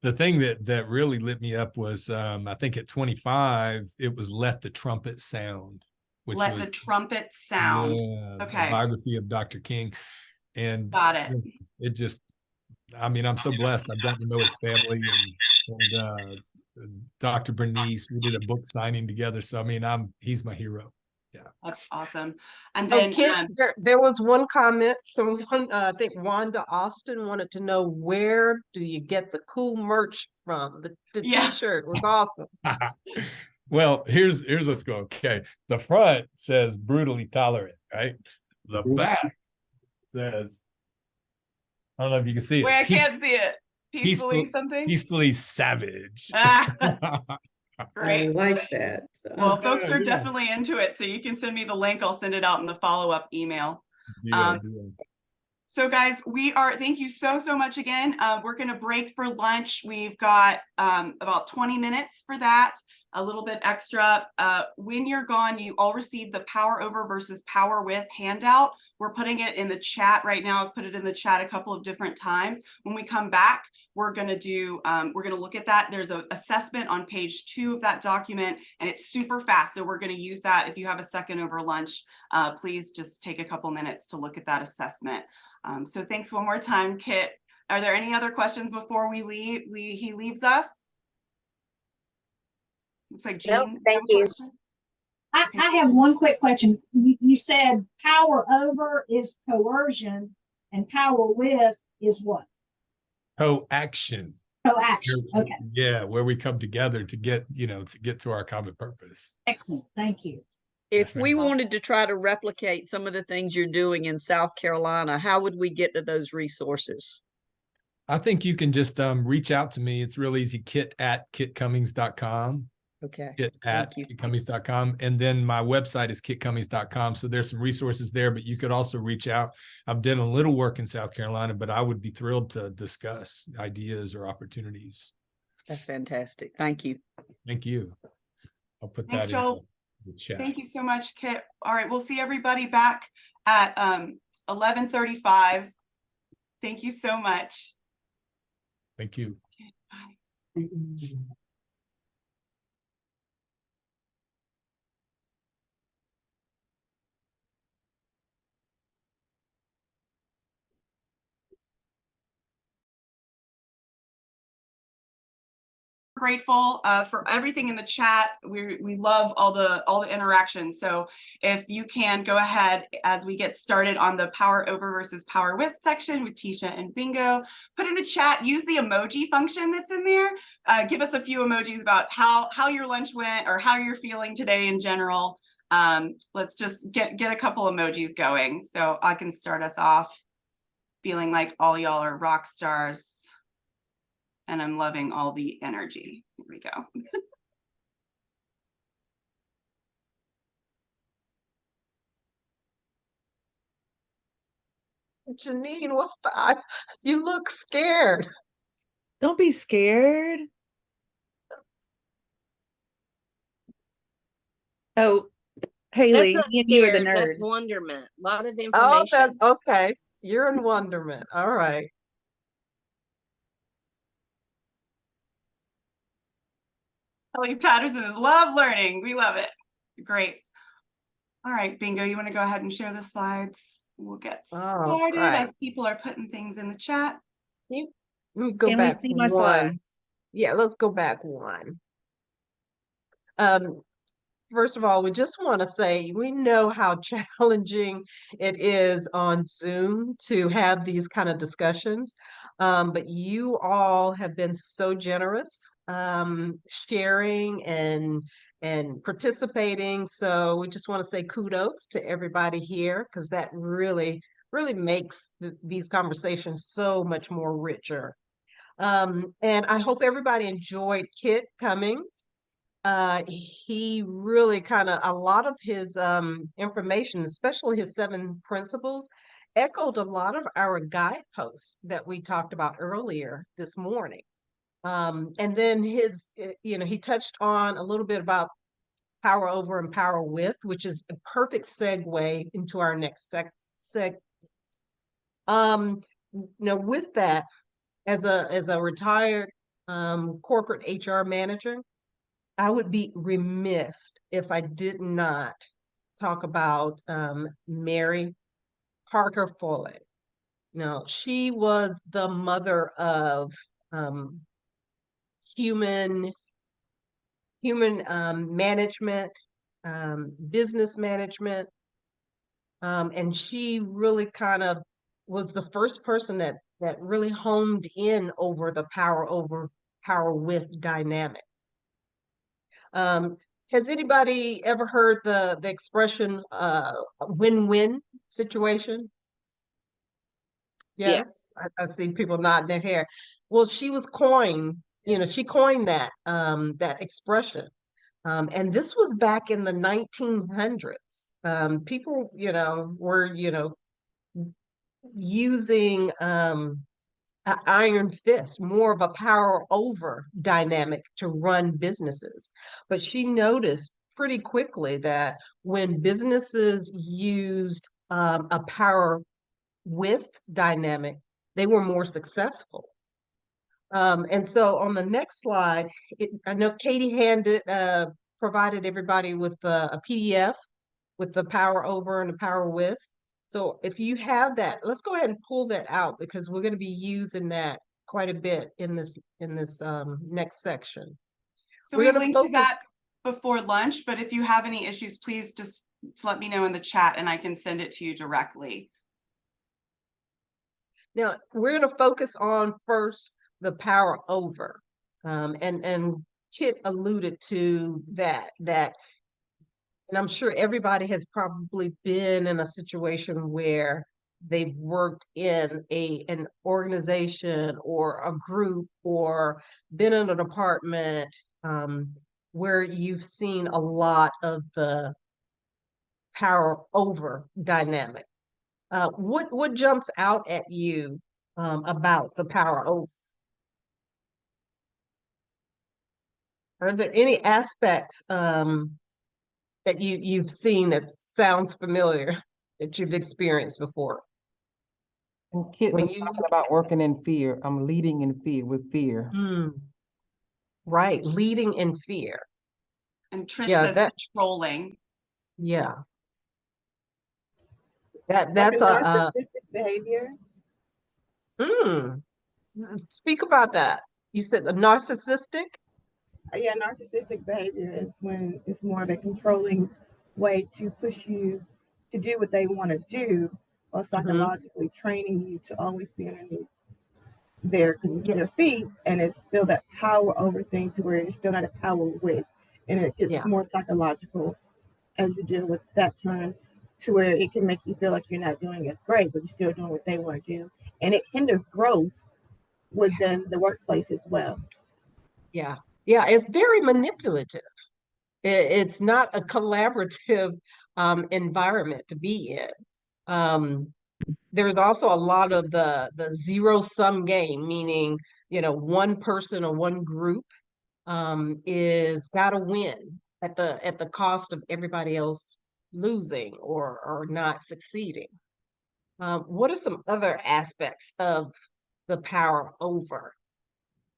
The thing that really lit me up was, I think at 25, it was Let the Trumpet Sound. Let the Trumpet Sound. Yeah, Okay. a biography of Dr. King. And got it. It just, I mean, I'm so blessed. I've gotten to know his family and Dr. Bernice. We did a book signing together. So, I mean, he's my hero. Yeah. That's awesome. And then Kit, there was one comment. Someone, I think Wanda Austin wanted to know, where do you get the cool merch from? The t-shirt was awesome. Well, here's what's going. Okay. The front says brutally tolerant, right? The back says, I don't know if you can see it. Wait, I can't see it. Peacefully something? Peacefully savage. Great. I like that. Well, folks are definitely into it, so you can send me the link. I'll send it out in the follow-up email. So guys, thank you so much again. We're going to break for lunch. We've got about 20 minutes for that, a little bit extra. When you're gone, you all received the Power Over versus Power With handout. We're putting it in the chat right now. I've put it in the chat a couple of different times. When we come back, we're going to look at that. There's an assessment on page 2 of that document, and it's super fast. So we're going to use that. If you have a second over lunch, please just take a couple minutes to look at that assessment. So thanks one more time, Kit. Are there any other questions before we leave? He leaves us? Looks like Jean. Nope, thank you. I have one quick question. You said power over is coercion and power with is what? Co-action. Co-action. Okay. Yeah, where we come together to get, to get to our common purpose. Excellent. Thank you. If we wanted to try to replicate some of the things you're doing in South Carolina, how would we get to those resources? I think you can just reach out to me. It's real easy. kit@kitcummings.com. Okay. kit@kitcummings.com. And then my website is kitcummings.com. So there's some resources there, but you could also reach out. I've done a little work in South Carolina, but I would be thrilled to discuss ideas or opportunities. That's fantastic. Thank you. Thank you. I'll put Thanks, that Joel. in the chat. Thank you so much, Kit. All right, we'll see everybody back at 11:35. Thank you so much. Thank you. Bye. Grateful for everything in the chat. We love all the interactions. So if you can go ahead as we get started on the power over versus power with section with Tisha and Bingo, put in the chat, use the emoji function that's in there. Give us a few emojis about how your lunch went or how you're feeling today in general. Let's just get a couple emojis going so I can start us off feeling like all y'all are rock stars. And I'm loving all the energy. Here we go. Janine, what's the, you look scared. Don't be scared. Oh, Haley, That's not me and you are the scared. That's nerds. wonderment. A lot of Oh, information. that's okay. You're in wonderment. All right. Kelly Patterson is love learning. We love it. Great. All right, Bingo, you want to go ahead and share the slides? We'll get started as people are putting things in the chat. Let me go Can back we see my one. slides? Yeah, let's go back one. First of all, we just want to say we know how challenging it is on Zoom to have these kind of discussions, but you all have been so generous sharing and participating. So we just want to say kudos to everybody here because that really makes these conversations so much more richer. And I hope everybody enjoyed Kit Cummings. He really a lot of his information, especially his 7 principles, echoed a lot of our guideposts that we talked about earlier this morning. And then he touched on a little bit about power over and power with, which is a perfect segue into our next segment. With that, as a retired corporate HR manager, I would be remiss if I did not talk about Mary Parker Foley. Now, she was the mother of human management, business management, and she really was the first person that really honed in over the power over power with dynamic. Has anybody ever heard the expression win-win situation? Yes. I see people nodding their hair. Well, she coined that that expression. And this was back in the 1900s. People, were, using an iron fist, more of a power over dynamic to run businesses. But she noticed pretty quickly that when businesses used a power with dynamic, they were more successful. And so on the next slide, I know Katie provided everybody with a PDF with the power over and the power with. So if you have that, let's go ahead and pull that out because we're going to be using that quite a bit in this next section. So we linked to that before lunch, but if you have any issues, please just let me know in the chat and I can send it to you directly. Now we're going to focus on first the power over, and Kit alluded to that, and I'm sure everybody has probably been in a situation where they've worked in an organization or a group or been in a department where you've seen a lot of the power over dynamic. What jumps out at you about the power over? Are there any aspects that you've seen that sounds familiar that you've experienced before? And Kit When was talking about working in fear. I'm leading in fear with fear. Right, leading in fear. And Trish says controlling. Yeah. Like That's a narcissistic behavior. Speak about that. You said a narcissistic? Yeah, narcissistic behavior is when it's more of a controlling way to push you to do what they want to do, or psychologically training you to always be underneath their feet, and it's still that power over things to where it's still not a power with, and it gets more psychological as you deal with that time, to where it can make you feel like you're not doing as great, but you're still doing what they want to do, and it hinders growth within the workplace as well. Yeah, it's very manipulative. It's not a collaborative environment to be in. There's also a lot of the zero-sum game, meaning, one person or one group is gotta win at the cost of everybody else losing or not succeeding. What are some other aspects of the power over?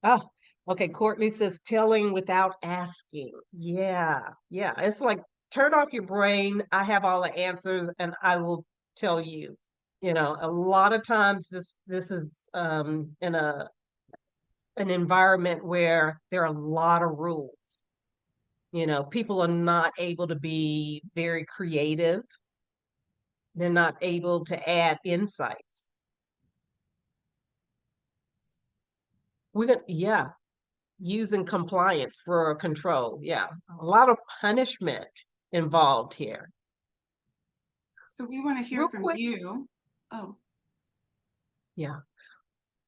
Oh, okay. Courtney says telling without asking. Yeah. It's like, turn off your brain. I have all the answers and I will tell you. A lot of times this is in an environment where there are a lot of rules. People are not able to be very creative. They're not able to add insights. Using compliance for control. Yeah, a lot of punishment involved here. So we want to hear from you. Oh. Yeah.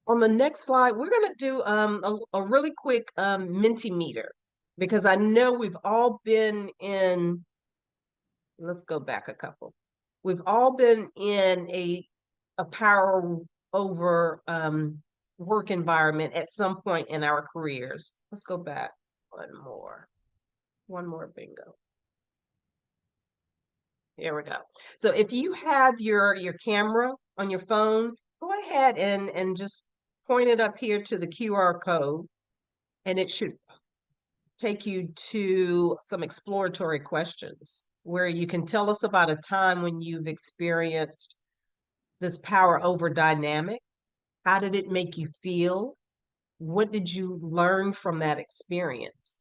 On the next slide, we're going to do a really quick Mentimeter, because I know we've all been in, let's go back a couple. We've all been in a power over work environment at some point in our careers. Let's go back one more bingo. Here we go. So if you have your camera on your phone, go ahead and just point it up here to the QR code, and it should take you to some exploratory questions where you can tell us about a time when you've experienced this power over dynamic. How did it make you feel? What did you learn from that experience?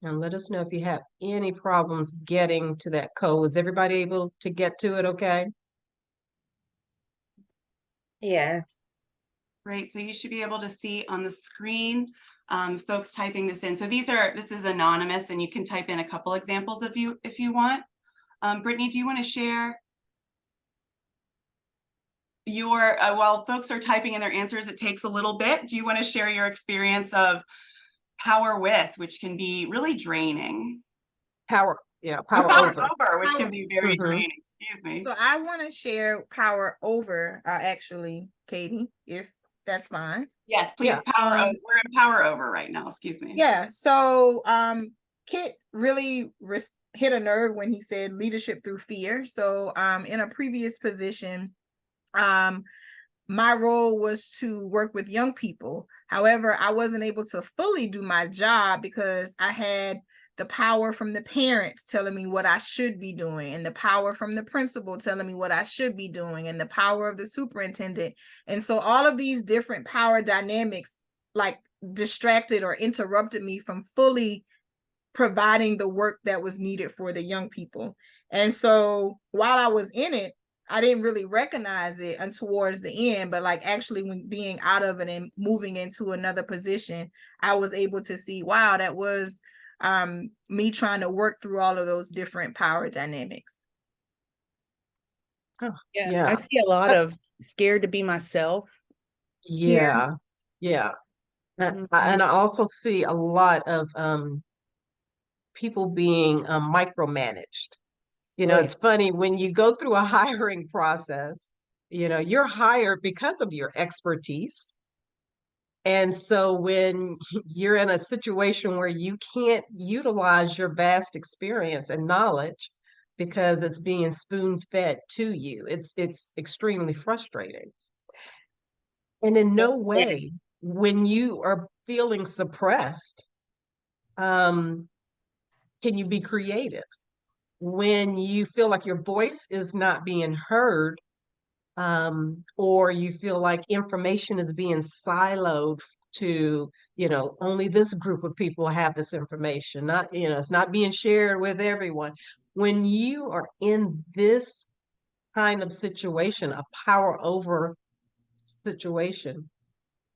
And let us know if you have any problems getting to that code. Was everybody able to get to it okay? Yeah. Great. So you should be able to see on the screen folks typing this in. So this is anonymous, and you can type in a couple examples if you want. Brittany, do you want to share your, while folks are typing in their answers, it takes a little bit. Do you want to share your experience of power with, which can be really draining? Power over, which can be very draining. Excuse me. So I want to share power over, actually, Katie, if that's fine. Yes, please. Power over. We're in power over right now. Excuse me. Yeah. So Kit really hit a nerve when he said leadership through fear. So in a previous position, my role was to work with young people. However, I wasn't able to fully do my job because I had the power from the parents telling me what I should be doing, and the power from the principal telling me what I should be doing, and the power of the superintendent. And so all of these different power dynamics like distracted or interrupted me from fully providing the work that was needed for the young people. And so while I was in it, I didn't really recognize it until towards the end, but like actually when being out of it and moving into another position, I was able to see, wow, that was me trying to work through all of those different power dynamics. Oh, yeah. I see a lot of scared to be myself. Yeah. Yeah. And I also see a lot of people being micromanaged. You know, it's funny when you go through a hiring process, you know, you're hired because of your expertise. And so when you're in a situation where you can't utilize your vast experience and knowledge because it's being spoon-fed to you, it's extremely frustrating. And in no way, when you are feeling suppressed, can you be creative. When you feel like your voice is not being heard, or you feel like information is being siloed to, you know, only this group of people have this information, not, you know, it's not being shared with everyone. When you are in this kind of situation, a power over situation,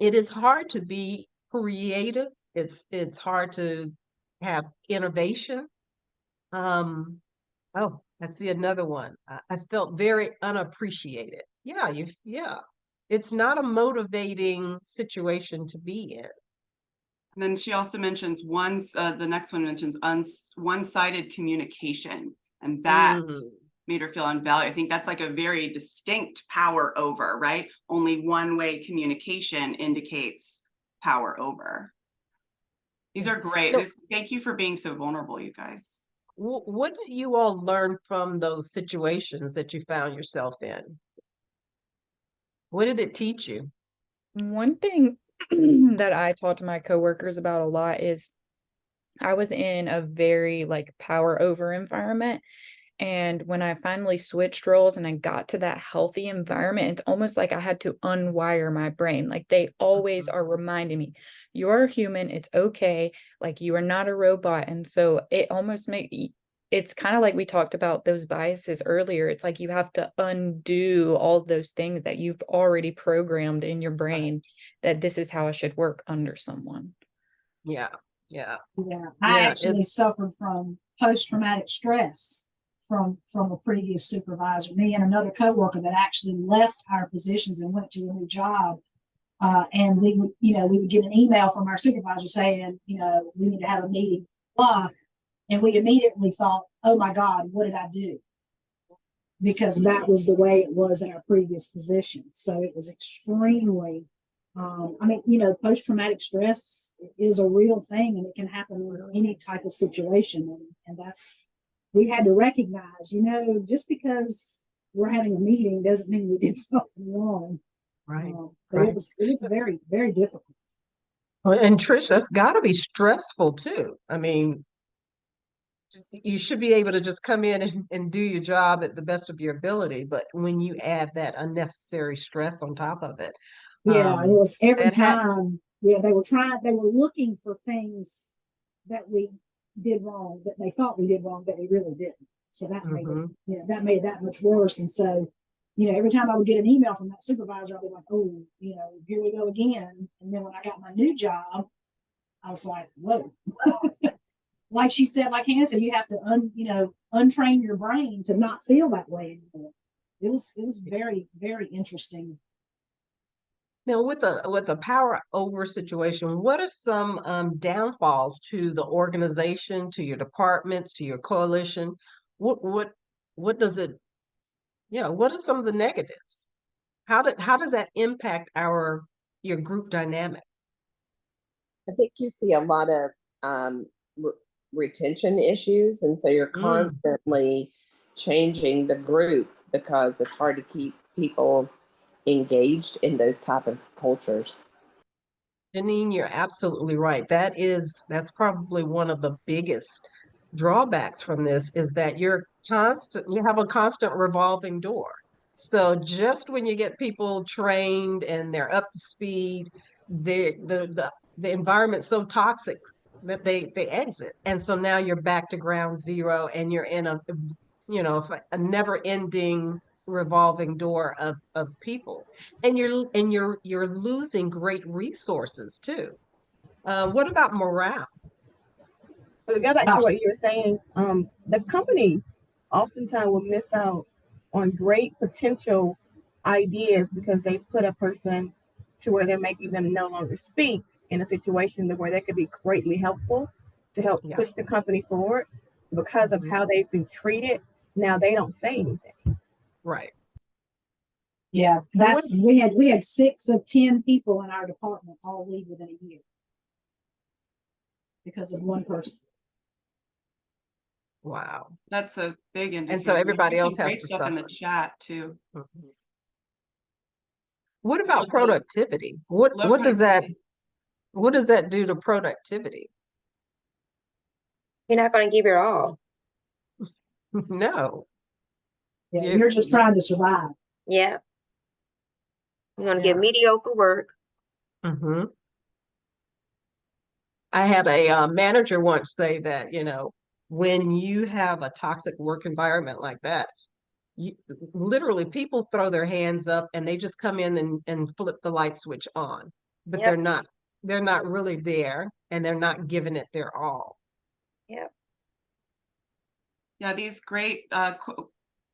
it is hard to be creative. It's hard to have innovation. Oh, I see another one. I felt very unappreciated. Yeah. It's not a motivating situation to be in. And then she also mentions the next one mentions one-sided communication, and that made her feel unvalued. I think that's like a very distinct power over, right? Only one-way communication indicates power over. These are great. Thank you for being so vulnerable, you guys. What did you all learn from those situations that you found yourself in? What did it teach you? One thing that I talk to my coworkers about a lot is I was in a very like power over environment. And when I finally switched roles and I got to that healthy environment, it's almost like I had to unwire my brain. Like they always are reminding me, you're a human, it's okay. Like you are not a robot. And so it almost it's kind of like we talked about those biases earlier. It's like you have to undo all those things that you've already programmed in your brain that this is how I should work under someone. Yeah. I actually suffered from post-traumatic stress from a previous supervisor. Me and another coworker that actually left our positions and went to a new job. And we would get an email from our supervisor saying, we need to have a meeting, blah. And we immediately thought, oh my God, what did I do? Because that was the way it was in our previous position. So it was extremely, post-traumatic stress is a real thing, and it can happen in any type of situation. And we had to recognize, just because we're having a meeting doesn't mean we did something wrong. Right. But it was very, very difficult. Well, and Trish, that's got to be stressful too. I mean, you should be able to just come in and do your job at the best of your ability. But when you add that unnecessary stress on top of it. Yeah, it was every time. They were looking for things that we did wrong, that they thought we did wrong, but we really didn't. So that made it, that made it that much worse. And so, every time I would get an email from that supervisor, I'd be like, oh, here we go again. And then when I got my new job, I was like, whoa. Like she said, like Hannah said, you have to untrain your brain to not feel that way anymore. It was very, very interesting. Now, with the power over situation, what are some downfalls to the organization, to your departments, to your coalition? What does it? What are some of the negatives? How does that impact your group dynamic? I think you see a lot of retention issues, and so you're constantly changing the group because it's hard to keep people engaged in those type of cultures. Janine, you're absolutely right. That's probably one of the biggest drawbacks from this is that you have a constant revolving door. So just when you get people trained and they're up to speed, the environment's so toxic that they exit. And so now you're back to ground zero and you're in a, you know, a never ending revolving door of people. And you're losing great resources too. What about morale? But to go back to what you were saying, the company oftentimes will miss out on great potential ideas because they put a person to where they're making them no longer speak in a situation where they could be greatly helpful to help push the company forward. Because of how they've been treated, now they don't say anything. Right. Yeah, that's we had 6 of 10 people in our department all leave within a year because of one person. Wow. That's a big indicator. And so everybody else has great to stuff in the suffer. chat too. What about productivity? What does that do to productivity? You're not going to give your all. No. Yeah, you're just trying to survive. Yeah. You're going to get mediocre work. Mm-hmm. I had a manager once say that, you know, when you have a toxic work environment like that, literally people throw their hands up and they just come in and flip the light switch on, but they're not really there and they're not giving it their all. Yep. Yeah, these great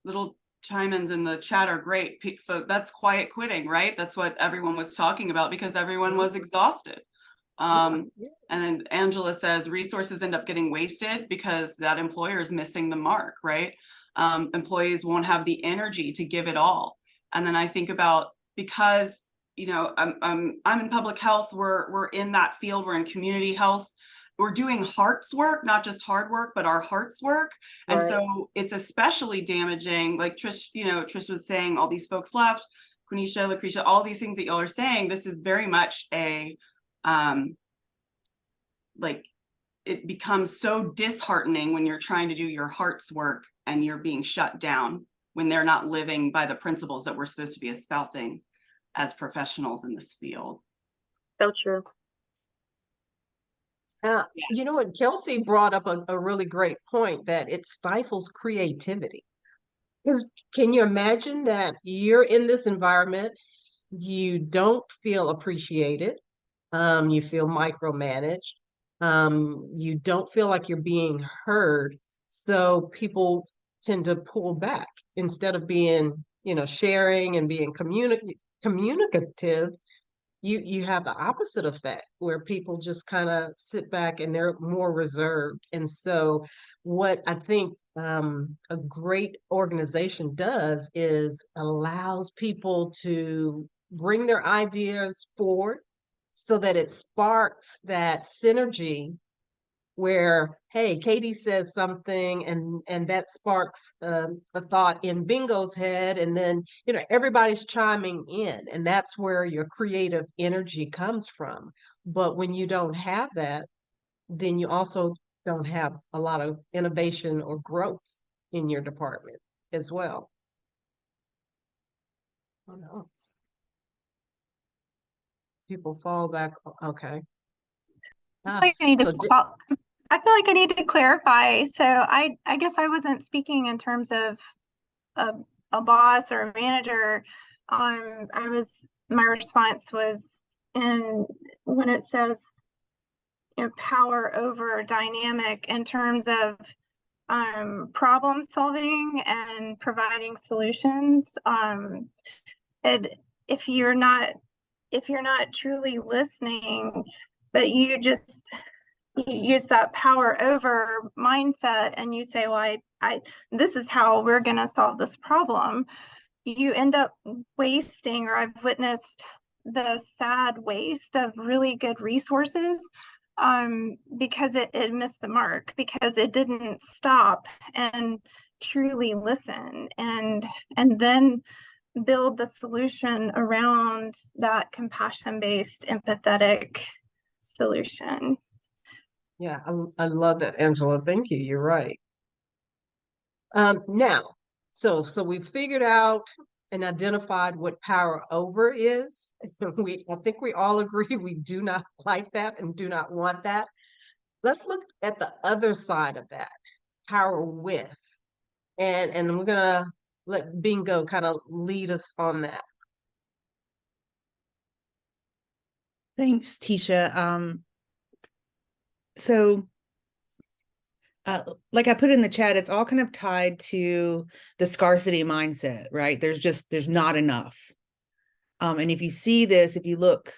little chime-ins in the chat are great. That's quiet quitting, right? That's what everyone was talking about because everyone was exhausted. And then Angela says resources end up getting wasted because that employer is missing the mark, right? Employees won't have the energy to give it all. And then I think about, because, you know, I'm in public health, we're in that field, we're in community health. We're doing heart's work, not just hard work, but our heart's work. And so it's especially damaging, like Trish, you know, Trish was saying, all these folks left, Quenisha, Lucretia, all these things that y'all are saying, this is very much a, like, it becomes so disheartening when you're trying to do your heart's work and you're being shut down when they're not living by the principles that we're supposed to be espousing as professionals in this field. So true. You know what, Kelsey brought up a really great point, that it stifles creativity. Because can you imagine that you're in this environment, you don't feel appreciated, you feel micromanaged, you don't feel like you're being heard, so people tend to pull back instead of being, you know, sharing and being communicative. You have the opposite effect where people just kind of sit back and they're more reserved. And so what I think a great organization does is allows people to bring their ideas forward so that it sparks that synergy where, hey, Katie says something and that sparks a thought in Bingo's head, and then, you know, everybody's chiming in, and that's where your creative energy comes from. But when you don't have that, then you also don't have a lot of innovation or growth in your department as well. What else? People fall back. Okay. I feel like I need to clarify. So I guess I wasn't speaking in terms of a boss or a manager. My response was when it says, you know, power over dynamic in terms of problem solving and providing solutions. If you're not truly listening, but you just use that power over mindset and you say, well, I this is how we're going to solve this problem, you end up wasting, or I've witnessed the sad waste of really good resources because it missed the mark, because it didn't stop and truly listen and then build the solution around that compassion-based, empathetic solution. Yeah, I love that, Angela. Thank you. You're right. Now, so we figured out and identified what power over is. I think we all agree we do not like that and do not want that. let's look at the other side of that, power with. And we're gonna let Bingo kind of lead us on that. Thanks, Tisha. So like I put in the chat, it's all kind of tied to the scarcity mindset, right? There's not enough. And if you see this, if you look,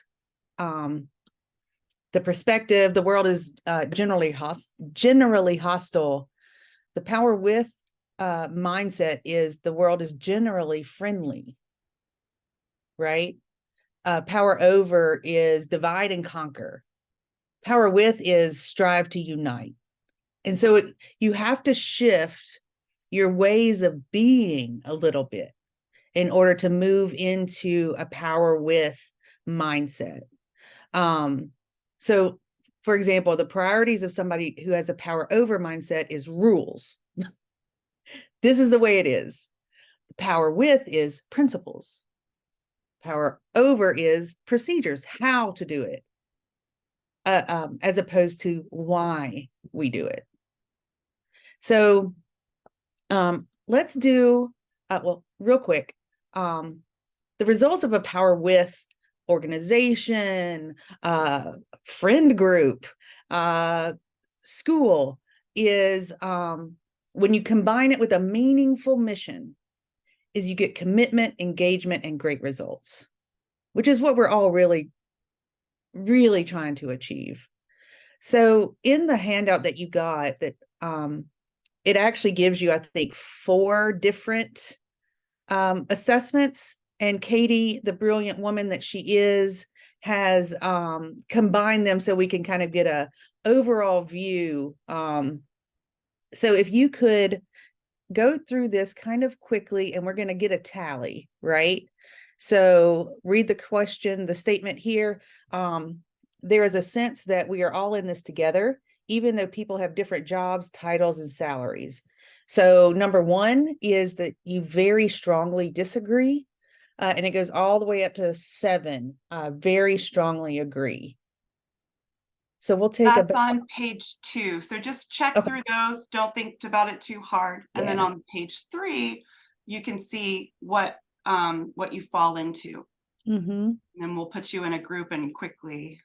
the perspective, the world is generally hostile. The power with mindset is the world is generally friendly, right? Power over is divide and conquer. Power with is strive to unite. And so you have to shift your ways of being a little bit in order to move into a power with mindset. So for example, the priorities of somebody who has a power over mindset is rules. This is the way it is. The power with is principles. Power over is procedures, how to do it, as opposed to why we do it. So let's do, well, real quick, the results of a power with organization, friend group, school is when you combine it with a meaningful mission, is you get commitment, engagement, and great results, which is what we're all really trying to achieve. So in the handout that you got, that it actually gives you, I think, 4 different assessments. And Katie, the brilliant woman that she is, has combined them so we can kind of get a overall view. So if you could go through this kind of quickly, and we're going to get a tally, right? So read the question, the statement here. There is a sense that we are all in this together, even though people have different jobs, titles, and salaries. So number 1 is that you very strongly disagree. And it goes all the way up to 7, very strongly agree. So we'll take That's on page 2. So just check through those. Don't think about it too hard. And then on page 3, you can see what you fall into. And then we'll put you in a group and quickly.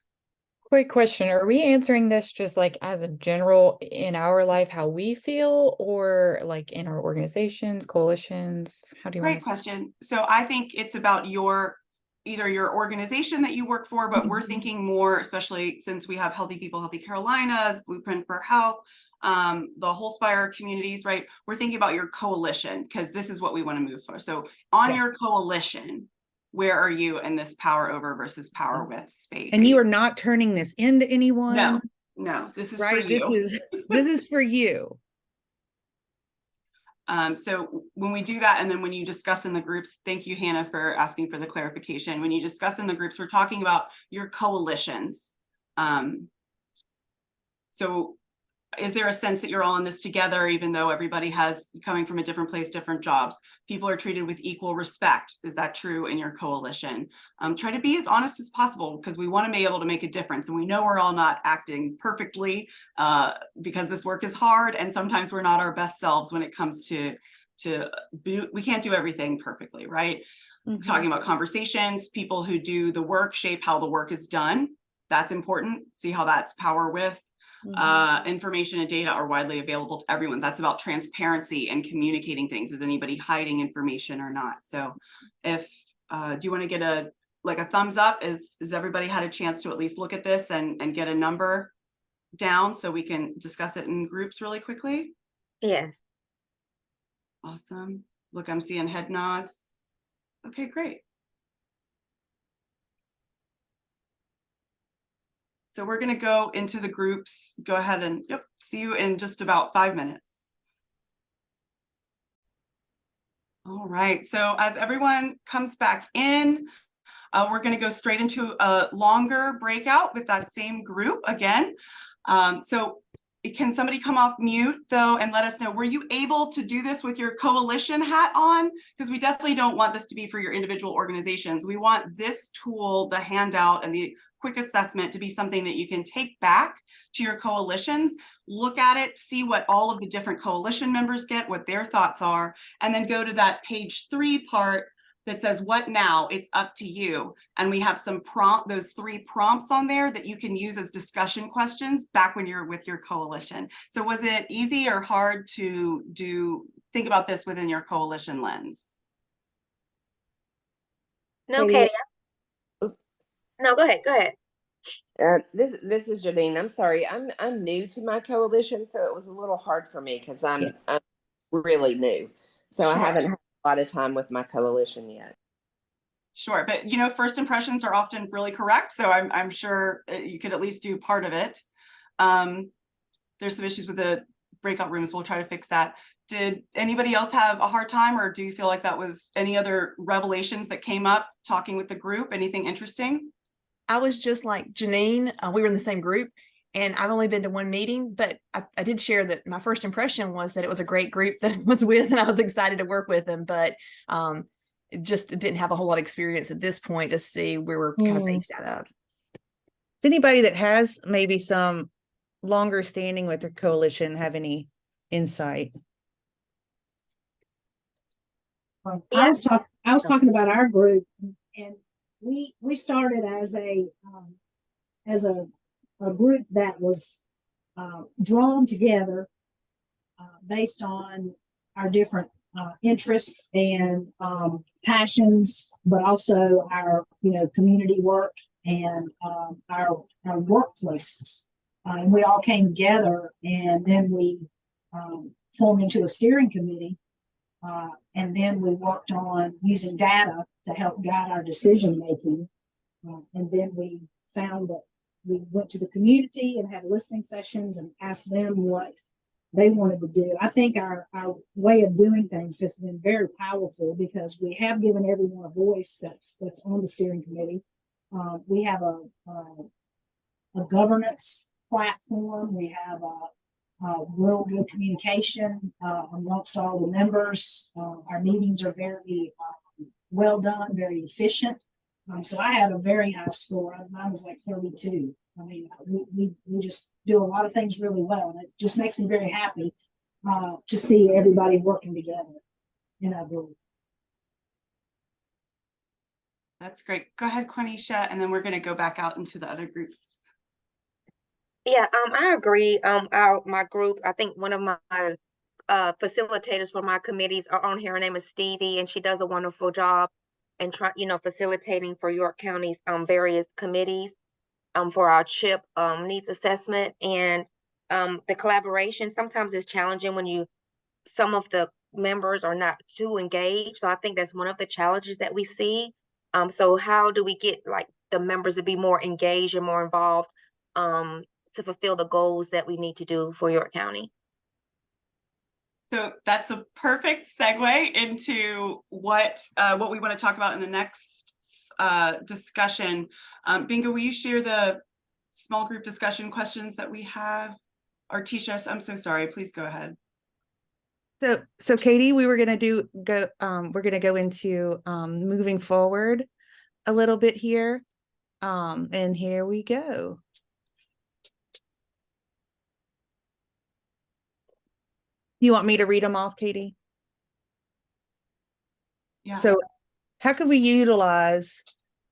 Quick question. Are we answering this just like as a general in our life, how we feel, or like in our organizations, coalitions? How do you want Great question. So I think it's about either your organization that you work for, but we're thinking more, especially since we have Healthy People, Healthy Carolinas, Blueprint for Health, the Wholespire communities, right? We're thinking about your coalition because this is what we want to move for. So on your coalition, where are you in this power over versus power with space? And you are not turning this into anyone. No, this is right. for you. This is for you. So when we do that, and then when you discuss in the groups, thank you, Hannah, for asking for the clarification. When you discuss in the groups, we're talking about your coalitions. So is there a sense that you're all in this together, even though everybody has coming from a different place, different jobs? People are treated with equal respect. Is that true in your coalition? Try to be as honest as possible, because we want to be able to make a difference. And we know we're all not acting perfectly because this work is hard. And sometimes we're not our best selves when it comes to we can't do everything perfectly, right? Talking about conversations, people who do the work shape how the work is done. That's important. See how that's power with. Information and data are widely available to everyone. That's about transparency and communicating things. Is anybody hiding information or not? So if do you want to get a thumbs up? Is everybody had a chance to at least look at this and get a number down so we can discuss it in groups really quickly? Yes. Awesome. Look, I'm seeing head nods. Okay, great. So we're going to go into the groups. Go ahead and see you in just about 5 minutes. All right. So as everyone comes back in, we're going to go straight into a longer breakout with that same group again. So Can somebody come off mute though and let us know, were you able to do this with your coalition hat on? Because we definitely don't want this to be for your individual organizations. We want this tool, the handout and the quick assessment, to be something that you can take back to your coalitions, look at it, see what all of the different coalition members get, what their thoughts are, and then go to that page 3 part that says, what now? It's up to you. And we have some those 3 prompts on there that you can use as discussion questions back when you're with your coalition. So was it easy or hard to think about this within your coalition lens? No, Katie. No, go ahead. This is Janine. I'm sorry. I'm new to my coalition, so it was a little hard for me because I'm really new. So Sure. I haven't had a lot of time with my coalition yet. Sure, but you know, first impressions are often really correct, so I'm sure you could at least do part of it. There's some issues with the breakout rooms. We'll try to fix that. Did anybody else have a hard time, or do you feel like that was any other revelations that came up talking with the group? Anything interesting? I was just like Janine. We were in the same group, and I've only been to one meeting, but I did share that my first impression was that it was a great group that I was with, and I was excited to work with them, but just didn't have a whole lot of experience at this point to see where we're kind of based out of. Does anybody that has maybe some longer standing with their coalition have any insight? I was talking about our group, and we started as a group that was drawn together based on our different interests and passions, but also our community work and our workplaces. And we all came together, and then we formed into a steering committee. And then we worked on using data to help guide our decision making. And then we found that we went to the community and had listening sessions and asked them what they wanted to do. I think our way of doing things has been very powerful because we have given everyone a voice that's on the steering committee. We have a governance platform. We have real good communication amongst all the members. Our meetings are very well done, very efficient. So I had a very high score. Mine was like 32. I mean, we just do a lot of things really well, and it just makes me very happy to see everybody working together in our group. That's great. Go ahead, Quanisha, and then we're going to go back out into the other groups. Yeah, I agree. My group, I think one of my facilitators for my committees are on here. Her name is Stevie, and she does a wonderful job and facilitating for York County's various committees for our CHIP needs assessment. And the collaboration sometimes is challenging when some of the members are not too engaged. So I think that's one of the challenges that we see. So how do we get like the members to be more engaged and more involved to fulfill the goals that we need to do for York County? So that's a perfect segue into what we want to talk about in the next discussion. Bingo, will you share the small group discussion questions that we have? Artisha, I'm so sorry. Please go ahead. So Katie, we were going to we're going to go into moving forward a little bit here. And here we go. You want me to read them off, Katie? Yeah. So how can we utilize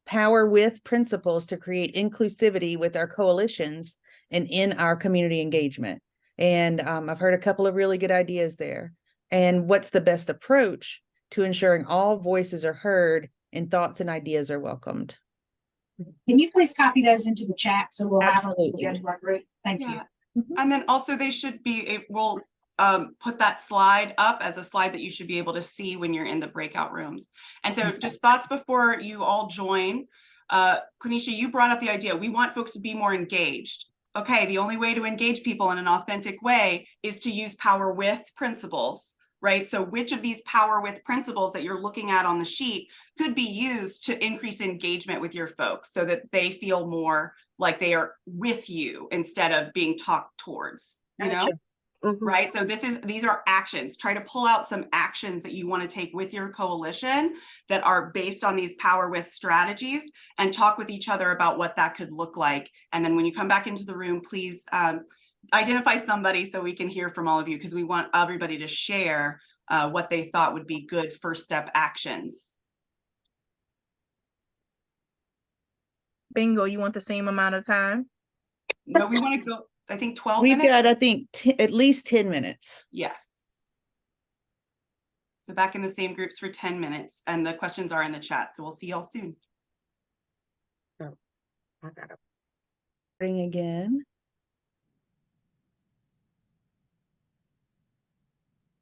power with principles to create inclusivity with our coalitions and in our community engagement? And I've heard a couple of really good ideas there. And what's the best approach to ensuring all voices are heard and thoughts and ideas are welcomed? Can you please copy those into the chat so we'll Absolutely. have them our group? Thank you. And then also they should be, we'll put that slide up as a slide that you should be able to see when you're in the breakout rooms. And so just thoughts before you all join. Quanisha, you brought up the idea, we want folks to be more engaged. Okay, the only way to engage people in an authentic way is to use power with principles, right? So which of these power with principles that you're looking at on the sheet could be used to increase engagement with your folks so that they feel more like they are with you instead of being talked towards? you know? Right? So these are actions. Try to pull out some actions that you want to take with your coalition that are based on these power with strategies, and talk with each other about what that could look like. And then when you come back into the room, please identify somebody so we can hear from all of you, because we want everybody to share what they thought would be good first step actions. Bingo, you want the same amount of time? No, we want to go, I think 12 We've minutes. got, I think, at least 10 minutes. Yes. So back in the same groups for 10 minutes, and the questions are in the chat. So we'll see y'all soon. Oh, I got it. Ring again.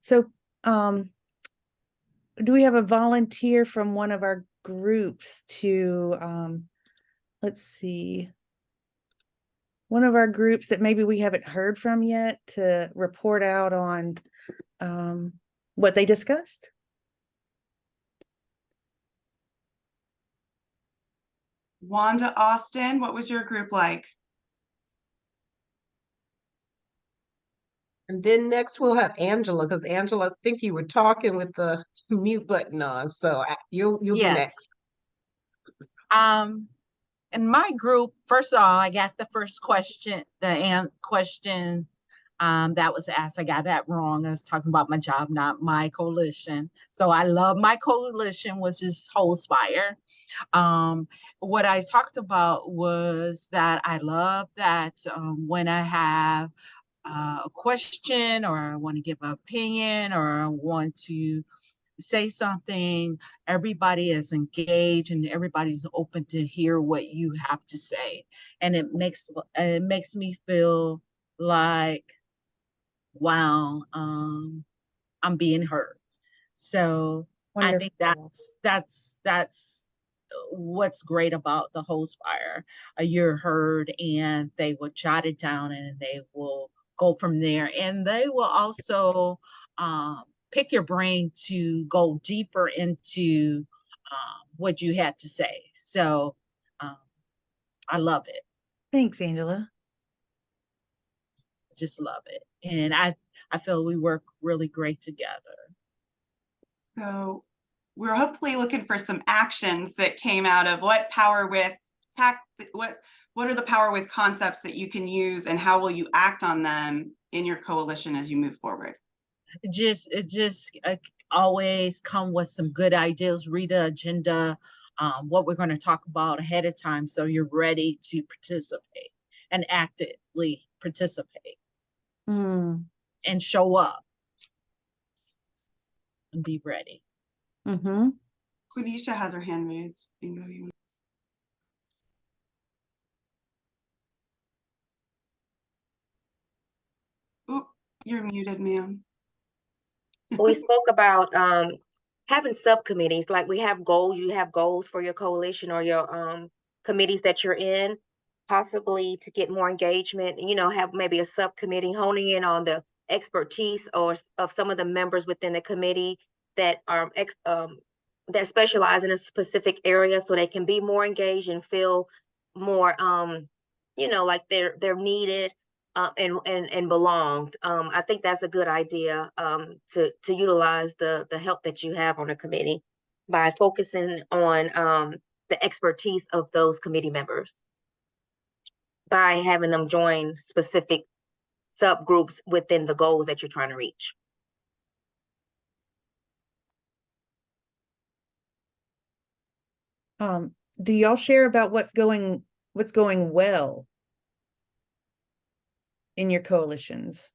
So, do we have a volunteer from one of our groups to, let's see, one of our groups that maybe we haven't heard from yet, to report out on what they discussed? Wanda Austin, what was your group like? And then next we'll have Angela, because Angela, I think you were talking with the mute button on, so you'll be next. In my group, first of all, I got the first question, question that was asked. I got that wrong. I was talking about my job, not my coalition. So I love my coalition, which is Holspire. What I talked about was that I love that when I have a question, or I want to give an opinion, or I want to say something, everybody is engaged and everybody's open to hear what you have to say. And it makes me feel like, wow, I'm being heard. So wonderful. I think that's what's great about the Holspire. You're heard, and they will jot it down, and they will go from there. And they will also pick your brain to go deeper into what you had to say. So I love it. Thanks, Angela. Just love it. And I feel we work really great together. So we're hopefully looking for some actions that came out of what power with what are the power with concepts that you can use, and how will you act on them in your coalition as you move forward? Just always come with some good ideas, read the agenda, what we're going to talk about ahead of time, so you're ready to participate and actively participate and show up and be ready. Quenisha has her hand raised. Oop, you're muted, ma'am. We spoke about having subcommittees, like we have goals, you have goals for your coalition or your committees that you're in, possibly to get more engagement, have maybe a subcommittee honing in on the expertise or of some of the members within the committee that are that specialize in a specific area, so they can be more engaged and feel more like they're needed and belonged. I think that's a good idea to utilize the help that you have on a committee by focusing on the expertise of those committee members, by having them join specific subgroups within the goals that you're trying to reach. Do y'all share about what's going well in your coalitions,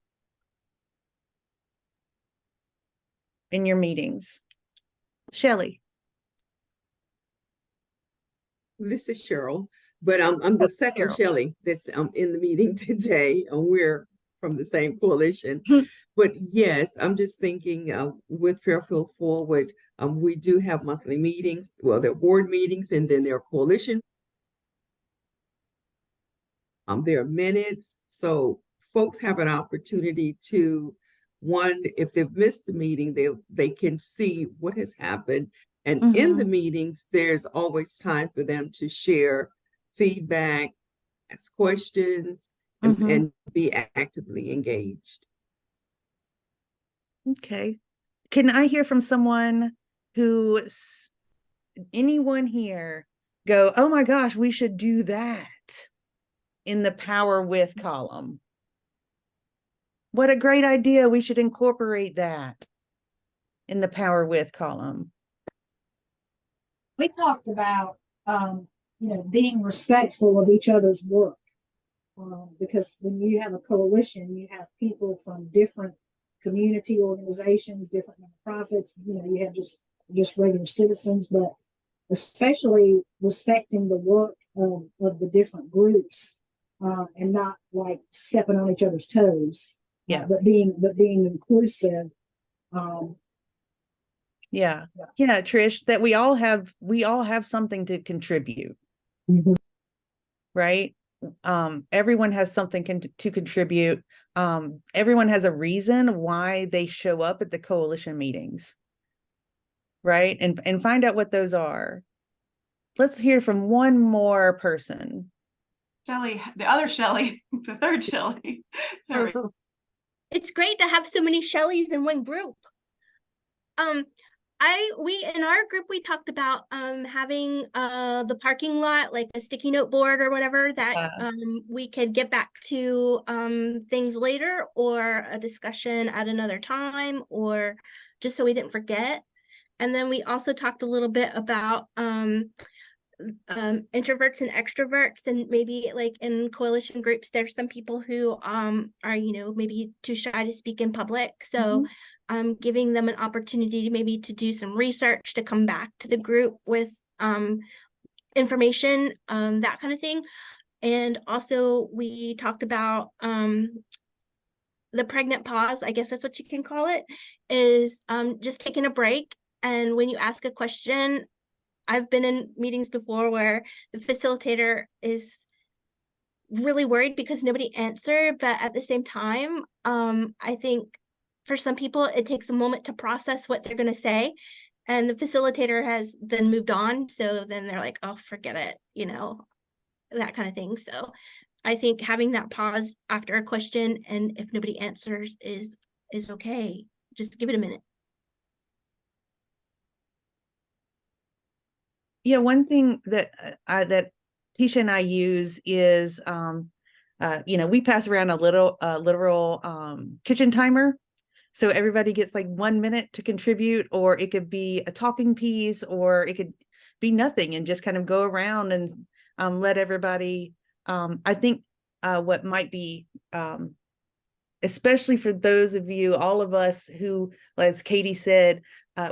in your meetings? Shelley. This is Cheryl, but I'm the second Shelley that's in the meeting today, and we're from the same coalition. But yes, I'm just thinking with Fairfield Forward, we do have monthly meetings. Well, they're board meetings, and then they're coalition. There are minutes, so folks have an opportunity to, one, if they've missed the meeting, they can see what has happened. And in the meetings, there's always time for them to share feedback, ask questions, and be actively engaged. Okay. Can I hear from someone who, anyone here go, oh my gosh, we should do that in the Power With column? What a great idea. We should incorporate that in the Power With column. We talked about, being respectful of each other's work. Because when you have a coalition, you have people from different community organizations, different nonprofits, you have just regular citizens, but especially respecting the work of the different groups, and not like stepping on each other's toes. Yeah. But being inclusive. Yeah, Trish, that we all have something to contribute. Right? Everyone has something to contribute. Everyone has a reason why they show up at the coalition meetings, right? And find out what those are. Let's hear from one more person. Shelley, the other Shelley, the third Shelley. Sorry. It's great to have so many Shelleys in one group. We in our group, we talked about having the parking lot, like a sticky note board or whatever, that we could get back to things later, or a discussion at another time, or just so we didn't forget. And then we also talked a little bit about introverts and extroverts, and maybe like in coalition groups there's some people who are maybe too shy to speak in public, so giving them an opportunity maybe to do some research, to come back to the group with information, that kind of thing. And also we talked about the pregnant pause, I guess that's what you can call it, is just taking a break. And when you ask a question, I've been in meetings before where the facilitator is really worried because nobody answered, but at the same time, I think for some people, it takes a moment to process what they're going to say, and the facilitator has then moved on. So then they're like, oh, forget it, that kind of thing. So I think having that pause after a question, and if nobody answers, is okay. Just give it a minute. Yeah, one thing that that Tisha and I use is, we pass around a literal kitchen timer. So everybody gets like 1 minute to contribute, or it could be a talking piece, or it could be nothing, and just kind of go around and let everybody, I think what might be, especially for those of you, all of us who, as Katie said,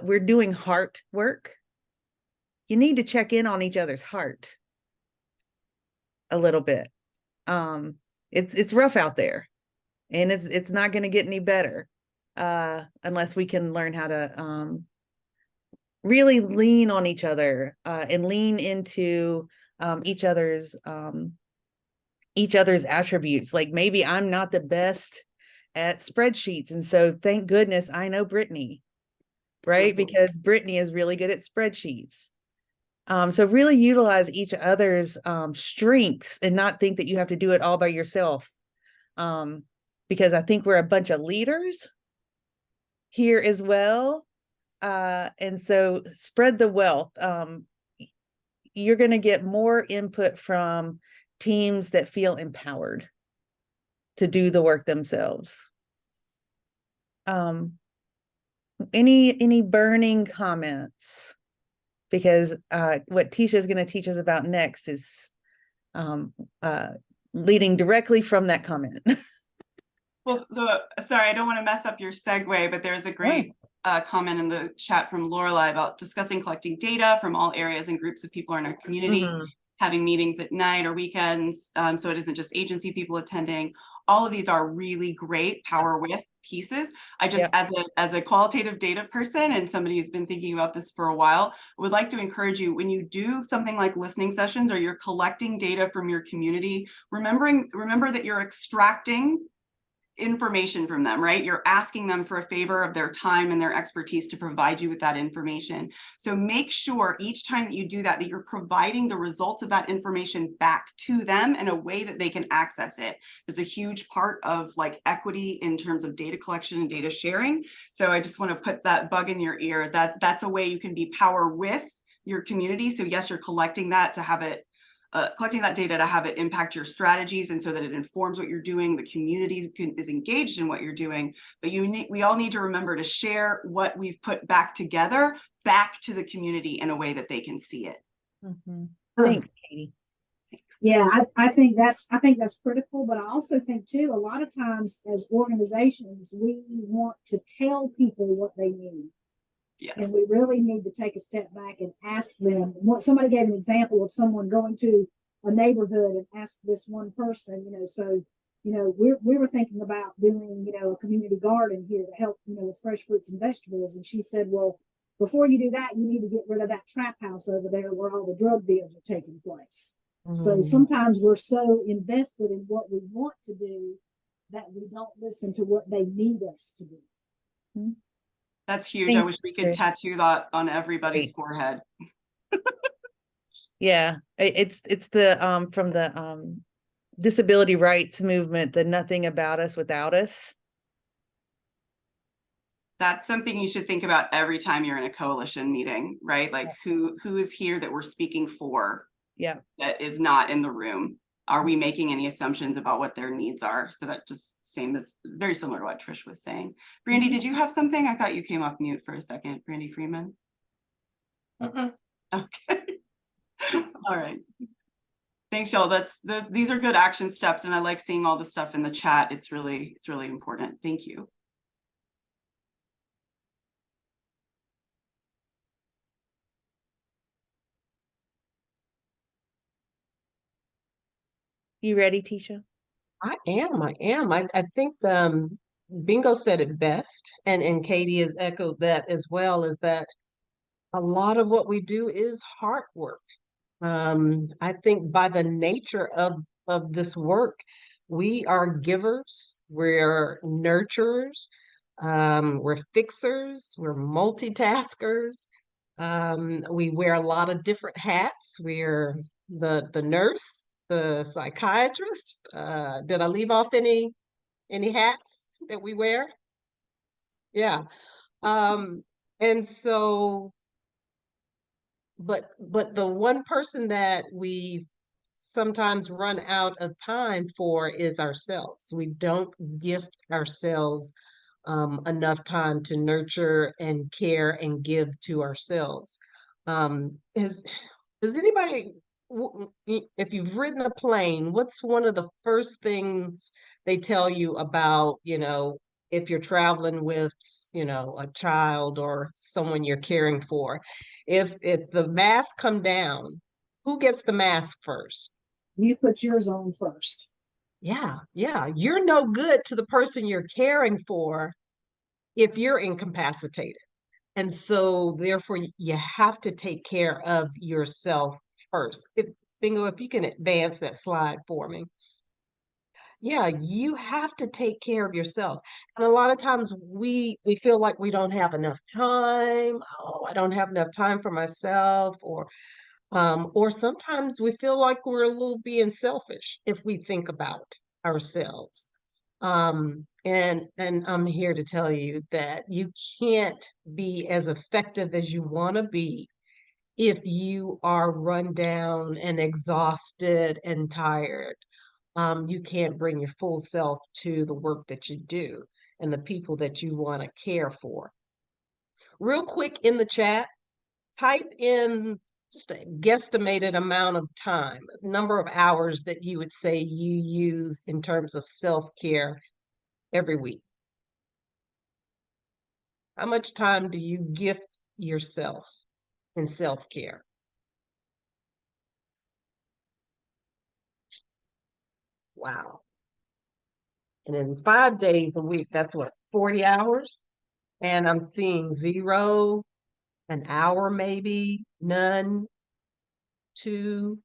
we're doing heart work. You need to check in on each other's heart a little bit. It's rough out there, and it's not going to get any better unless we can learn how to really lean on each other and lean into each other's attributes. Like, maybe I'm not the best at spreadsheets, and so thank goodness I know Brittany, right? Because Brittany is really good at spreadsheets. So really utilize each other's strengths, and not think that you have to do it all by yourself. Because I think we're a bunch of leaders here as well. And so spread the wealth. You're going to get more input from teams that feel empowered to do the work themselves. Any burning comments? Because what Tisha is going to teach us about next is leading directly from that comment. Well, sorry, I don't want to mess up your segue, but there's a great comment in the chat from Lorelei about discussing collecting data from all areas and groups of people in our community, having meetings at night or weekends, so it isn't just agency people attending. All of these are really great Power With pieces. I just, as a qualitative data person and somebody who's been thinking about this for a while, would like to encourage you, when you do something like listening sessions, or you're collecting data from your community, remember that you're extracting information from them, right? You're asking them for a favor of their time and their expertise to provide you with that information. So make sure each time that you do that, that you're providing the results of that information back to them in a way that they can access it. It's a huge part of like equity in terms of data collection and data sharing. So I just want to put that bug in your ear that that's a way you can be power with your community. So yes, you're collecting that to have it collecting that data to have it impact your strategies, and so that it informs what you're doing. The community is engaged in what you're doing, but we all need to remember to share what we've put back together back to the community in a way that they can see it. Thanks, Katie. Yeah, I think that's critical, but I also think too, a lot of times as organizations, we want to tell people what they need. Yes. And we really need to take a step back and ask them. Somebody gave an example of someone going to a neighborhood and asked this one person, so, we were thinking about doing, a community garden here to help, with fresh fruits and vegetables. And she said, well, before you do that, you need to get rid of that trap house over there where all the drug deals are taking place. So sometimes we're so invested in what we want to do that we don't listen to what they need us to do. That's huge. I wish we could tattoo that on everybody's forehead. Yeah, it's the from the disability rights movement, the nothing about us without us. That's something you should think about every time you're in a coalition meeting, right? Like who is here that we're speaking for? Yeah. That is not in the room. Are we making any assumptions about what their needs are? So that just very similar to what Trish was saying. Brandy, did you have something? I thought you came off mute for a second. Brandy Freeman. Okay. All right. Thanks, y'all. These are good action steps, and I like seeing all the stuff in the chat. It's really important. Thank you. You ready, Tisha? I am. I think Bingo said it best, and Katie has echoed that as well, is that a lot of what we do is hard work. I think by the nature of this work, we are givers, we're nurturers, we're fixers, we're multitaskers. We wear a lot of different hats. We're the nurse, the psychiatrist. Did I leave off any hats that we wear? Yeah. And so, but the one person that we sometimes run out of time for is ourselves. We don't gift ourselves enough time to nurture and care and give to ourselves. Does anybody, if you've ridden a plane, what's one of the first things they tell you about, if you're traveling with, a child or someone you're caring for? If the masks come down, who gets the mask first? You put yours on first. Yeah. You're no good to the person you're caring for if you're incapacitated. And so therefore you have to take care of yourself first. Bingo, if you can advance that slide for me. Yeah, you have to take care of yourself. And a lot of times we feel like we don't have enough time. Oh, I don't have enough time for myself, or sometimes we feel like we're a little being selfish if we think about ourselves. And I'm here to tell you that you can't be as effective as you want to be if you are run down and exhausted and tired. You can't bring your full self to the work that you do and the people that you want to care for. Real quick in the chat, type in just a guesstimated amount of time, number of hours that you would say you use in terms of self-care every week. How much time do you gift yourself in self-care? Wow. And in 5 days a week, that's what, 40 hours? And I'm seeing 0, an hour maybe, none, 2.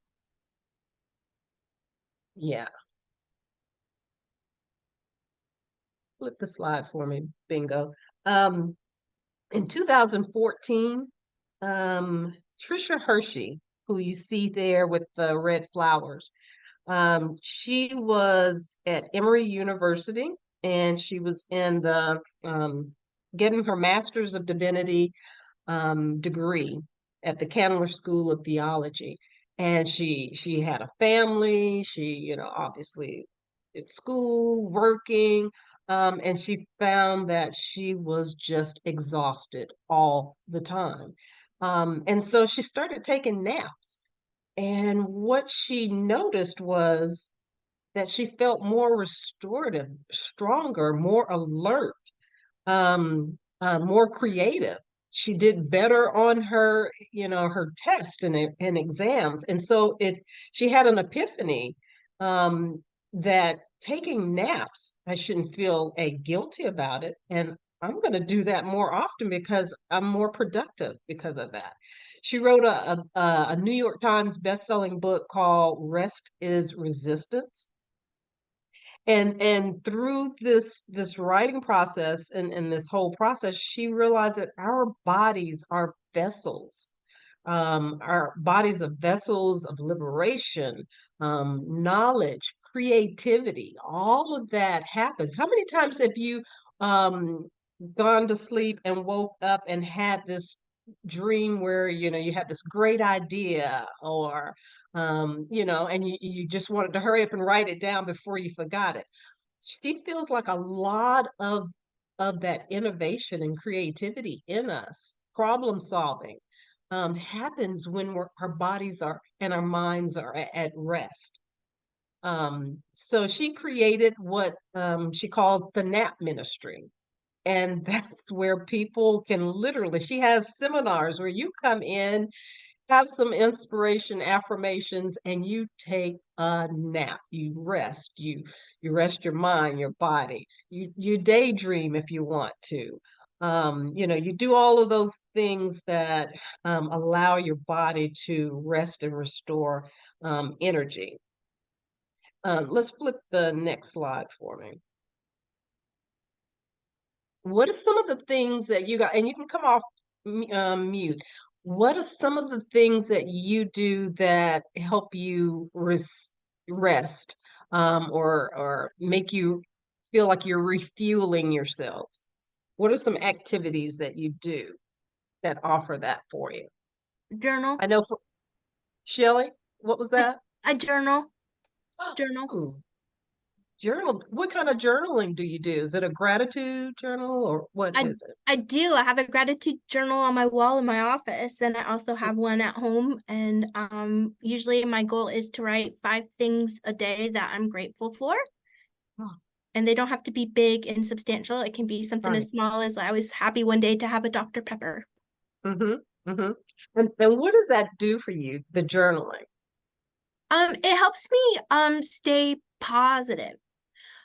Yeah. flip the slide for me, Bingo. In 2014, Trisha Hershey, who you see there with the red flowers, she was at Emory University, and she was in the getting her Master's of Divinity degree at the Candler School of Theology. And she had a family. She, obviously at school, working, and she found that she was just exhausted all the time. And so she started taking naps. And what she noticed was that she felt more restorative, stronger, more alert, more creative. She did better on her, her test and exams. And so she had an epiphany that taking naps, I shouldn't feel guilty about it. And I'm going to do that more often because I'm more productive because of that. She wrote a New York Times bestselling book called Rest is Resistance. And through this writing process and this whole process, she realized that our bodies are vessels. Our bodies are vessels of liberation, knowledge, creativity. All of that happens. How many times have you gone to sleep and woke up and had this dream where you had this great idea, or and you just wanted to hurry up and write it down before you forgot it? She feels like a lot of that innovation and creativity in us, problem solving, happens when our bodies are and our minds are at rest. So she created what she calls the nap ministry. And that's where people can literally, she has seminars where you come in, have some inspiration, affirmations, and you take a nap. You rest. You rest your mind, your body. You daydream if you want to. You do all of those things that allow your body to rest and restore energy. Let's flip the next slide for me. What are some of the things that you got, and you can come off mute. What are some of the things that you do that help you rest, or make you feel like you're refueling yourselves? What are some activities that you do that offer that for you? Journal. I know for Shelley, what was that? I journal. Journal. Ooh. Journal. What kind of journaling do you do? Is it a gratitude journal, or what is it? I do. I have a gratitude journal on my wall in my office, and I also have one at home. And usually my goal is to write 5 things a day that I'm grateful for. Oh. And they don't have to be big and substantial. It can be something Right. as small as I was happy one day to have a Dr. Pepper. Mm-hmm. Mm-hmm. And what does that do for you, the journaling? It helps me stay positive.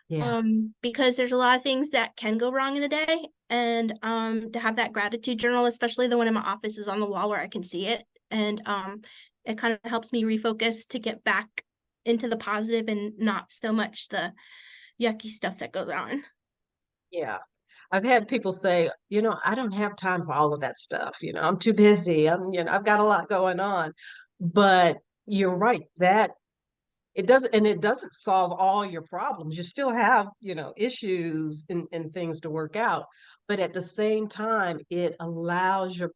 Yeah. Because there's a lot of things that can go wrong in a day, and to have that gratitude journal, especially the one in my office, is on the wall where I can see it, and it kind of helps me refocus to get back into the positive and not so much the yucky stuff that goes on. Yeah. I've had people say, I don't have time for all of that stuff. I'm too busy. I've got a lot going on. But you're right, that it doesn't solve all your problems. You still have, issues and things to work out. But at the same time, it allows your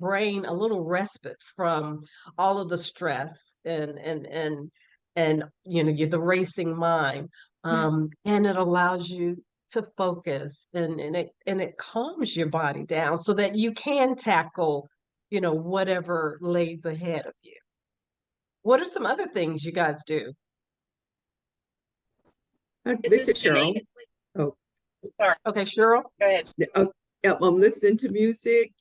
brain a little respite from all of the stress and the racing mind. And it allows you to focus, and it calms your body down so that you can tackle, whatever lays ahead of you. What are some other things you guys do? This is Cheryl. Oh, sorry. Okay, Cheryl. Go ahead. I'm listening to music.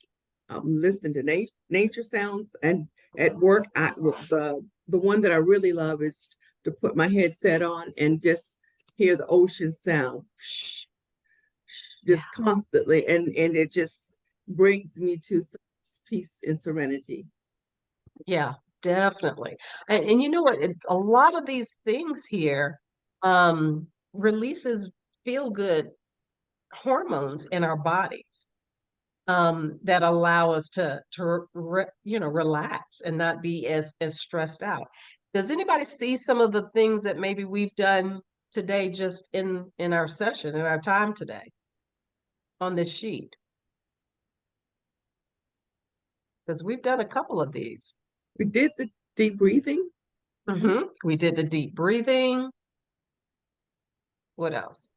I'm listening to nature sounds, and at work, the one that I really love is to put my headset on and just hear the ocean sound, just constantly, and it just brings me to peace and serenity. Yeah, definitely. And you know what? A lot of these things here releases feel good hormones in our bodies that allow us to relax and not be as stressed out. Does anybody see some of the things that maybe we've done today just in our session, in our time today on this sheet? Because we've done a couple of these. We did the deep breathing. Mm-hmm. We did the deep breathing. What else?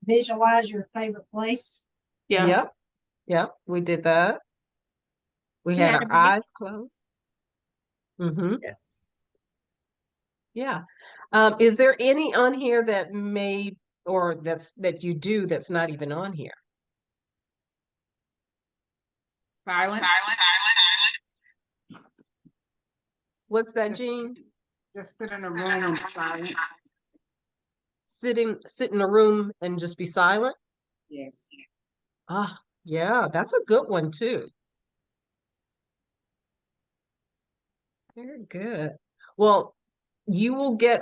Visualize your favorite place. Yeah. Yep. We did that. We had our eyes closed. Mm-hmm. Yes. Yeah. Is there any on here that that you do that's not even on here? Silence. What's that, Jean? Just sit in a room and silence. Sit in a room and just be silent? Yes. Ah, yeah, that's a good one too. Very good. Well, you will get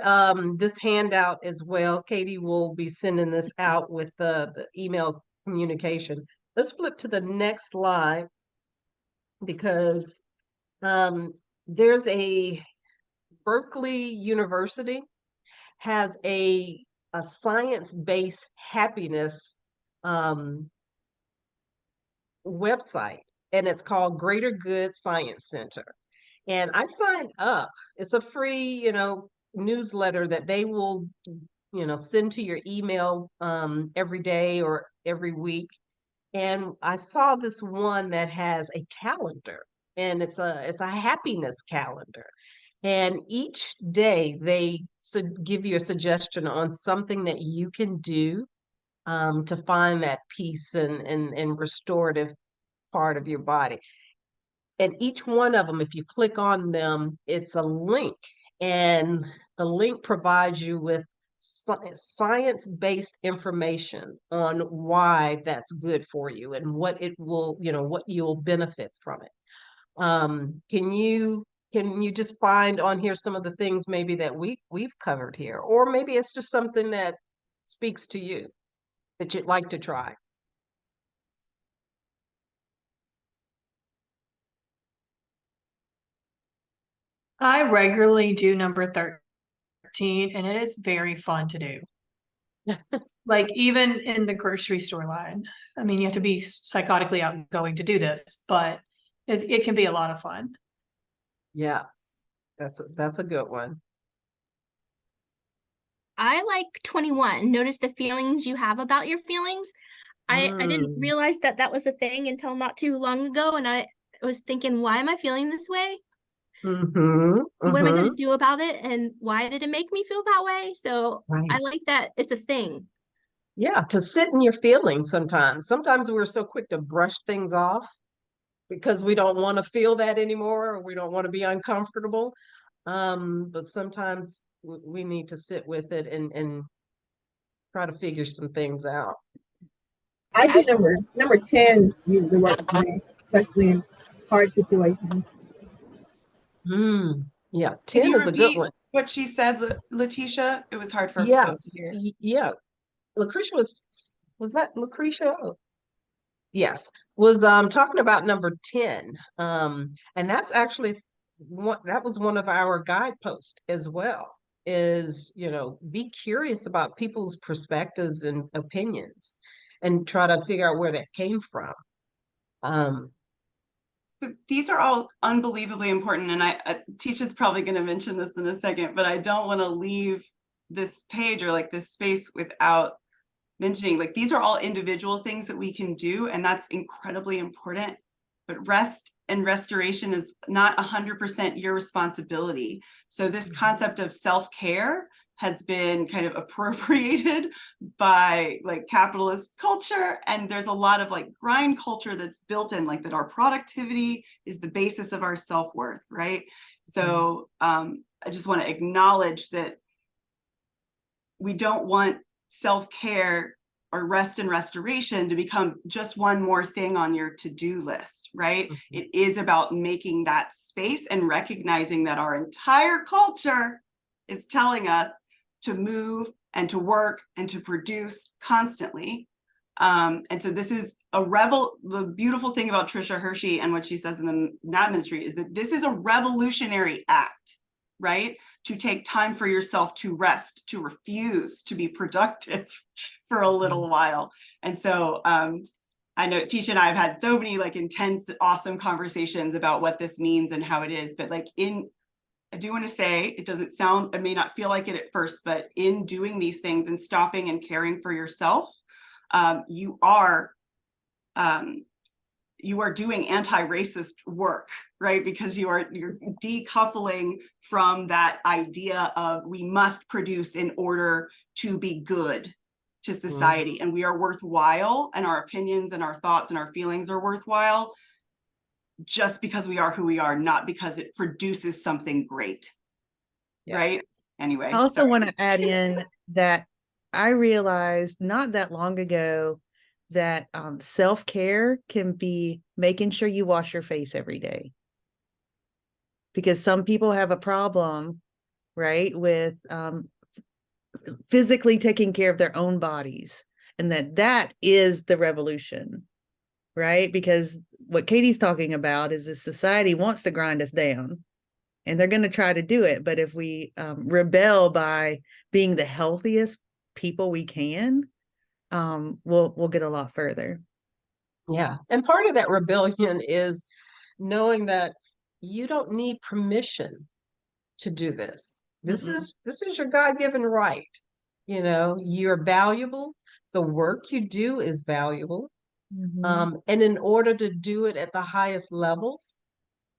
this handout as well. Katie will be sending this out with the email communication. Let's flip to the next slide because there's a Berkeley University has a science-based happiness website, and it's called Greater Good Science Center. And I signed up. It's a free, newsletter that they will, send to your email every day or every week. And I saw this one that has a calendar, and it's a happiness calendar. And each day they give you a suggestion on something that you can do to find that peace and restorative part of your body. And each one of them, if you click on them, it's a link. And the link provides you with science-based information on why that's good for you and what it will, what you'll benefit from it. Can you just find on here some of the things maybe that we've covered here, or maybe it's just something that speaks to you that you'd like to try? I regularly do number 13, and it is very fun to do. Like even in the grocery store line. I mean, you have to be psychotically outgoing to do this, but it can be a lot of fun. Yeah, that's a good one. I like 21. Notice the feelings you have about your feelings. I didn't realize that was a thing until not too long ago, and I was thinking, why am I feeling this way? What am I going to do about it? And why did it make me feel that way? So I like that it's a thing. Yeah, to sit in your feelings sometimes. Sometimes we're so quick to brush things off because we don't want to feel that anymore, or we don't want to be uncomfortable. But sometimes we need to sit with it and try to figure some things out. I think number 10 usually works for me, especially in hard situations. Yeah, Can 10 you is a good one. what she said, Letitia? It was hard for Yeah, folks to hear. yeah. Lucretia was that Lucretia? Yes, was talking about number 10. And that's actually that was one of our guideposts as well, is, be curious about people's perspectives and opinions and try to figure out where that came from. So these are all unbelievably important, and Tisha's probably going to mention this in a second, but I don't want to leave this page or like this space without mentioning, like, these are all individual things that we can do, and that's incredibly important. But rest and restoration is not 100% your responsibility. So this concept of self-care has been kind of appropriated by like capitalist culture, and there's a lot of like grind culture that's built in, like that our productivity is the basis of our self-worth, right? So I just want to acknowledge that we don't want self-care or rest and restoration to become just one more thing on your to-do list, right? It is about making that space and recognizing that our entire culture is telling us to move and to work and to produce constantly. And so this is the beautiful thing about Trisha Hershey and what she says in the NAT ministry is that this is a revolutionary act, right? To take time for yourself, to rest, to refuse to be productive for a little while. And so I know Tisha and I have had so many like intense, awesome conversations about what this means and how it is, but like I do want to say, it may not feel like it at first, but in doing these things and stopping and caring for yourself, you are doing anti-racist work, right? Because you're decoupling from that idea of we must produce in order to be good to society, and we are worthwhile, and our opinions and our thoughts and our feelings are worthwhile just because we are who we are, not because it produces something great. Right? Anyway. I also want to add in that I realized not that long ago that self-care can be making sure you wash your face every day. Because some people have a problem, right, with physically taking care of their own bodies, and that is the revolution, right? Because what Katie's talking about is this society wants to grind us down, and they're going to try to do it. But if we rebel by being the healthiest people we can, we'll get a lot further. Yeah. And part of that rebellion is knowing that you don't need permission to do this. This is your God-given right. You know, you're valuable. The work you do is valuable. And in order to do it at the highest levels,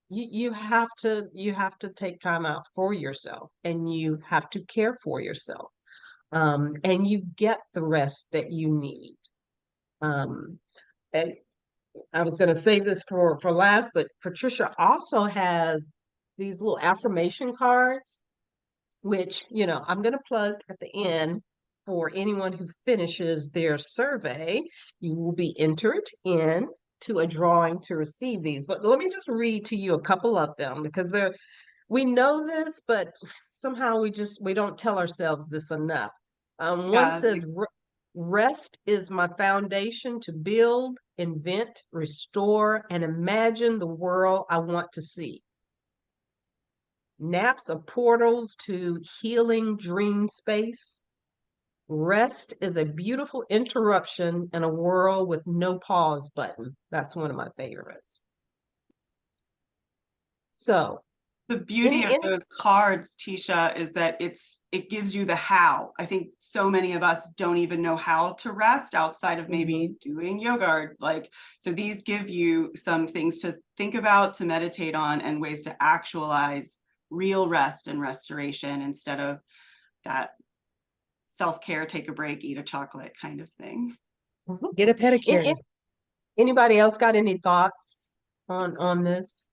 you have to take time out for yourself, and you have to care for yourself. And you get the rest that you need. And I was going to save this for last, but Patricia also has these little affirmation cards, which, you know, I'm going to plug at the end for anyone who finishes their survey. You will be entered in to a drawing to receive these. But let me just read to you a couple of them, because we know this, but somehow we don't tell ourselves this enough. One says, rest is my foundation to build, invent, restore, and imagine the world I want to see. Naps are portals to healing dream space. Rest is a beautiful interruption in a world with no pause button. That's one of my favorites. So the beauty of those cards, Tisha, is that it gives you the how. I think so many of us don't even know how to rest outside of maybe doing yoga. So these give you some things to think about, to meditate on, and ways to actualize real rest and restoration instead of that self-care, take a break, eat a chocolate kind of thing. Get a pedicure. Anybody else got any thoughts on this?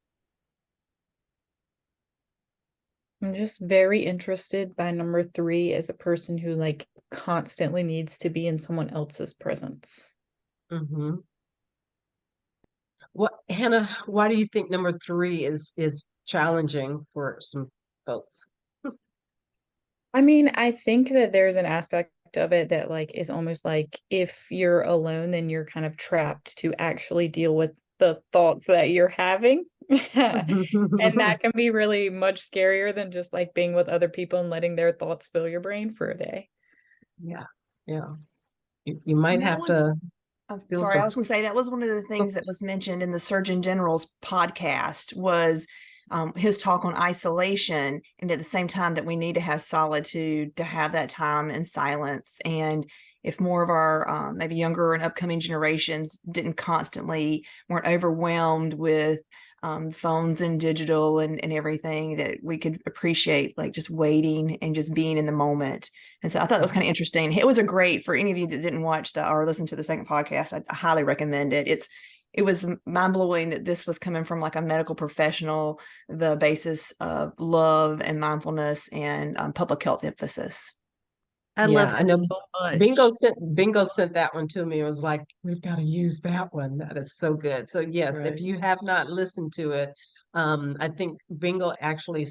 I'm just very interested by number 3 as a person who like constantly needs to be in someone else's presence. What, Hannah, why do you think number 3 is challenging for some folks? I mean, I think that there's an aspect of it that like is almost like if you're alone, then you're kind of trapped to actually deal with the thoughts that you're having. And that can be really much scarier than just like being with other people and letting their thoughts fill your brain for a day. Yeah. You might have to. I'm sorry, I was going to say that was one of the things that was mentioned in the Surgeon General's podcast was his talk on isolation, and at the same time that we need to have solitude, to have that time in silence. And if more of our maybe younger and upcoming generations weren't overwhelmed with phones and digital and everything, that we could appreciate like just waiting and just being in the moment. And so I thought that was kind of interesting. It was for any of you that didn't watch or listen to the second podcast, I highly recommend it. It was mind-blowing that this was coming from like a medical professional, the basis of love and mindfulness and public health emphasis. I know so much. Bingo sent that one to me. It was like, we've got to use that one. That is so good. So yes, if you have not listened to it, I think Bingo actually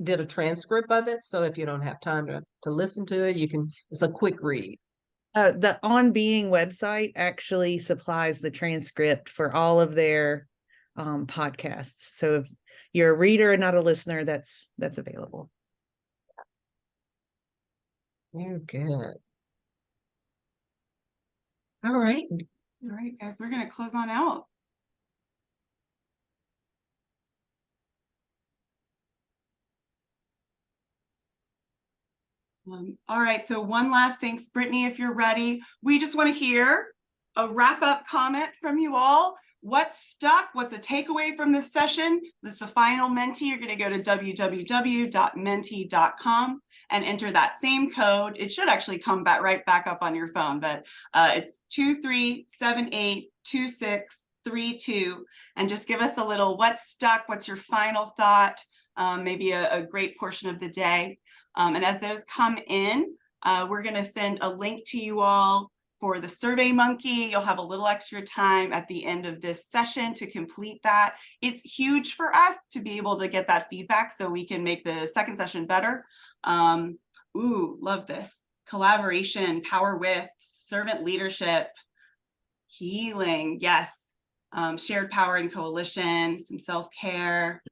did a transcript of it. So if you don't have time to listen to it, it's a quick read. The On Being website actually supplies the transcript for all of their podcasts. So if you're a reader and not a listener, that's available. Very good. All right. All right, guys, we're going to close on out. All right, so one last thanks, Brittany, if you're ready. We just want to hear a wrap-up comment from you all. What's stuck? What's a takeaway from this session? This is the final Menti. You're going to go to www.menti.com and enter that same code. It should actually come back right back up on your phone, but it's 23782632, and just give us a little what's stuck, what's your final thought, maybe a great portion of the day. And as those come in, we're going to send a link to you all for the Survey Monkey. You'll have a little extra time at the end of this session to complete that. It's huge for us to be able to get that feedback so we can make the second session better. Ooh, love this. Collaboration, power with, servant leadership, healing, yes. Shared power and coalition, some self-care.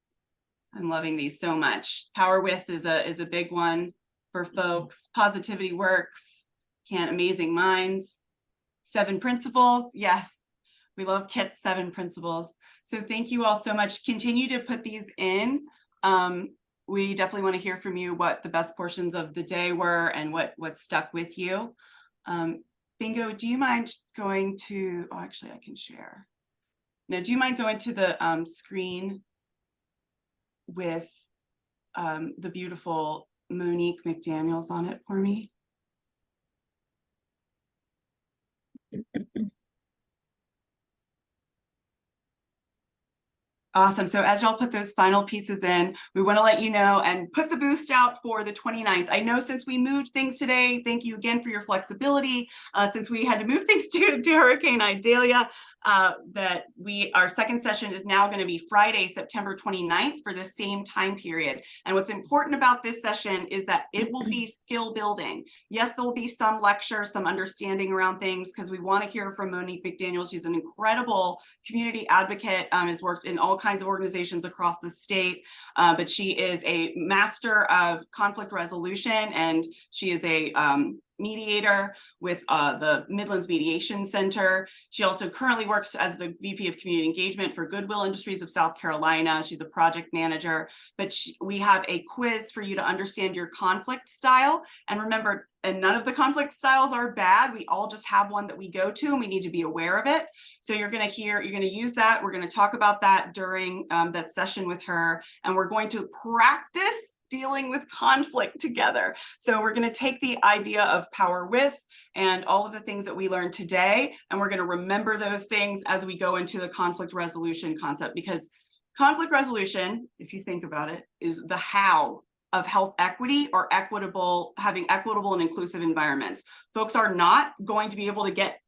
I'm loving these so much. Power with is a big one for folks. Positivity works. Amazing minds. 7 principles. Yes, we love Kit's 7 principles. So thank you all so much. Continue to put these in. We definitely want to hear from you what the best portions of the day were and what stuck with you. Bingo, do you mind going to, oh, actually I can share. No, do you mind going to the screen with the beautiful Monique McDaniels on it for me? Awesome. So as y'all put those final pieces in, we want to let you know and put the boost out for the 29th. I know since we moved things today, thank you again for your flexibility. Since we had to move things to Hurricane Idalia, that our second session is now going to be Friday, September 29th for the same time period. And what's important about this session is that it will be skill building. Yes, there will be some lecture, some understanding around things, because we want to hear from Monique McDaniel. She's an incredible community advocate, has worked in all kinds of organizations across the state, but she is a master of conflict resolution, and she is a mediator with the Midlands Mediation Center. She also currently works as the VP of Community Engagement for Goodwill Industries of South Carolina. She's a project manager, but we have a quiz for you to understand your conflict style. And remember, and none of the conflict styles are bad. We all just have one that we go to, and we need to be aware of it. So you're going to use that. We're going to talk about that during that session with her, and we're going to practice dealing with conflict together. So we're going to take the idea of power with and all of the things that we learned today, and we're going to remember those things as we go into the conflict resolution concept, because conflict resolution, if you think about it, is the how of health equity or having equitable and inclusive environments. Folks are not going to be able to get,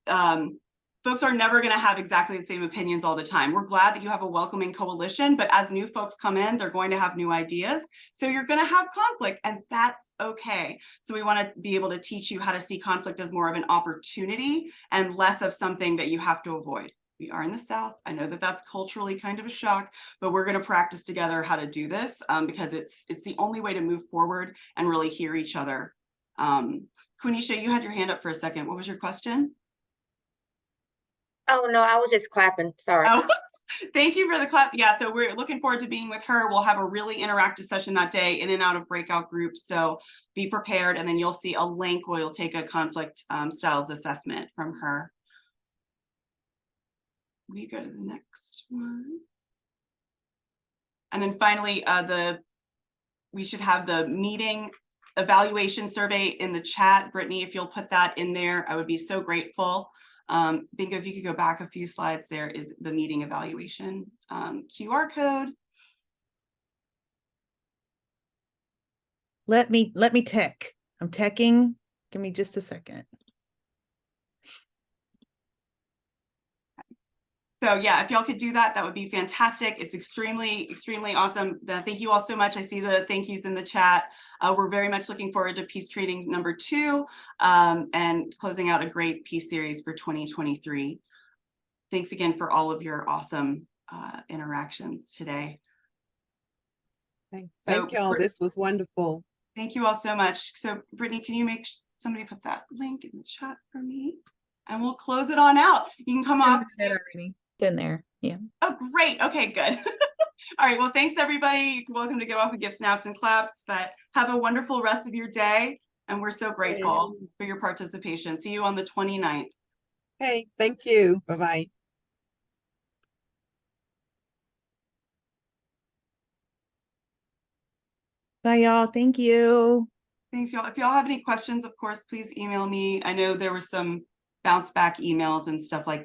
folks are never going to have exactly the same opinions all the time. We're glad that you have a welcoming coalition, but as new folks come in, they're going to have new ideas. So you're going to have conflict, and that's okay. So we want to be able to teach you how to see conflict as more of an opportunity and less of something that you have to avoid. We are in the South. I know that that's culturally kind of a shock, but we're going to practice together how to do this because it's the only way to move forward and really hear each other. Quenisha, you had your hand up for a second. What was your question? Oh, no, I was just clapping. Sorry. Oh, thank you for the clap. Yeah, so we're looking forward to being with her. We'll have a really interactive session that day, in and out of breakout groups. So be prepared. And then you'll see a link where you'll take a conflict styles assessment from her. We go to the next one. And then finally, we should have the meeting evaluation survey in the chat. Brittany, if you'll put that in there, I would be so grateful. Bingo, if you could go back a few slides, there is the meeting evaluation QR code. Let me tech. I'm teching. Give me just a second. So yeah, if y'all could do that, that would be fantastic. It's extremely, extremely awesome. Thank you all so much. I see the thank yous in the chat. We're very much looking forward to Peace Training number 2 and closing out a great Peace series for 2023. Thanks again for all of your awesome interactions today. Thank y'all. This was wonderful. Thank you all so much. So Brittany, can you make somebody put that link in the chat for me? And we'll close it on out. You can come off. It's in there. Yeah. Oh, great. Okay, good. All right. Well, thanks, everybody. You're welcome to go off and give snaps and claps, but have a wonderful rest of your day. And we're so grateful for your participation. See you on the 29th. Hey, thank you. Bye-bye. Bye, y'all. Thank you. Thanks, y'all. If y'all have any questions, of course, please email me. I know there were some bounce back emails and stuff like